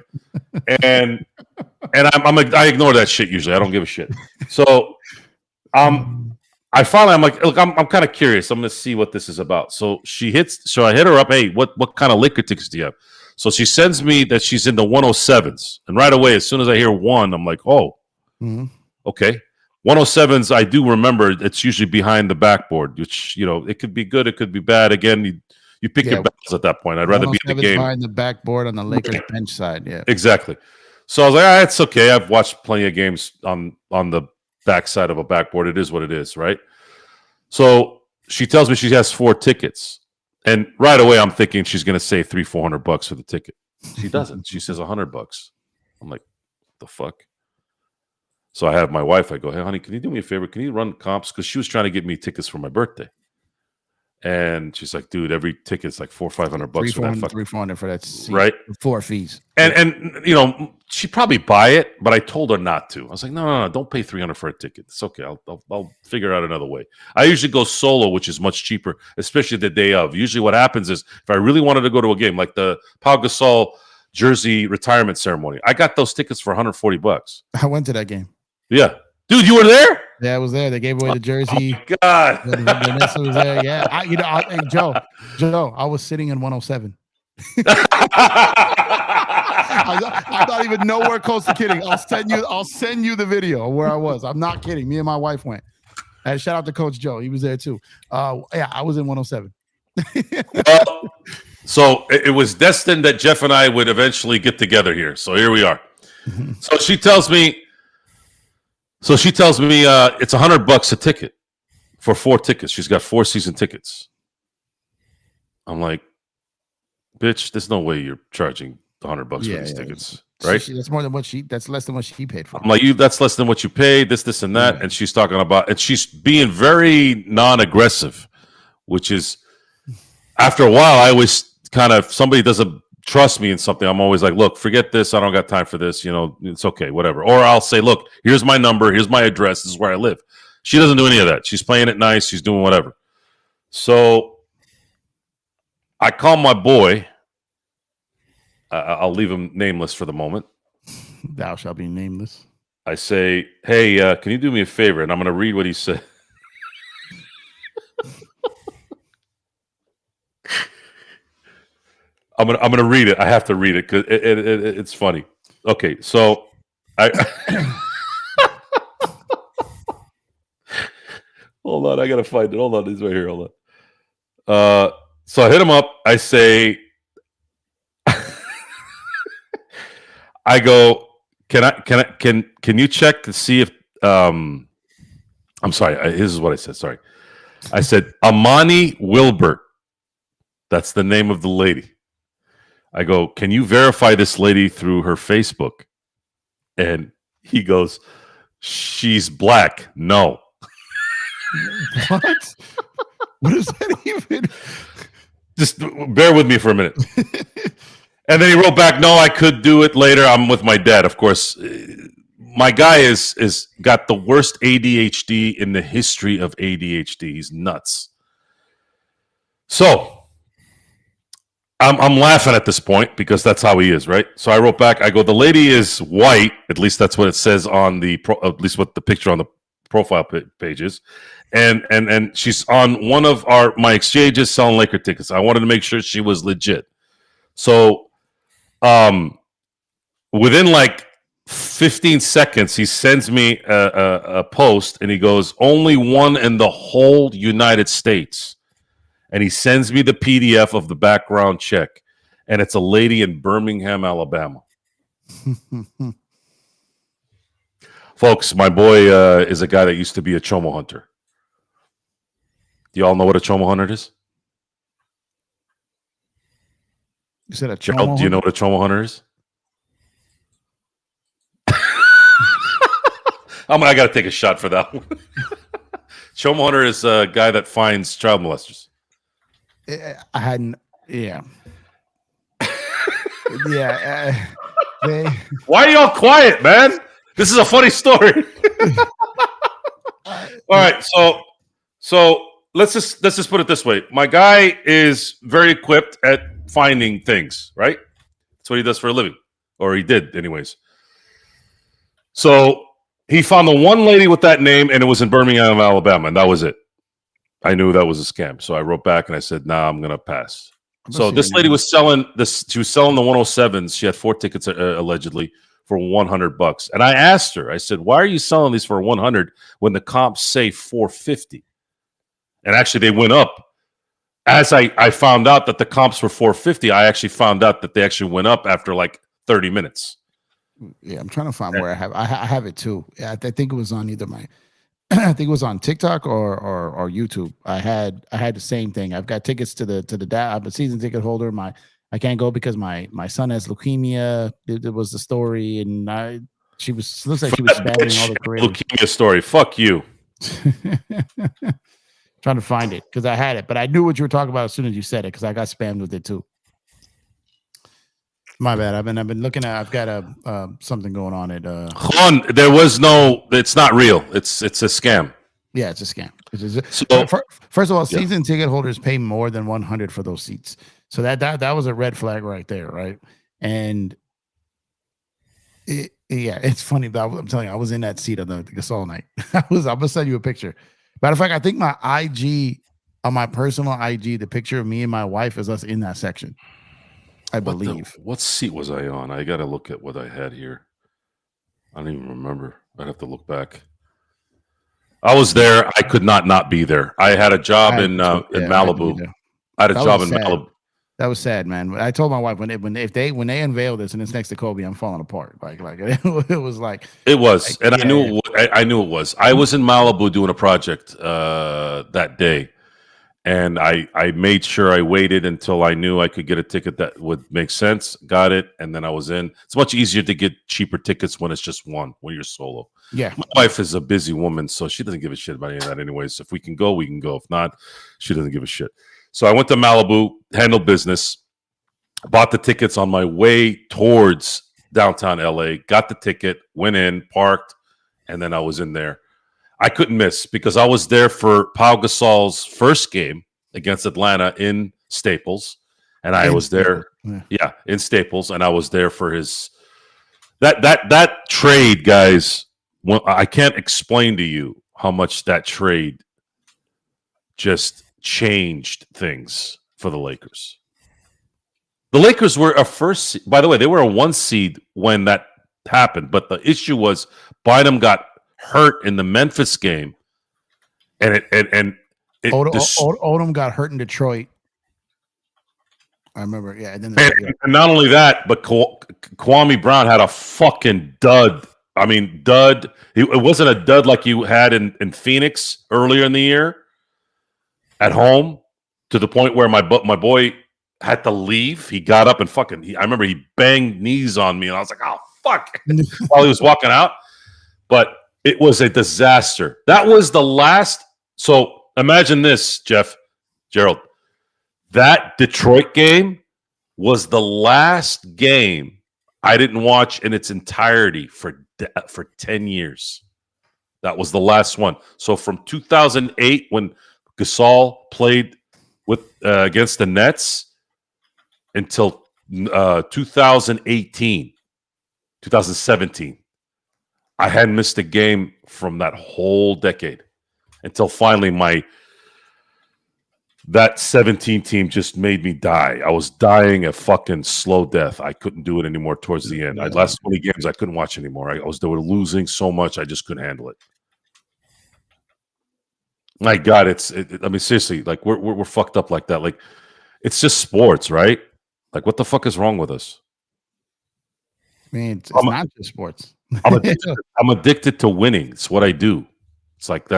and I ignore that shit usually. I don't give a shit. So I finally I'm like, look, I'm kind of curious. I'm gonna see what this is about. So I hit her up. Hey, what kind of Laker tickets do you have? So she sends me that she's in the 107s, and right away, as soon as I hear one, I'm like, oh, okay. 107s, I do remember. It's usually behind the backboard, which it could be good, it could be bad. Again, you pick your battles at that point. I'd rather be in the game behind the backboard on the Lakers bench side. Yeah, exactly. So I was like, it's okay. I've watched plenty of games on the backside of a backboard. It is what it is, right? So she tells me she has 4 tickets, and right away I'm thinking she's going to say $300-400 for the ticket. She doesn't. She says $100. I'm like, the fuck? So I have my wife. I go, hey, honey, can you do me a favor? Can you run comps? Because she was trying to get me tickets for my birthday. And she's like, dude, every ticket's like $400-500 for that fucking $300-400 for that seat, right? 4 fees. And she'd probably buy it, but I told her not to. I was like, no, don't pay $300 for a ticket. It's okay. I'll figure out another way. I usually go solo, which is much cheaper, especially the day of. Usually what happens is if I really wanted to go to a game, like the Pau Gasol jersey retirement ceremony, I got those tickets for $140. I went to that game. Yeah. Dude, you were there? Yeah, I was there. They gave away the jersey. Oh my God. Vanessa was there. Yeah. Hey, Joe, I was sitting in 107. I'm not even nowhere close to kidding. I'll send you the video of where I was. I'm not kidding. Me and my wife went. And shout out to Coach Joe. He was there too. Yeah, I was in 107. So it was destined that Jeff and I would eventually get together here. So here we are. So she tells me it's $100 a ticket for 4 tickets. She's got 4 season tickets. I'm like, bitch, there's no way you're charging $100 for these tickets, right? That's more than that's less than what she paid for. I'm like, that's less than what you paid, this, and that. Yeah. And she's talking about, and she's being very non-aggressive, which is, after a while, I always kind of, somebody doesn't trust me in something, I'm always like, look, forget this. I don't got time for this. It's okay, whatever. Or I'll say, look, here's my number. Here's my address. This is where I live. She doesn't do any of that. She's playing it nice. She's doing whatever. So I call my boy. I'll leave him nameless for the moment. Thou shalt be nameless. I say, hey, can you do me a favor? And I'm going to read what he said. I'm gonna read it. I have to read it because it's funny. Okay, so I hold on. I gotta find it. Hold on, he's right here. Hold on. So I hit him up. I say, I go, can you check to see if I'm sorry. This is what I said. Sorry, I said Amani Wilbert. That's the name of the lady. I go, can you verify this lady through her Facebook? And he goes, she's black. No. What? What is that even? Just bear with me for a minute. And then he wrote back, no, I could do it later. I'm with my dad, of course. My guy is got the worst ADHD in the history of ADHD. He's nuts. So I'm laughing at this point because that's how he is, right? So I wrote back, I go, the lady is white. At least that's what it says on at least what the picture on the profile page is. And she's on one of my exchanges selling Laker tickets. I wanted to make sure she was legit. So within like 15 seconds, he sends me a post and he goes, only one in the whole United States. And he sends me the PDF of the background check. And it's a lady in Birmingham, Alabama. Folks, my boy is a guy that used to be a chomo hunter. Do you all know what a chomo hunter is? You said a Gerald, chomo do you know hunter? what a chomo hunter is? I got to take a shot for that one. Chomo hunter is a guy that finds child molesters. I hadn't. Yeah. Yeah. They. Why are y'all quiet, man? This is a funny story. All right, so let's just put it this way. My guy is very equipped at finding things, right? That's what he does for a living, or he did, anyways. So he found the one lady with that name, and it was in Birmingham, Alabama, and that was it. I knew that was a scam, so I wrote back and I said, "Nah, I'm gonna pass." So this lady was selling this. She was selling the 107s. She had 4 tickets allegedly for $100. And I asked her, I said, "Why are you selling these for 100 when the comps say 450?" And actually, they went up. As I found out that the comps were 450, I actually found out that they actually went up after like 30 minutes. Yeah, I'm trying to find where I have it too. Yeah, I think it was on either my I think it was on TikTok or YouTube. I had the same thing. I've got tickets to the dad. I'm a season ticket holder. I can't go because my son has leukemia. It was the story, and looks like she was spamming all the creators. Leukemia story. Fuck you. Trying to find it because I had it, but I knew what you were talking about as soon as you said it because I got spammed with it too. My bad. I've been looking at. I've got a something going on at. Hold on, there was no. It's not real. It's a scam. Yeah, it's a scam. So, first of all, yeah. season ticket holders pay more than 100 for those seats. So that was a red flag right there, right? And it's funny. I'm telling you, I was in that seat on the Gasol night. I'm gonna send you a picture. Matter of fact, I think my IG on my personal IG, the picture of me and my wife is us in that section. I believe. What seat was I on? I got to look at what I had here. I don't even remember. I'd have to look back. I was there. I could not be there. I had a job in Malibu. I had a job in Malibu. That was sad, man. I told my wife when they unveil this and it's next to Kobe, I'm falling apart. Like it was like it was, and I knew it was. I was in Malibu doing a project that day. And I made sure I waited until I knew I could get a ticket that would make sense. Got it, and then I was in. It's much easier to get cheaper tickets when it's just one, when you're solo. Yeah. My wife is a busy woman, so she doesn't give a shit about any of that anyways. If we can go, we can go. If not, she doesn't give a shit. So I went to Malibu, handled business, bought the tickets on my way towards downtown LA, got the ticket, went in, parked, and then I was in there. I couldn't miss because I was there for Pau Gasol's first game against Atlanta in Staples, and I was there, in Staples, and I was there for his that trade, guys. Well, I can't explain to you how much that trade just changed things for the Lakers. The Lakers were a first. By the way, they were a 1 seed when that happened, but the issue was Bynum got hurt in the Memphis game, and Odom got hurt in Detroit. I remember, yeah. And not only that, but Kwame Brown had a fucking dud. I mean, dud. It wasn't a dud like you had in Phoenix earlier in the year at home, to the point where my boy had to leave. He got up and I remember he banged knees on me, and I was like, "Oh fuck!" while he was walking out, but. It was a disaster. That was the last. So imagine this, Gerald. That Detroit game was the last game I didn't watch in its entirety for 10 years. That was the last one. So from 2008, when Gasol played against the Nets, until 2017. I hadn't missed a game from that whole decade until finally that 17 team just made me die. I was dying a fucking slow death. I couldn't do it anymore towards the end. Last 20 games, I couldn't watch anymore. They were losing so much, I just couldn't handle it. My God, I mean, seriously, like we're fucked up like that. Like, it's just sports, right? Like, what the fuck is wrong with us? I mean, it's I'm, not just sports. I'm addicted to winning. It's what I do. It's like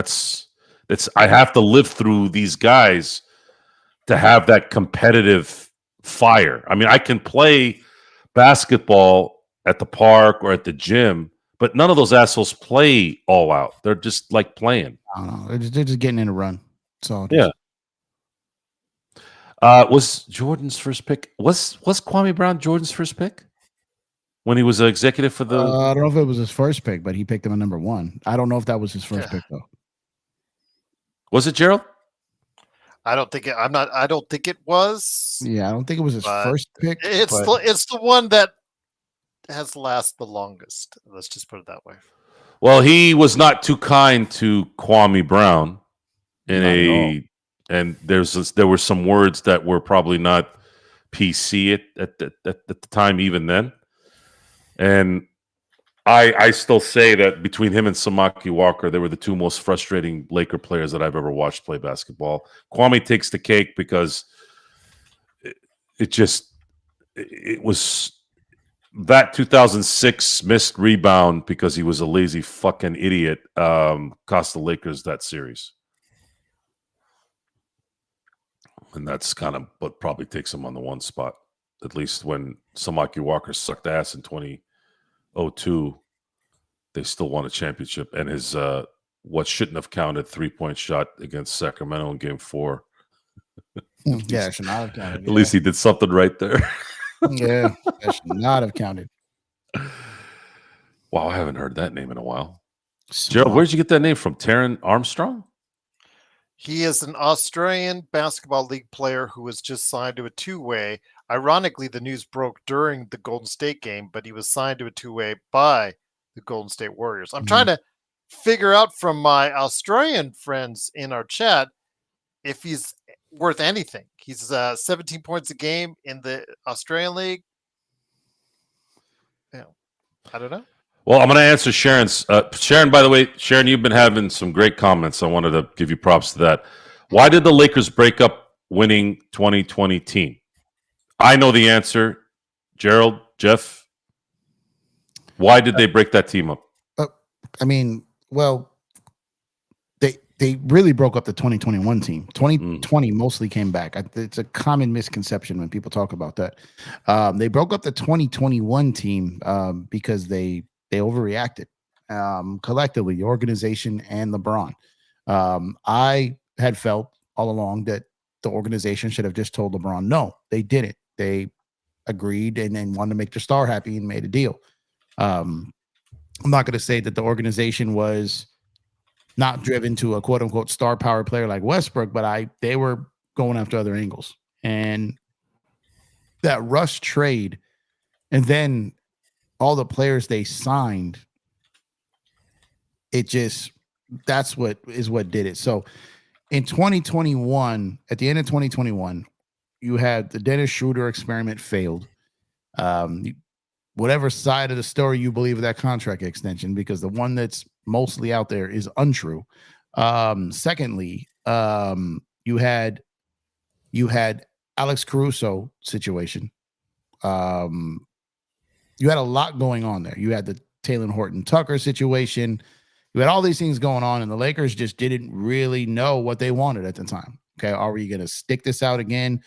I have to live through these guys to have that competitive fire. I mean, I can play basketball at the park or at the gym, but none of those assholes play all out. They're just like playing. I don't know. They're just getting in a run. So Yeah. Was Jordan's first pick? Was Kwame Brown Jordan's first pick when he was an executive for the? I don't know if it was his first pick, but he picked him at number 1. I don't know if that was his first pick though. Was it Gerald? I don't think it. I don't think it was. Yeah, I don't think it was his first pick. It's the one that has lasted the longest. Let's just put it that way. Well, he was not too kind to Kwame Brown and there were some words that were probably not PC at the time, even then. And I still say that between him and Samaki Walker, they were the two most frustrating Laker players that I've ever watched play basketball. Kwame takes the cake because it was that 2006 missed rebound because he was a lazy fucking idiot. Cost the Lakers that series. And that's kind of what probably takes him on the 1 spot. At least when Samaki Walker sucked ass in 2002, they still won a championship. And his what shouldn't have counted 3-point shot against Sacramento in Game 4. Yeah, should not have counted. At least he did something right there. Yeah, that should not have counted. Wow, I haven't heard that name in a while. Gerald, where'd you get that name from? Taron Armstrong? He is an Australian basketball league player who was just signed to a 2-way. Ironically, the news broke during the Golden State game, but he was signed to a 2-way by the Golden State Warriors. I'm trying to figure out from my Australian friends in our chat if he's worth anything. He's 17 points a game in the Australian league. Yeah, I don't know. Well, I'm going to answer Sharon's. Sharon, by the way, Sharon, you've been having some great comments. I wanted to give you props to that. Why did the Lakers break up winning 2020 team? I know the answer. Gerald, Jeff, why did they break that team up? I mean, well, they really broke up the 2021 team. 2020 mostly came back. It's a common misconception when people talk about that. They broke up the 2021 team because they overreacted collectively, the organization and LeBron. I had felt all along that the organization should have just told LeBron no. They didn't. They agreed and then wanted to make their star happy and made a deal. I'm not going to say that the organization was not driven to a quote unquote star power player like Westbrook, but they were going after other angles. And that rush trade and then all the players they signed, that's what did it. So in 2021, at the end of 2021, you had the Dennis Schroeder experiment failed. Whatever side of the story you believe of that contract extension, because the one that's mostly out there is untrue. Secondly, you had Alex Caruso situation. You had a lot going on there. You had the Taylor Horton Tucker situation. You had all these things going on, and the Lakers just didn't really know what they wanted at the time. Okay, are we going to stick this out again?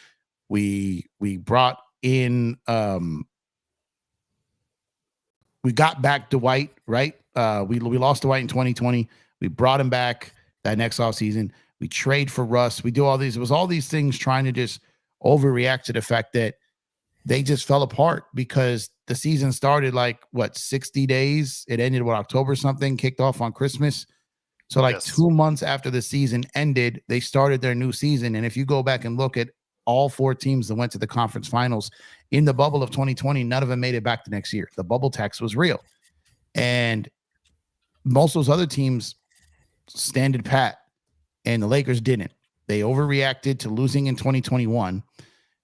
We brought in we got back Dwight, right? We lost Dwight in 2020. We brought him back that next offseason. We trade for Russ. We do all these. It was all these things trying to just overreact to the fact that they just fell apart because the season started 60 days. It ended October something, kicked off on Christmas. So 2 months after the season ended, they started their new season. And if you go back and look at all 4 teams that went to the conference finals in the bubble of 2020, none of them made it back the next year. The bubble tax was real. And most of those other teams standed pat, and the Lakers didn't. They overreacted to losing in 2021.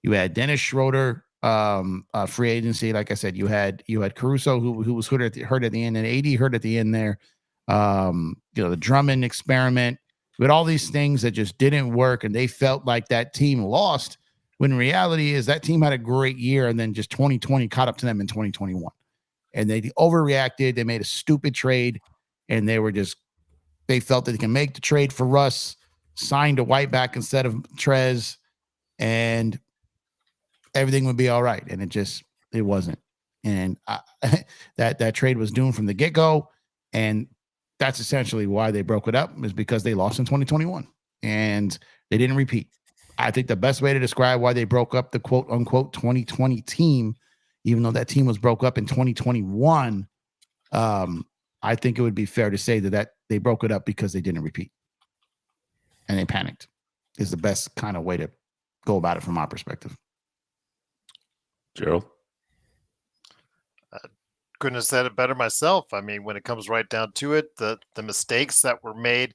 You had Dennis Schroeder, free agency. Like I said, you had Caruso who was hurt at the end, and AD hurt at the end there. The Drummond experiment. We had all these things that just didn't work, and they felt like that team lost, when reality is that team had a great year, and then just 2020 caught up to them in 2021. and they overreacted. They made a stupid trade, and they felt that they can make the trade for Russ, signed a Whiteback instead of Trez, and everything would be all right. And it wasn't. And that trade was doomed from the get-go. And that's essentially why they broke it up, is because they lost in 2021 and they didn't repeat. I think the best way to describe why they broke up the quote unquote 2020 team, even though that team was broke up in 2021, I think it would be fair to say that they broke it up because they didn't repeat and they panicked, is the best kind of way to go about it from my perspective. Gerald? Couldn't have said it better myself. I mean, when it comes right down to it, the mistakes that were made,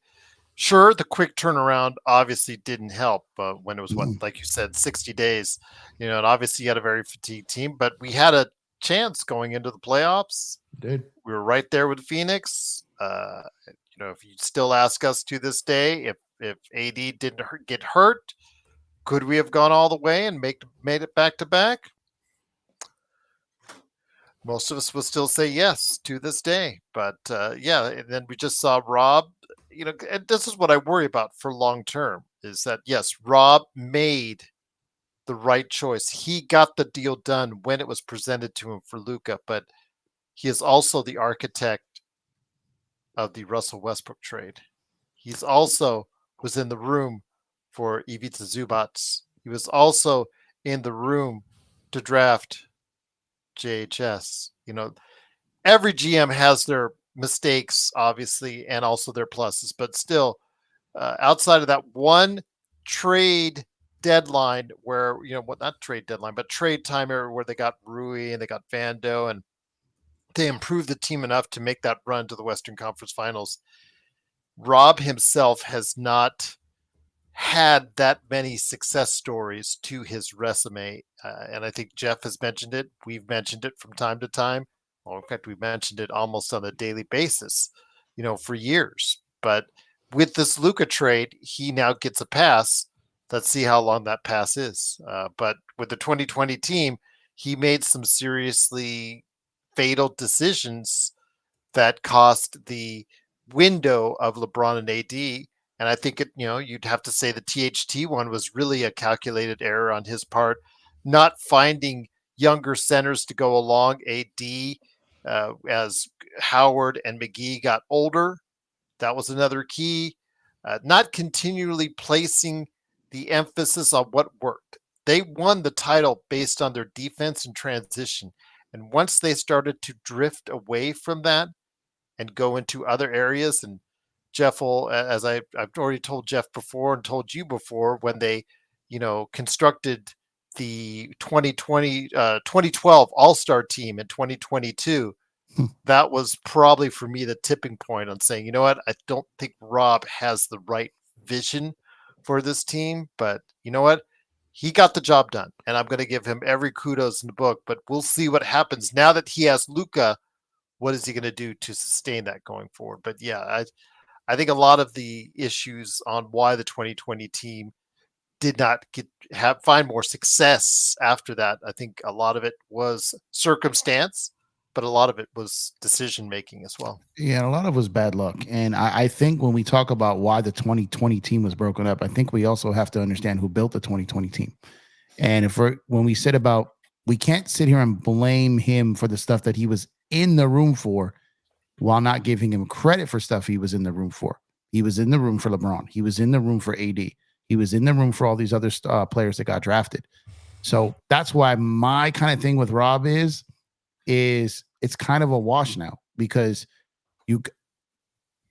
sure, the quick turnaround obviously didn't help when it was, like you said, 60 days. And obviously you had a very fatigued team, but we had a chance going into the playoffs. Did. We were right there with Phoenix. If you still ask us to this day, if AD didn't get hurt, could we have gone all the way and made it back to back? Most of us will still say yes to this day. But and then we just saw Rob, and this is what I worry about for long term, is that, yes, Rob made the right choice. He got the deal done when it was presented to him for Luka, but he is also the architect of the Russell Westbrook trade. He's also was in the room for Ivica Zubac. He was also in the room to draft JHS. Every GM has their mistakes, obviously, and also their pluses, but still, outside of that one trade deadline where, not trade deadline, but trade time where they got Rui and they got Vando and they improved the team enough to make that run to the Western Conference Finals, Rob himself has not had that many success stories to his resume. And I think Jeff has mentioned it. We've mentioned it from time to time. Well, in fact, we've mentioned it almost on a daily basis, for years. But with this Luka trade, he now gets a pass. Let's see how long that pass is. But with the 2020 team, he made some seriously fatal decisions that cost the window of LeBron and AD. And I think you'd have to say the THT one was really a calculated error on his part, not finding younger centers to go along AD as Howard and McGee got older. That was another key. Not continually placing the emphasis on what worked. They won the title based on their defense and transition. And once they started to drift away from that and go into other areas, and Jeff will, as I've already told Jeff before and told you before, when they, constructed the 2012 All-Star team in 2022, that was probably for me the tipping point on saying, I don't think Rob has the right vision for this team, but you know what? He got the job done, and I'm going to give him every kudos in the book, but we'll see what happens now that he has Luka. What is he going to do to sustain that going forward? But yeah, I think a lot of the issues on why the 2020 team did not find more success after that, I think a lot of it was circumstance, but a lot of it was decision making as well. Yeah, a lot of it was bad luck. And I think when we talk about why the 2020 team was broken up, I think we also have to understand who built the 2020 team. And when we said about, we can't sit here and blame him for the stuff that he was in the room for while not giving him credit for stuff he was in the room for. He was in the room for LeBron. He was in the room for AD. He was in the room for all these other players that got drafted. So that's why my kind of thing with Rob is it's kind of a wash now, because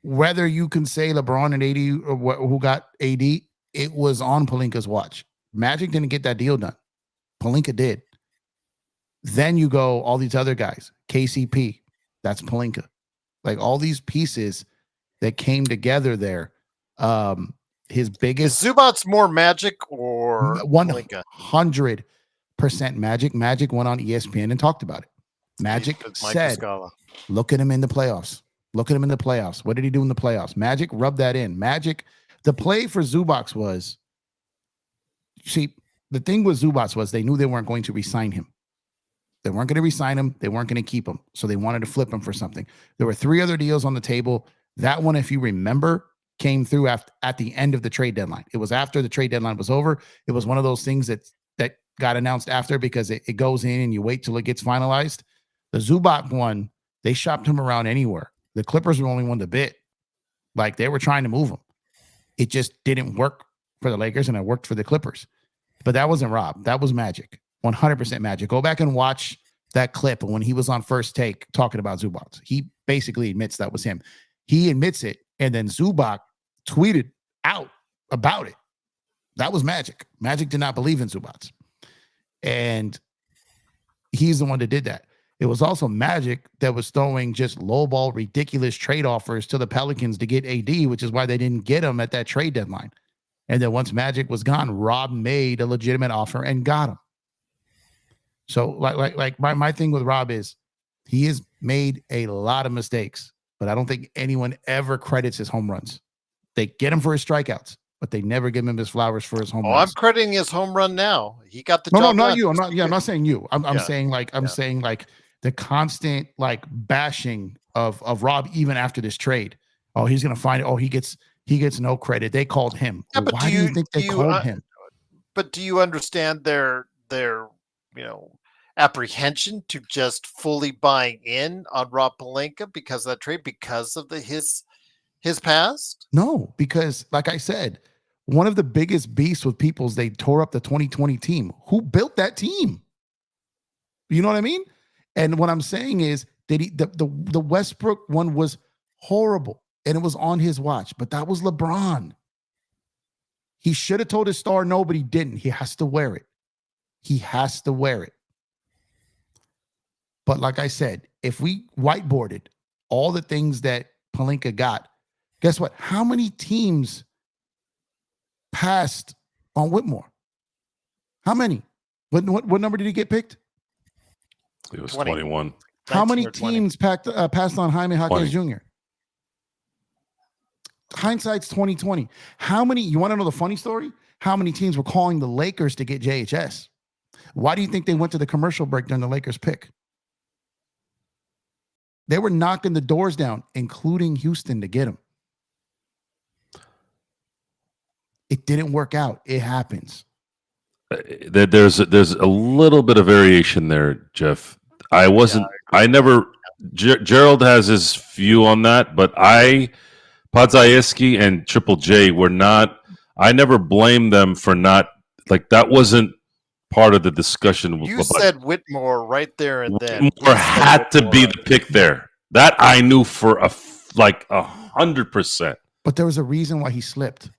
whether you can say LeBron and AD or who got AD, it was on Pelinka's watch. Magic didn't get that deal done. Pelinka did. Then you go all these other guys, KCP, that's Pelinka. Like all these pieces that came together there. His biggest is Zubac's more Magic or 100% Magic. Magic went on ESPN and talked about it. Magic said, look at him in the playoffs. Look at him in the playoffs. What did he do in the playoffs? Magic rubbed that in. Magic, the play for Zubac was, see, the thing with Zubac was they knew they weren't going to re-sign him. They weren't going to re-sign him. They weren't going to keep him. So they wanted to flip him for something. There were 3 other deals on the table. That one, if you remember, came through at the end of the trade deadline. It was after the trade deadline was over. It was one of those things that got announced after because it goes in and you wait till it gets finalized. The Zubac one, they shopped him around anywhere. The Clippers were the only one to bid. Like, they were trying to move him. It just didn't work for the Lakers, and it worked for the Clippers. But that wasn't Rob. That was Magic. 100% Magic. Go back and watch that clip when he was on First Take talking about Zubac. He basically admits that was him. He admits it, and then Zubac tweeted out about it. That was Magic. Magic did not believe in Zubac. And he's the one that did that. It was also Magic that was throwing just lowball, ridiculous trade offers to the Pelicans to get AD, which is why they didn't get him at that trade deadline. And then once Magic was gone, Rob made a legitimate offer and got him. So like my thing with Rob is he has made a lot of mistakes, but I don't think anyone ever credits his home runs. They get him for his strikeouts, but they never give him his flowers for his home runs. I'm crediting his home run now. He got the job. No, not done. you. I'm not saying you. I'm saying like the constant like bashing of Rob even after this trade. Oh, he's gonna find it. Oh, he gets no credit. They called him. Yeah, but why do you think they called him? But do you understand their apprehension to just fully buying in on Rob Pelinka because of that trade, because of his past? No, because like I said, one of the biggest beasts with people is they tore up the 2020 team. Who built that team? You know what I mean? And what I'm saying is that the Westbrook one was horrible and it was on his watch, but that was LeBron. He should have told his star no, but he didn't. He has to wear it. He has to wear it. But like I said, if we whiteboarded all the things that Pelinka got, guess what? How many teams passed on Whitmore? How many? What number did he get picked? It was 21. How many teams passed on Jaime Jaquez Jr.? Hindsight's 2020. How many? You want to know the funny story? How many teams were calling the Lakers to get JHS? Why do you think they went to the commercial break during the Lakers pick? They were knocking the doors down, including Houston, to get him. It didn't work out. It happens. There's a little bit of variation there, Jeff. Gerald has his view on that, but Podzayeski and Triple J were not. I never blamed them for not, like, that wasn't part of the discussion. You said Whitmore right there and then. Whitmore had to be the pick there. That I knew for 100%. But there was a reason why he slipped.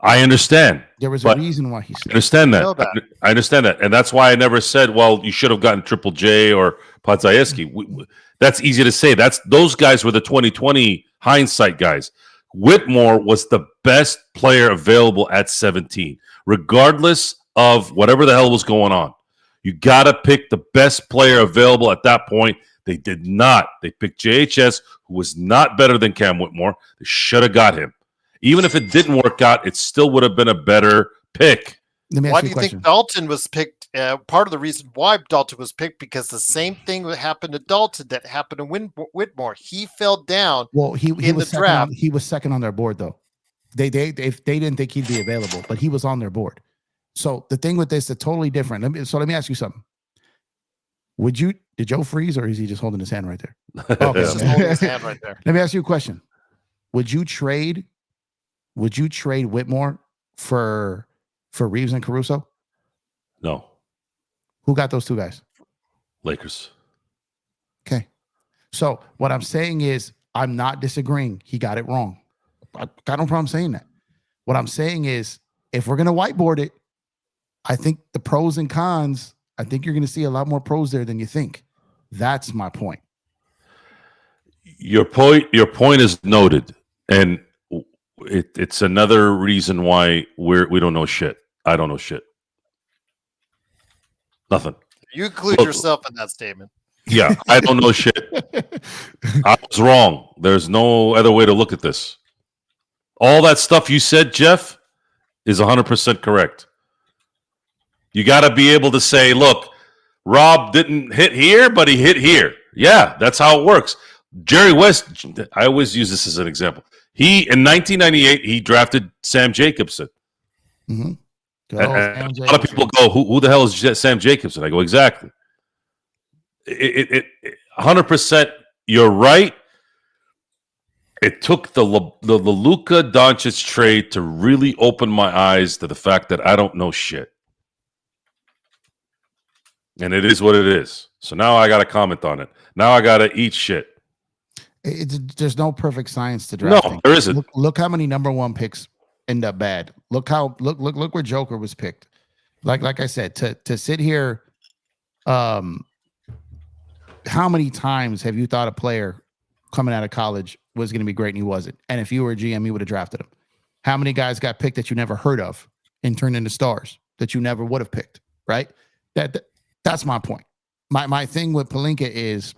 I understand. There was a reason why he slipped. I understand that. I understand that. And that's why I never said, well, you should have gotten Triple J or Podzayeski. That's easy to say. Those guys were the 2020 hindsight guys. Whitmore was the best player available at 17, regardless of whatever the hell was going on. You got to pick the best player available at that point. They did not. They picked JHS, who was not better than Cam Whitmore. They should have got him. Even if it didn't work out, it still would have been a better pick. Why do you think Dalton was picked? Part of the reason why Dalton was picked, because the same thing that happened to Dalton that happened to Whitmore. He fell down. Well, he in was the draft. He was second on their board, though. They didn't think he'd be available, but he was on their board. So the thing with this is totally different. Let me ask you something. Did Joe freeze, or is he just holding his hand right there? Okay, just holding his hand right there. Let me ask you a question. Would you trade Whitmore for Reeves and Caruso? No. Who got those two guys? Lakers. Okay. So what I'm saying is, I'm not disagreeing. He got it wrong. I got no problem saying that. What I'm saying is, if we're going to whiteboard it, I think the pros and cons, I think you're going to see a lot more pros there than you think. That's my point. Your point is noted, and it's another reason why we don't know shit. I don't know shit. Nothing. You include yourself in that statement. Yeah, I don't know shit. I was wrong. There's no other way to look at this. All that stuff you said, Jeff, is 100% correct. You got to be able to say, look, Rob didn't hit here, but he hit here. Yeah, that's how it works. Jerry West, I always use this as an example. In 1998, he drafted Sam Jacobson. Mm-hmm. And a lot of people go, who the hell is Sam Jacobson? I go, exactly. 100%, you're right. It took the Luka Doncic trade to really open my eyes to the fact that I don't know shit. And it is what it is. So now I got to comment on it. Now I got to eat shit. There's no perfect science to drafting. No, there isn't. Look how many number one picks end up bad. Look where Joker was picked. Like I said, to sit here, how many times have you thought a player coming out of college was going to be great and he wasn't? And if you were a GM, you would have drafted him. How many guys got picked that you never heard of and turned into stars that you never would have picked? Right? That's my point. My thing with Pelinka is,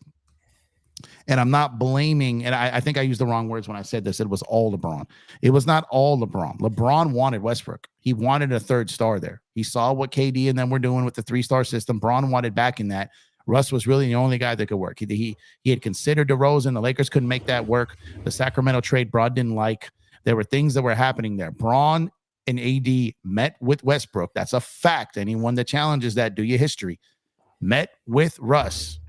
and I'm not blaming, and I think I used the wrong words when I said this. It was all LeBron. It was not all LeBron. LeBron wanted Westbrook. He wanted a third star there. He saw what KD and them were doing with the 3-star system. Braun wanted back in that. Russ was really the only guy that could work. He had considered DeRozan. The Lakers couldn't make that work. The Sacramento trade Braun didn't like. There were things that were happening there. Braun and AD met with Westbrook. That's a fact. Anyone that challenges that, do your history. Met with Russ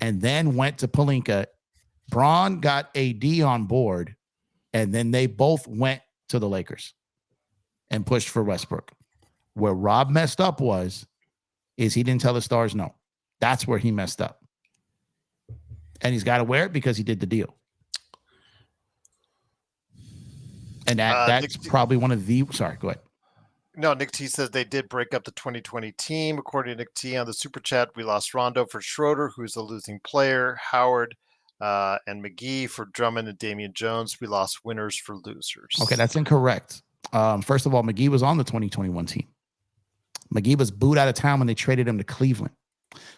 and then went to Pelinka. Braun got AD on board, and then they both went to the Lakers and pushed for Westbrook. Where Rob messed up is he didn't tell the stars no. That's where he messed up. And he's got to wear it because he did the deal. And that's probably one of the... Sorry, go ahead. No, Nick T says they did break up the 2020 team. According to Nick T on the Super Chat, we lost Rondo for Schroeder, who's a losing player, Howard, and McGee for Drummond and Damian Jones. We lost winners for losers. Okay, that's incorrect. First of all, McGee was on the 2021 team. McGee was booed out of town when they traded him to Cleveland.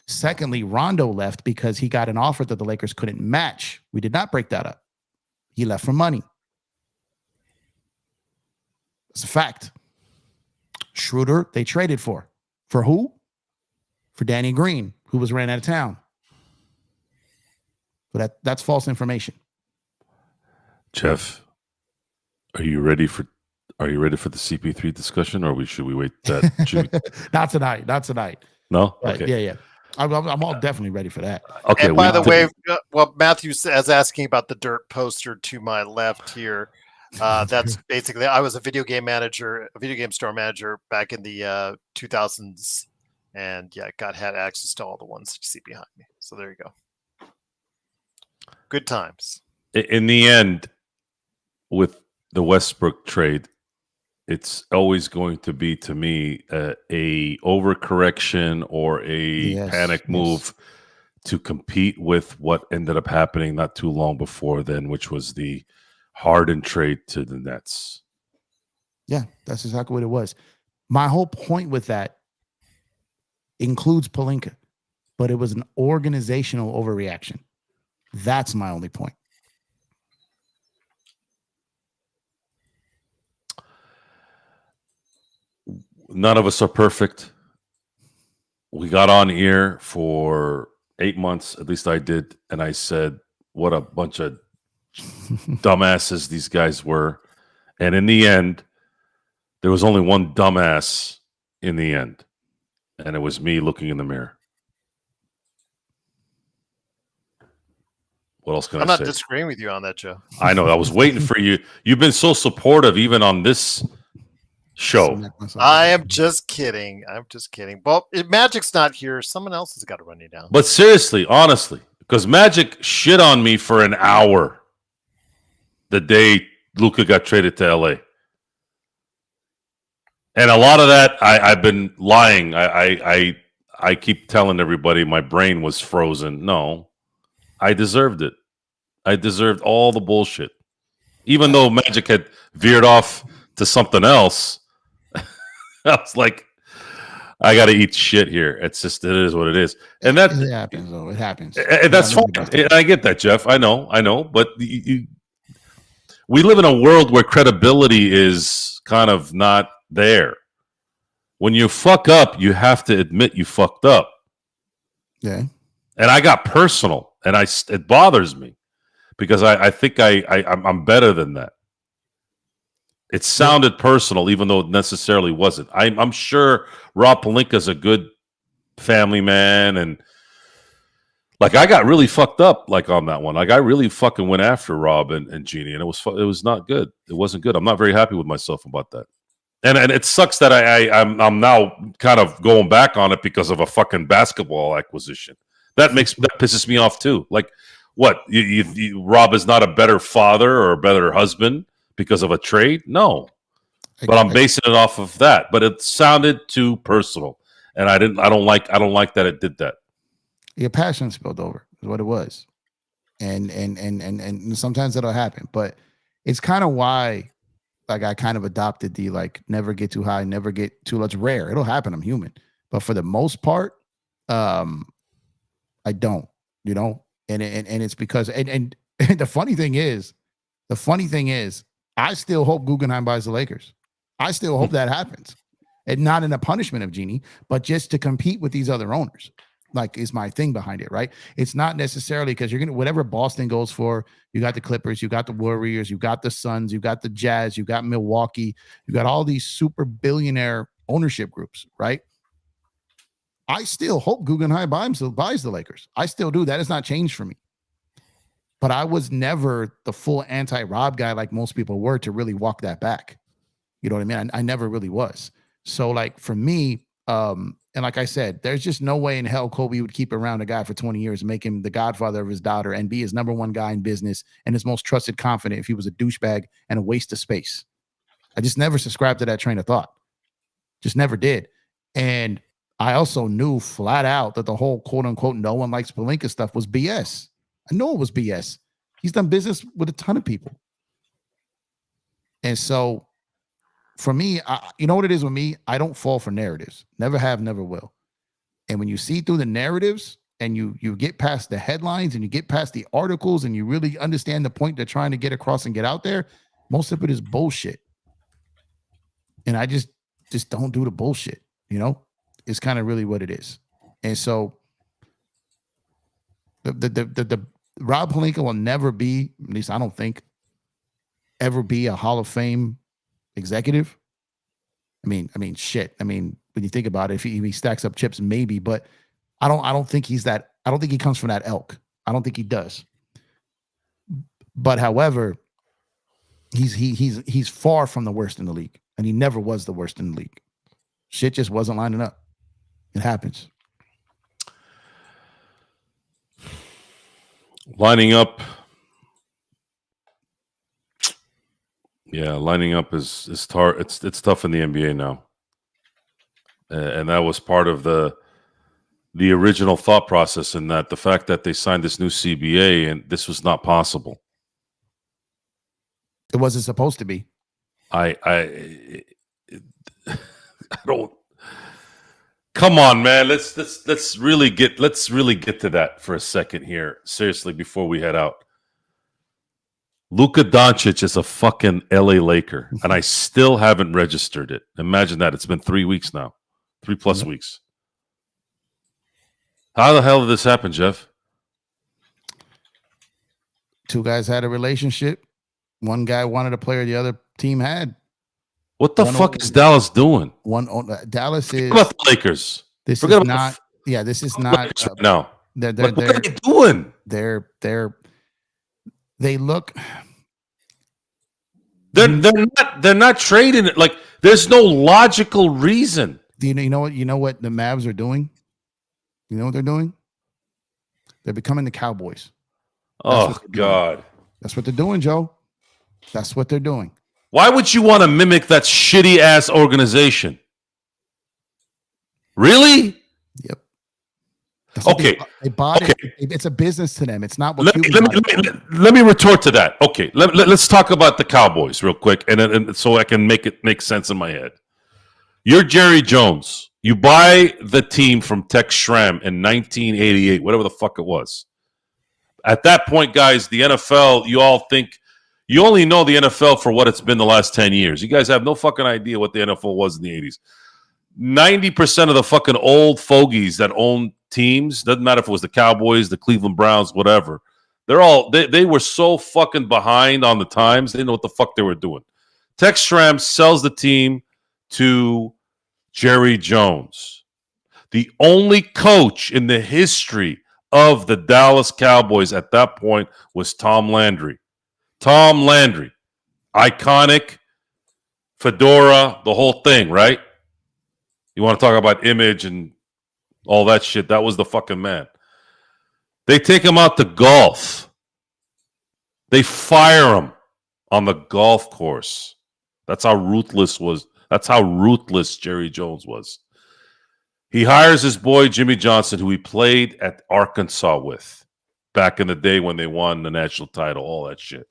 Secondly, Rondo left because he got an offer that the Lakers couldn't match. We did not break that up. He left for money. It's a fact. Schroeder, they traded for. For who? For Danny Green, who was ran out of town. But that's false information. Jeff, are you ready for the CP3 discussion, or should we wait that? Not tonight. No? Okay. Yeah. I'm all definitely ready for that. Okay. And by the way, Matthew is asking about the dirt poster to my left here. That's basically, I was a video game store manager back in the 2000s, and had access to all the ones that you see behind me. So there you go. Good times. In the end, with the Westbrook trade, it's always going to be, to me, a overcorrection or a panic move to compete with what ended up happening not too long before then, which was the Harden trade to the Nets. Yeah, that's exactly what it was. My whole point with that includes Pelinka, but it was an organizational overreaction. That's my only point. None of us are perfect. We got on here for 8 months, at least I did, and I said, what a bunch of dumbasses these guys were. And in the end, there was only one dumbass in the end, and it was me looking in the mirror. What else can I say? I'm not disagreeing with you on that, Joe. I know. I was waiting for you. You've been so supportive even on this show. I am just kidding. Well, if Magic's not here, someone else has got to run you down. But seriously, honestly, because Magic shit on me for an hour the day Luka got traded to LA. And a lot of that, I've been lying. I keep telling everybody my brain was frozen. No, I deserved it. I deserved all the bullshit. Even though Magic had veered off to something else, I was like, I got to eat shit here. It is what it is. And that it happens, though. It happens. And that's fine. And I get that, Jeff. I know. But we live in a world where credibility is kind of not there. When you fuck up, you have to admit you fucked up. Yeah. And I got personal, and it bothers me because I think I'm better than that. It sounded personal, even though it necessarily wasn't. I'm sure Rob Pelinka's a good family man, and like I got really fucked up like on that one. Like I really fucking went after Rob and Jeannie, and it was not good. It wasn't good. I'm not very happy with myself about that. And it sucks that I'm now kind of going back on it because of a fucking basketball acquisition. That pisses me off too. Like what? Rob is not a better father or a better husband because of a trade? No. But I'm basing it off of that. But it sounded too personal. And I don't like that it did that. Your passion spilled over is what it was. And sometimes that'll happen. But it's kind of why like I kind of adopted the like never get too high, never get too low. It's rare. It'll happen. I'm human. But for the most part, I don't, and it's because and the funny thing is, I still hope Guggenheim buys the Lakers. I still hope that happens. And not in a punishment of Jeannie, but just to compete with these other owners. Like is my thing behind it, right? It's not necessarily because you're gonna whatever Boston goes for. You got the Clippers, you got the Warriors, you got the Suns, you got the Jazz, you got Milwaukee, you got all these super billionaire ownership groups, right? I still hope Guggenheim buys the Lakers. I still do. That has not changed for me. But I was never the full anti-Rob guy like most people were to really walk that back. You know what I mean? I never really was. So like for me, and like I said, there's just no way in hell Kobe would keep around a guy for 20 years and make him the godfather of his daughter and be his number one guy in business and his most trusted confidant if he was a douchebag and a waste of space. I just never subscribed to that train of thought. Just never did. And I also knew flat out that the whole quote unquote no one likes Pelinka stuff was BS. I know it was BS. He's done business with a ton of people. And so for me, you know what it is with me? I don't fall for narratives. Never have, never will. And when you see through the narratives and you get past the headlines and you get past the articles and you really understand the point they're trying to get across and get out there, most of it is bullshit. And I just don't do the bullshit, It's kind of really what it is. And so the Rob Pelinka will never be, at least I don't think, ever be a Hall of Fame executive. I mean, shit. I mean, when you think about it, if he stacks up chips, maybe, but I don't think he's that. I don't think he comes from that elk. I don't think he does. But however, he's far from the worst in the league, and he never was the worst in the league. Shit just wasn't lining up. It happens. Lining up. Yeah, lining up is it's tough in the NBA now, and that was part of the original thought process. In that the fact that they signed this new CBA and this was not possible. It wasn't supposed to be. I don't. Come on, man. Let's really get to that for a second here, seriously, before we head out. Luka Doncic is a fucking LA Laker, and I still haven't registered it. Imagine that. It's been 3 weeks now. 3+ weeks. How the hell did this happen, Jeff? Two guys had a relationship. One guy wanted a player the other team had. What the fuck is Dallas doing? Dallas is... Forget about the Lakers. This is not... Yeah, this is not... No. What are they doing? They look... They're not trading it. Like, there's no logical reason. You know what the Mavs are doing? You know what they're doing? They're becoming the Cowboys. Oh God. That's what they're doing, Joe. That's what they're doing. Why would you want to mimic that shitty ass organization? Really? Yep. Okay. They bought it. It's a business to them. It's not what let me retort to that. Okay. Let's talk about the Cowboys real quick, and so I can make sense in my head. You're Jerry Jones. You buy the team from Tex Schramm in 1988, whatever the fuck it was. At that point, guys, the NFL, you all think you only know the NFL for what it's been the last 10 years. You guys have no fucking idea what the NFL was in the 80s. 90% of the fucking old fogies that owned teams, doesn't matter if it was the Cowboys, the Cleveland Browns, whatever. They were so fucking behind on the times. They didn't know what the fuck they were doing. Tex Schramm sells the team to Jerry Jones, the only coach in the history of the Dallas Cowboys at that point was Tom Landry. Tom Landry, iconic, fedora, the whole thing, right? You want to talk about image and all that shit. That was the fucking man. They take him out to golf. They fire him on the golf course. That's how ruthless Jerry Jones was. He hires his boy Jimmy Johnson, who he played at Arkansas with back in the day when they won the national title, all that shit.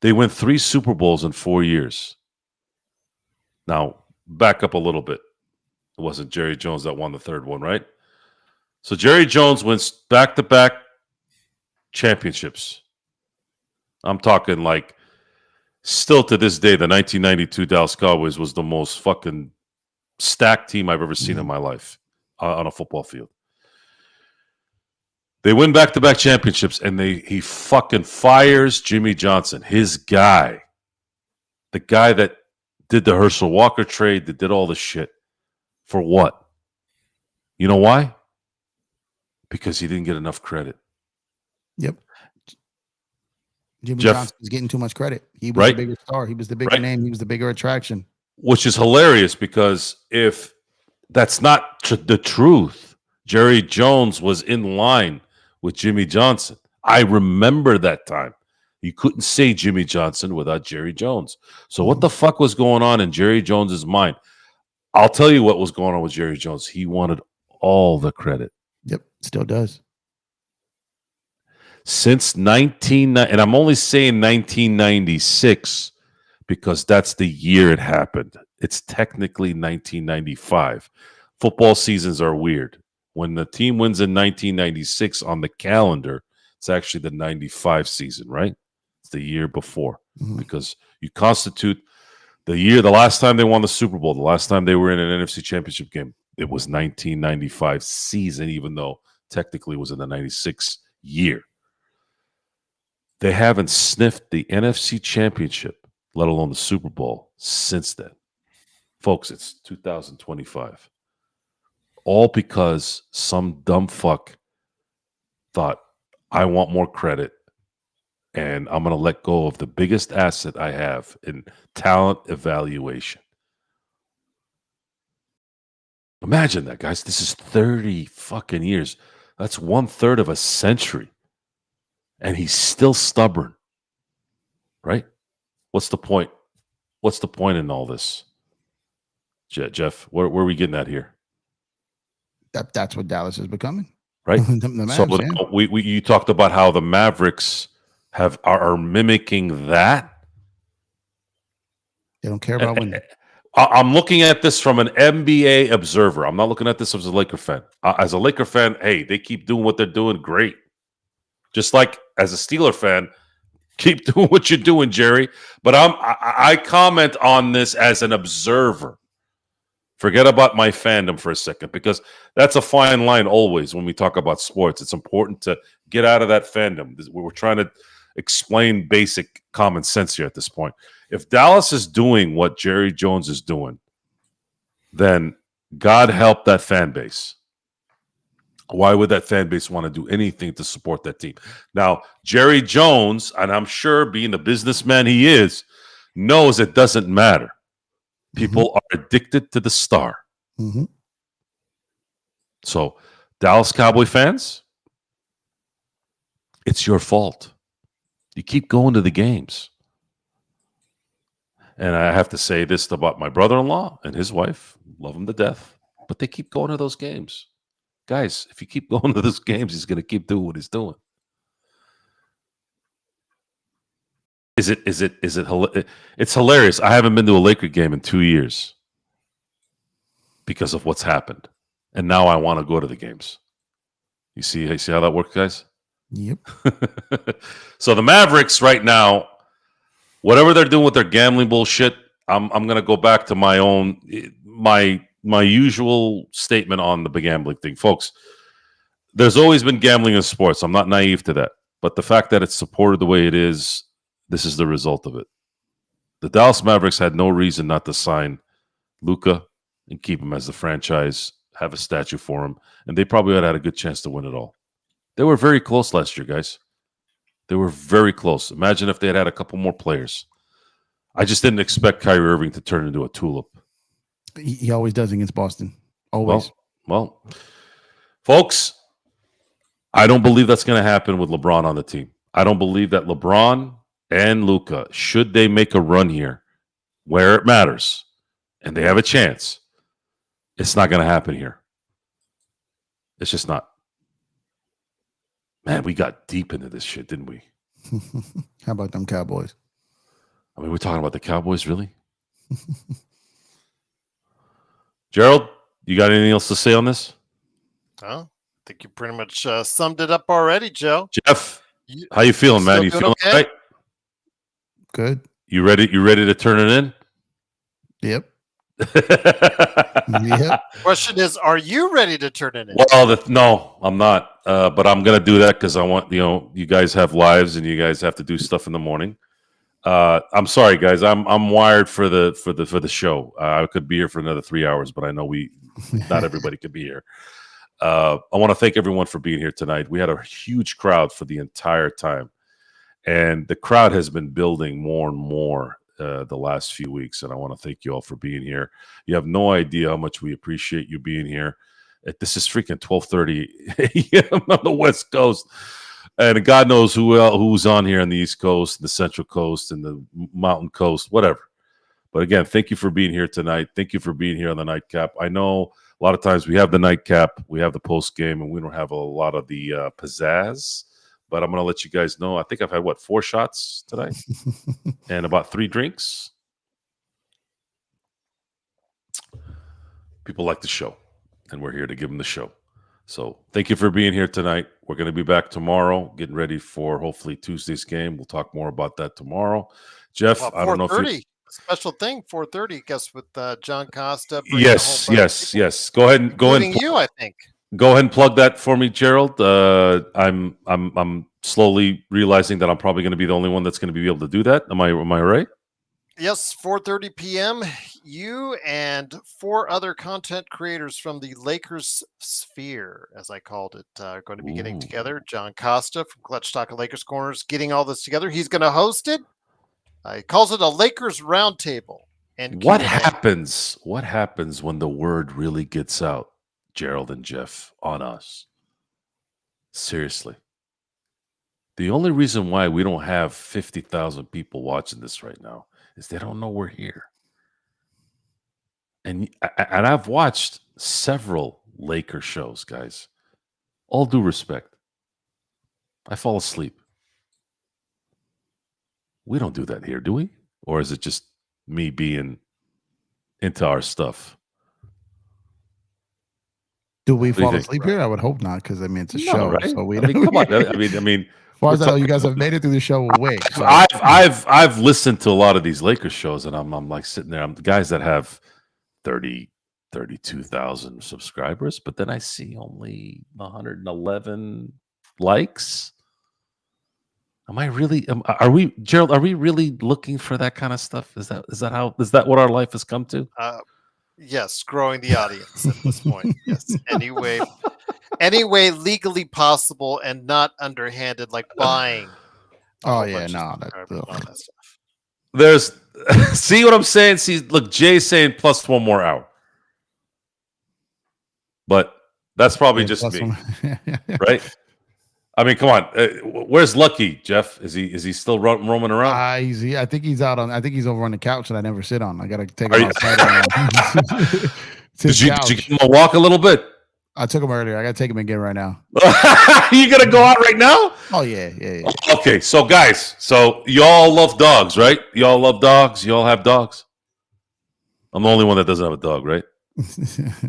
They win 3 Super Bowls in 4 years. Now, back up a little bit. It wasn't Jerry Jones that won the third one, right? So Jerry Jones wins back-to-back championships. I'm talking like, still to this day, the 1992 Dallas Cowboys was the most fucking stacked team I've ever seen in my life on a football field. They win back-to-back championships, and he fucking fires Jimmy Johnson, his guy, the guy that did the Herschel Walker trade, that did all the shit. For what? You know why? Because he didn't get enough credit. Yep. Jimmy Jeff, Johnson was getting too much credit. He was right? the bigger star. He was the bigger name. He was the bigger attraction. Which is hilarious, because if that's not the truth, Jerry Jones was in line with Jimmy Johnson. I remember that time. You couldn't say Jimmy Johnson without Jerry Jones. So what the fuck was going on in Jerry Jones's mind? I'll tell you what was going on with Jerry Jones. He wanted all the credit. Yep, still does. Since and I'm only saying 1996 because that's the year it happened. It's technically 1995. Football seasons are weird. When the team wins in 1996 on the calendar, it's actually the 95 season, right? It's the year before, because you constitute the last time they won the Super Bowl, the last time they were in an NFC Championship game, it was 1995 season, even though technically it was in the 96 year. They haven't sniffed the NFC Championship, let alone the Super Bowl, since then. Folks, it's 2025. All because some dumb fuck thought, I want more credit, and I'm going to let go of the biggest asset I have in talent evaluation. Imagine that, guys. This is 30 fucking years. That's 1/3 of a century. And he's still stubborn, right? What's the point? What's the point in all this? Jeff, where are we getting at here? That's what Dallas is becoming. Right? the Mavs, So you talked about how the Mavericks are mimicking that. They don't care about winning. I'm looking at this from an NBA observer. I'm not looking at this as a Laker fan. As a Laker fan, hey, they keep doing what they're doing, great. Just like as a Steeler fan, keep doing what you're doing, Jerry. But I comment on this as an observer. Forget about my fandom for a second, because that's a fine line always when we talk about sports. It's important to get out of that fandom. We're trying to explain basic common sense here at this point. If Dallas is doing what Jerry Jones is doing, then God help that fan base. Why would that fan base want to do anything to support that team? Now, Jerry Jones, and I'm sure being the businessman he is, knows it doesn't matter. People are addicted to the star. So, Dallas Cowboy fans, it's your fault. You keep going to the games. And I have to say this about my brother-in-law and his wife. Love him to death. But they keep going to those games. Guys, if you keep going to those games, he's going to keep doing what he's doing. It's hilarious. I haven't been to a Laker game in 2 years because of what's happened. And now I want to go to the games. You see how that works, guys? Yep. So the Mavericks right now, whatever they're doing with their gambling bullshit, I'm going to go back to my my usual statement on the gambling thing, folks. There's always been gambling in sports. I'm not naive to that, but the fact that it's supported the way it is, this is the result of it. The Dallas Mavericks had no reason not to sign Luka and keep him as the franchise, have a statue for him, and they probably would have had a good chance to win it all. They were very close last year, guys. They were very close. Imagine if they had a couple more players. I just didn't expect Kyrie Irving to turn into a tulip. He always does against Boston. Always. Well, folks, I don't believe that's going to happen with LeBron on the team. I don't believe that LeBron and Luka, should they make a run here where it matters and they have a chance, it's not going to happen here. It's just not. Man, we got deep into this shit, didn't we? How about them Cowboys? I mean, we're talking about the Cowboys, really? Gerald, you got anything else to say on this? Oh, I think you pretty much summed it up already, Joe. Jeff, how you feeling, man? You Still feeling doing all right? Good. You ready to turn it in? Yep. Yep. Question is, are you ready to turn it in? Well, no, I'm not. But I'm gonna do that because I want you guys have lives and you guys have to do stuff in the morning. I'm sorry, guys. I'm wired for the show. I could be here for another 3 hours, but I know not everybody could be here. I want to thank everyone for being here tonight. We had a huge crowd for the entire time, and the crowd has been building more and more the last few weeks. And I want to thank you all for being here. You have no idea how much we appreciate you being here. This is freaking 12:30 a.m. on the West Coast. And God knows who's on here on the East Coast, the Central Coast, and the Mountain Coast, whatever. But again, thank you for being here tonight. Thank you for being here on the Nightcap. I know a lot of times we have the Nightcap, we have the post game, and we don't have a lot of the pizzazz. But I'm going to let you guys know. I think I've had, 4 shots tonight and about 3 drinks. People like the show, and we're here to give them the show. So thank you for being here tonight. We're going to be back tomorrow, getting ready for hopefully Tuesday's game. We'll talk more about that tomorrow. Jeff, Well, I don't know if you... Special thing, 4:30, guess with John Costa. Yes. Go ahead and you, I think. Go ahead and plug that for me, Gerald. I'm slowly realizing that I'm probably going to be the only one that's going to be able to do that. Am I right? Yes, 4:30 p.m. You and 4 other content creators from the Lakers sphere, as I called it, are going to be getting together. John Costa from Clutch Talk and Lakers Corners getting all this together. He's going to host it. He calls it a Lakers roundtable. And what happens when the word really gets out, Gerald and Jeff, on us? Seriously. The only reason why we don't have 50,000 people watching this right now is they don't know we're here. And I've watched several Laker shows, guys. All due respect. I fall asleep. We don't do that here, do we? Or is it just me being into our stuff? Do we fall asleep here? I would hope not, because it's a show. Right? So we come on. I mean, as far as I know, you guys have made it through the show awake. So. I've listened to a lot of these Lakers shows, and I'm like sitting there. I'm the guys that have 32,000 subscribers, but then I see only 111 likes. Am I really? Are we, Gerald? Are we really looking for that kind of stuff? Is that what our life has come to? Yes, growing the audience at this point. Yes. Anyway, legally possible and not underhanded, like buying. Oh yeah, no, that stuff. There's see what I'm saying? See, look, Jay's saying plus 1 more hour. But that's probably just me. Right? I mean, come on. Where's Lucky, Jeff? Is he still roaming around? I think he's out on. I think he's over on the couch that I never sit on. I gotta take him outside. Did you give him a walk a little bit? I took him earlier. I gotta take him again right now. You gonna go out right now? Oh yeah. Okay, so guys, y'all love dogs, right? Y'all love dogs. Y'all have dogs. I'm the only one that doesn't have a dog, right?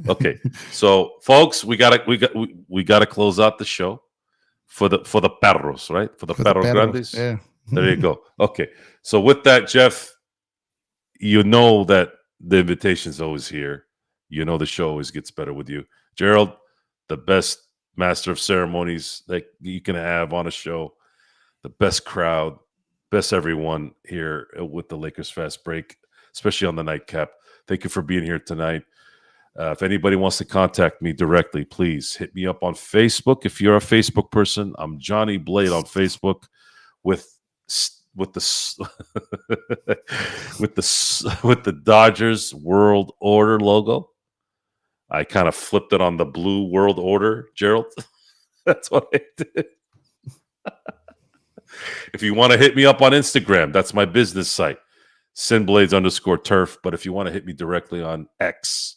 Okay, so folks, we gotta close out the show. For the perros, right? For the perros grandes. Yeah. There you go. Okay. So with that, Jeff, you know that the invitation's always here. You know the show always gets better with you. Gerald, the best master of ceremonies that you can have on a show, the best crowd, best everyone here with the Lakers Fast Break, especially on the Nightcap. Thank you for being here tonight. If anybody wants to contact me directly, please hit me up on Facebook. If you're a Facebook person, I'm Johnny Blade on Facebook with the with the Dodgers World Order logo. I kind of flipped it on the blue World Order, Gerald. That's what I did. If you want to hit me up on Instagram, that's my business site, sinblades_turf. But if you want to hit me directly on X,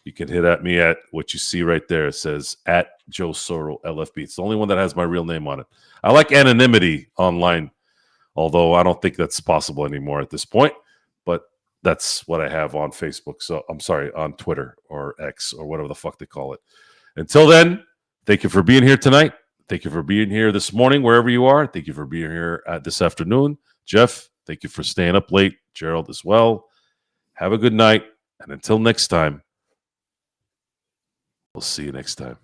you can hit at me at what you see right there. It says at Joe Soro LFB. It's the only one that has my real name on it. I like anonymity online, although I don't think that's possible anymore at this point. But that's what I have on Facebook. So I'm sorry, on Twitter or X or whatever the fuck they call it. Until then, thank you for being here tonight. Thank you for being here this morning, wherever you are. Thank you for being here this afternoon. Jeff, thank you for staying up late. Gerald as well. Have a good night. And until next time, we'll see you next time.